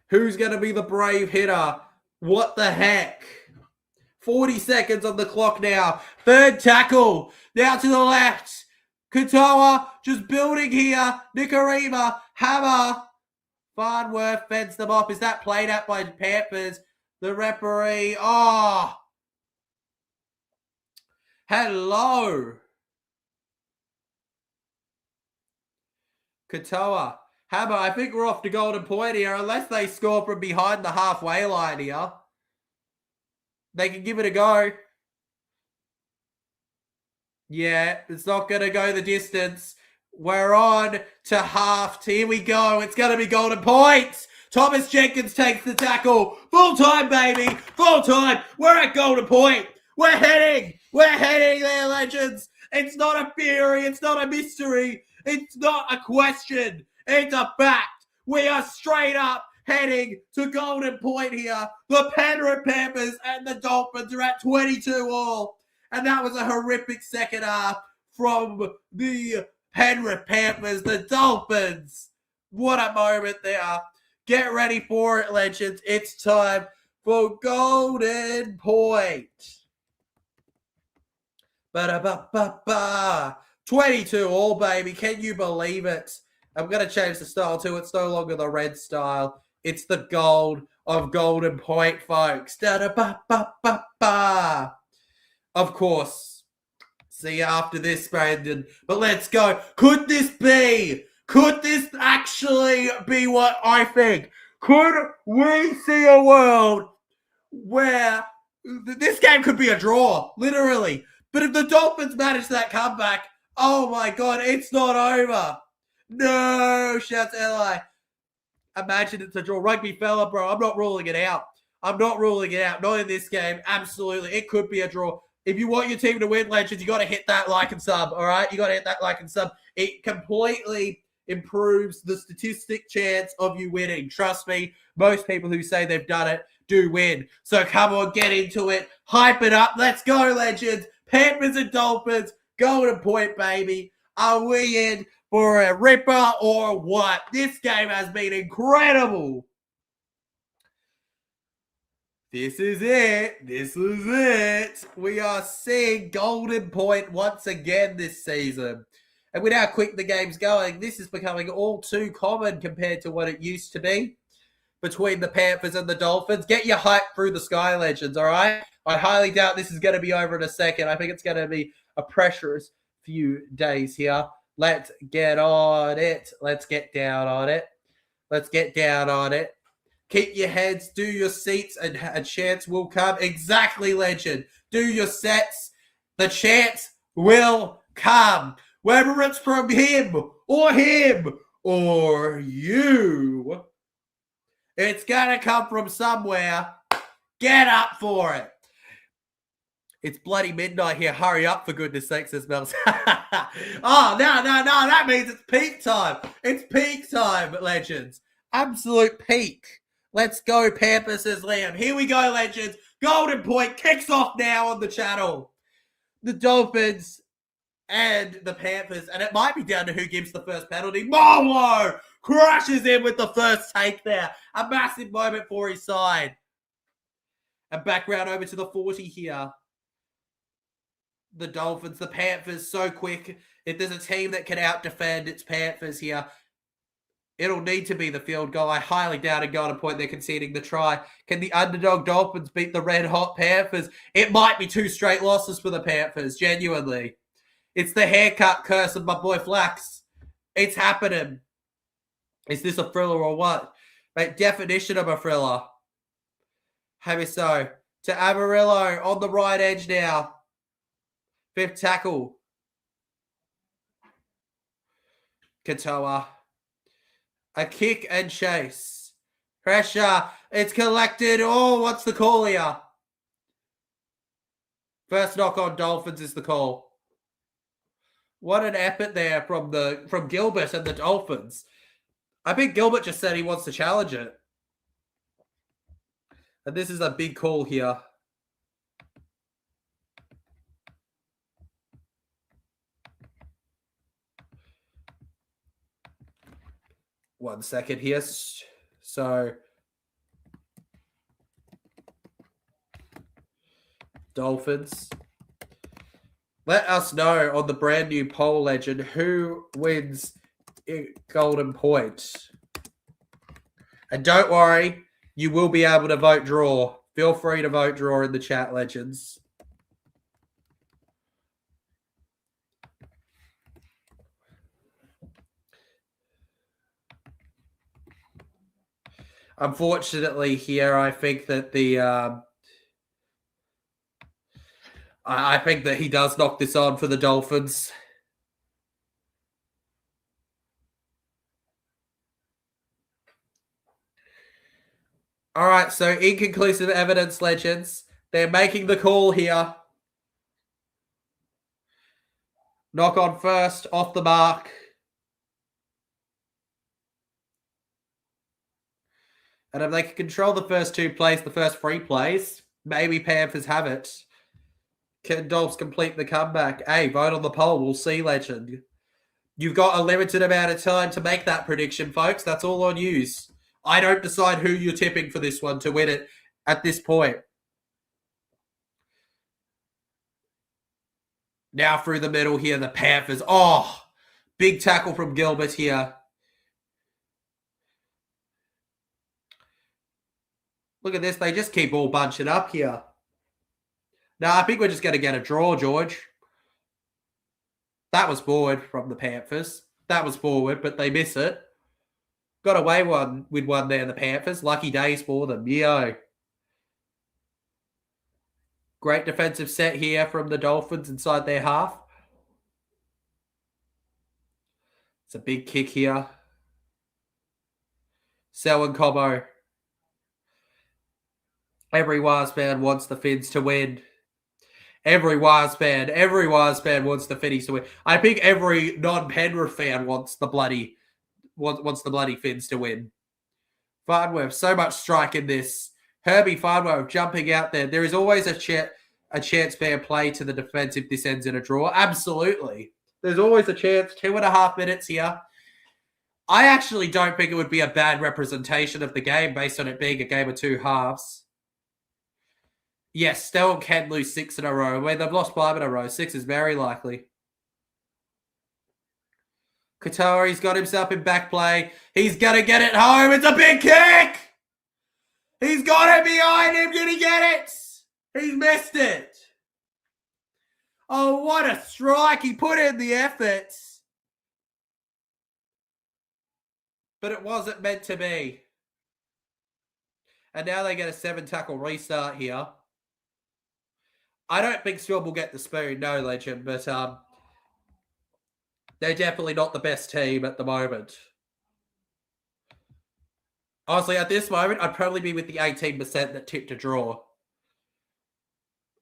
Who's going to be the brave hitter? What the heck? 40 seconds on the clock now. Third tackle. Now to the left. Katoa just building here. Nicarima. Hammer. Farnworth fends them off. Is that played out by Panthers? The referee. Oh. Hello. Katoa. Hammer, I think we're off to Golden Point here, unless they score from behind the halfway line here. They can give it a go. Yeah, it's not going to go the distance. We're on to half. Here we go. It's going to be Golden Point. Thomas Jenkins takes the tackle. Full time, baby. Full time. We're at Golden Point. We're heading. We're heading there, Legends. It's not a theory. It's not a mystery. It's not a question. It's a fact. We are straight up heading to Golden Point here. The Penrith Panthers and the Dolphins are at 22 all. And that was a horrific second half from the Penrith Panthers. The Dolphins. What a moment there. Get ready for it, Legends. It's time for Golden Point. Ba-da-ba-ba-ba. 22 all, baby. Can you believe it? I'm going to change the style too. It's no longer the red style. It's the gold of Golden Point, folks. Da-da-ba-ba-ba-ba. Of course. See you after this, Brandon. But let's go. Could this be? Could this actually be what I think? Could we see a world where this game could be a draw, literally? But if the Dolphins manage that comeback, oh my God, it's not over. No, shouts Eli. Imagine it's a draw. Rugby fella, bro. I'm not ruling it out. I'm not ruling it out. Not in this game. Absolutely. It could be a draw. If you want your team to win, Legends, you got to hit that like and sub, all right? You got to hit that like and sub. It completely improves the statistic chance of you winning. Trust me, most people who say they've done it do win. So come on, get into it. Hype it up. Let's go, Legends. Panthers and Dolphins. Golden Point, baby. Are we in for a ripper or what? This game has been incredible. This is it. This is it. We are seeing Golden Point once again this season. And with how quick the game's going, this is becoming all too common compared to what it used to be between the Panthers and the Dolphins. Get your hype through the sky, Legends, all right? I highly doubt this is going to be over in a second. I think it's going to be a pressurous few days here. Let's get on it. Let's get down on it. Let's get down on it. Keep your heads, do your seats, and a chance will come. Exactly, Legend. Do your sets. The chance will come. Whether it's from him or you, it's going to come from somewhere. Get up for it. It's bloody midnight here. Hurry up, for goodness sakes, says Mel. Oh, no. That means it's peak time. It's peak time, Legends. Absolute peak. Let's go, Panthers, says Liam. Here we go, legends. Golden point kicks off now on the channel. The Dolphins and the Panthers, and it might be down to who gives the first penalty. Molo crashes in with the first take there. A massive moment for his side. And back round over to the 40 here. The Dolphins, the Panthers, so quick. If there's a team that can out-defend, it's Panthers here. It'll need to be the field goal. I highly doubt a golden point they're conceding the try. Can the underdog Dolphins beat the red-hot Panthers? It might be 2 straight losses for the Panthers, genuinely. It's the haircut curse of my boy Flax. It's happening. Is this a thriller or what? Mate, definition of a thriller. Maybe so. To Amarillo on the right edge now. 5th tackle. Katoa. A kick and chase. Pressure. It's collected. Oh, what's the call here? First knock on Dolphins is the call. What an effort there from Gilbert and the Dolphins. I think Gilbert just said he wants to challenge it. And this is a big call here. One second here. So, Dolphins. Let us know on the brand new poll, legend, who wins golden point. And don't worry, you will be able to vote draw. Feel free to vote draw in the chat, legends. Unfortunately, here I think that I think that he does knock this on for the Dolphins. All right, so inconclusive evidence, legends. They're making the call here. Knock on first, off the mark. And if they can control the first 2 plays, the first 3 plays, maybe Panthers have it. Can Dolphs complete the comeback? Hey, vote on the poll. We'll see, legend. You've got a limited amount of time to make that prediction, folks. That's all on you. I don't decide who you're tipping for this one to win it at this point. Now through the middle here, the Panthers. Oh, big tackle from Gilbert here. Look at this. They just keep all bunching up here. No, I think we're just going to get a draw, George. That was forward from the Panthers. That was forward, but they miss it. Got away with one there, the Panthers. Lucky days for them. Yo. Great defensive set here from the Dolphins inside their half. It's a big kick here. Selwyn Cobo. Every Wise fan wants the Fins to win. Every Wise fan wants the Finnies to win. I think every non-Penrith fan wants the bloody Fins to win. Farnworth, so much strike in this. Herbie Farnworth jumping out there. There is always a chance fair play to the defense if this ends in a draw. Absolutely. There's always a chance. 2.5 minutes here. I actually don't think it would be a bad representation of the game based on it being a game of 2 halves. Yes, Stellan can lose 6 in a row. When they've lost 5 in a row, 6 is very likely. Katoa, he's got himself in back play. He's going to get it home. It's a big kick. He's got it behind him. Did he get it? He's missed it. Oh, what a strike. He put in the effort. But it wasn't meant to be. And now they get a 7-tackle restart here. I don't think Storm will get the spoon, no, legend, but they're definitely not the best team at the moment. Honestly, at this moment, I'd probably be with the 18% that tipped a draw.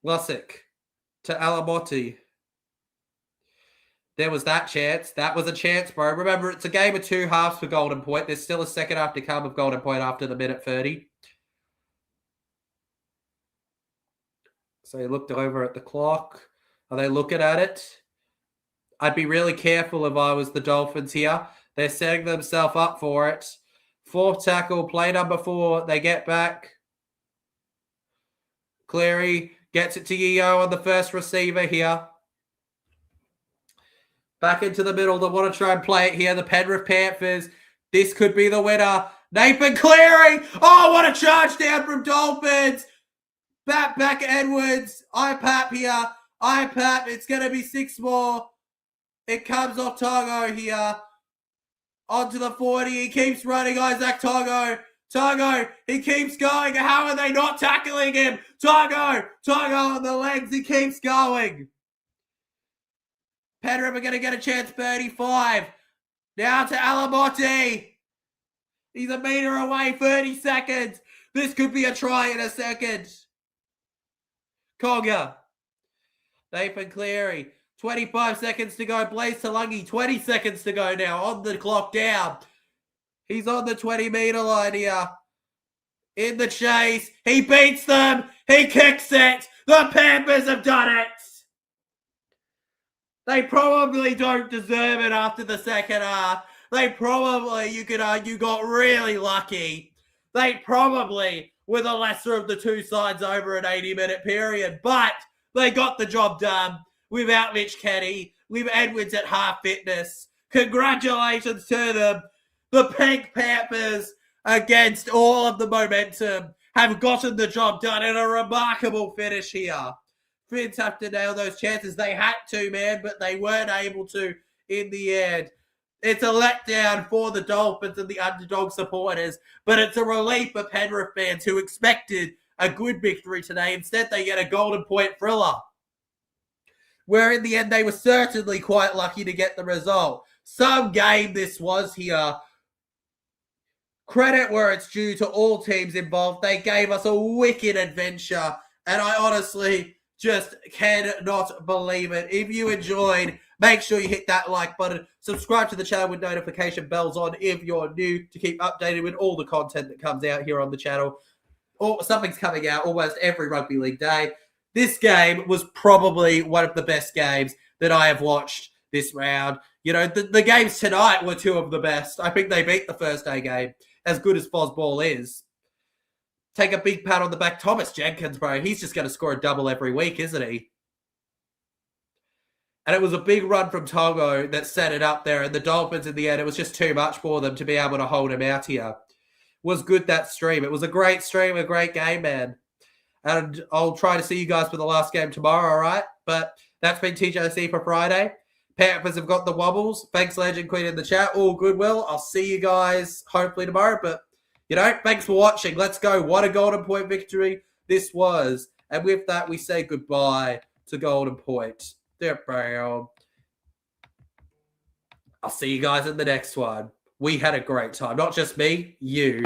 Lusick to Alamotti. There was that chance. That was a chance, bro. Remember, it's a game of 2 halves for Golden Point. There's still a second half to come of Golden Point after the minute 30. So he looked over at the clock. Are they looking at it? I'd be really careful if I was the Dolphins here. They're setting themselves up for it. 4th tackle, play number 4. They get back. Cleary gets it to Kayo on the first receiver here. Back into the middle. They want to try and play it here. The Penrith Panthers. This could be the winner. Nathan Cleary. Oh, what a charge down from Dolphins. Back Edwards. IPAP here. IPAP. It's going to be 6 more. It comes off Tago here. Onto the 40. He keeps running. Isaac Tago. Tago. He keeps going. How are they not tackling him? Tago. Tago on the legs. He keeps going. Penrith are going to get a chance. 35. Now to Alamotti. He's a meter away. 30 seconds. This could be a try in a second. Conga. Nathan Cleary. 25 seconds to go. Blaze Talungi. 20 seconds to go now. On the clock down. He's on the 20-meter line here. In the chase. He beats them. He kicks it. The Panthers have done it. They probably don't deserve it after the second half. They probably, you could argue, got really lucky. They probably were the lesser of the 2 sides over an 80-minute period. But they got the job done without Mitch Kenny, with Edwards at half fitness. Congratulations to them. The Pink Panthers, against all of the momentum, have gotten the job done in a remarkable finish here. Fins have to nail those chances. They had to, man, but they weren't able to in the end. It's a letdown for the Dolphins and the underdog supporters, but it's a relief for Penrith fans who expected a good victory today. Instead, they get a Golden Point thriller, where in the end they were certainly quite lucky to get the result. Some game this was here. Credit where it's due to all teams involved. They gave us a wicked adventure, and I honestly just cannot believe it. If you enjoyed, make sure you hit that like button. Subscribe to the channel with notification bells on if you're new to keep updated with all the content that comes out here on the channel. Or something's coming out almost every rugby league day. This game was probably one of the best games that I have watched this round. You know, the games tonight were 2 of the best. I think they beat the first day game, as good as Fosball is. Take a big pat on the back. Thomas Jenkins, bro. He's just going to score a double every week, isn't he? And it was a big run from Togo that set it up there. And the Dolphins, in the end, it was just too much for them to be able to hold him out here. Was good, that stream. It was a great stream, a great game, man. And I'll try to see you guys for the last game tomorrow, all right? But that's been TJC for Friday. Panthers have got the wobbles. Thanks, Legend Queen, in the chat. All goodwill. I'll see you guys hopefully tomorrow. But, you know, thanks for watching. Let's go. What a Golden Point victory this was. And with that, we say goodbye to Golden Point. I'll see you guys in the next one. We had a great time. Not just me, you.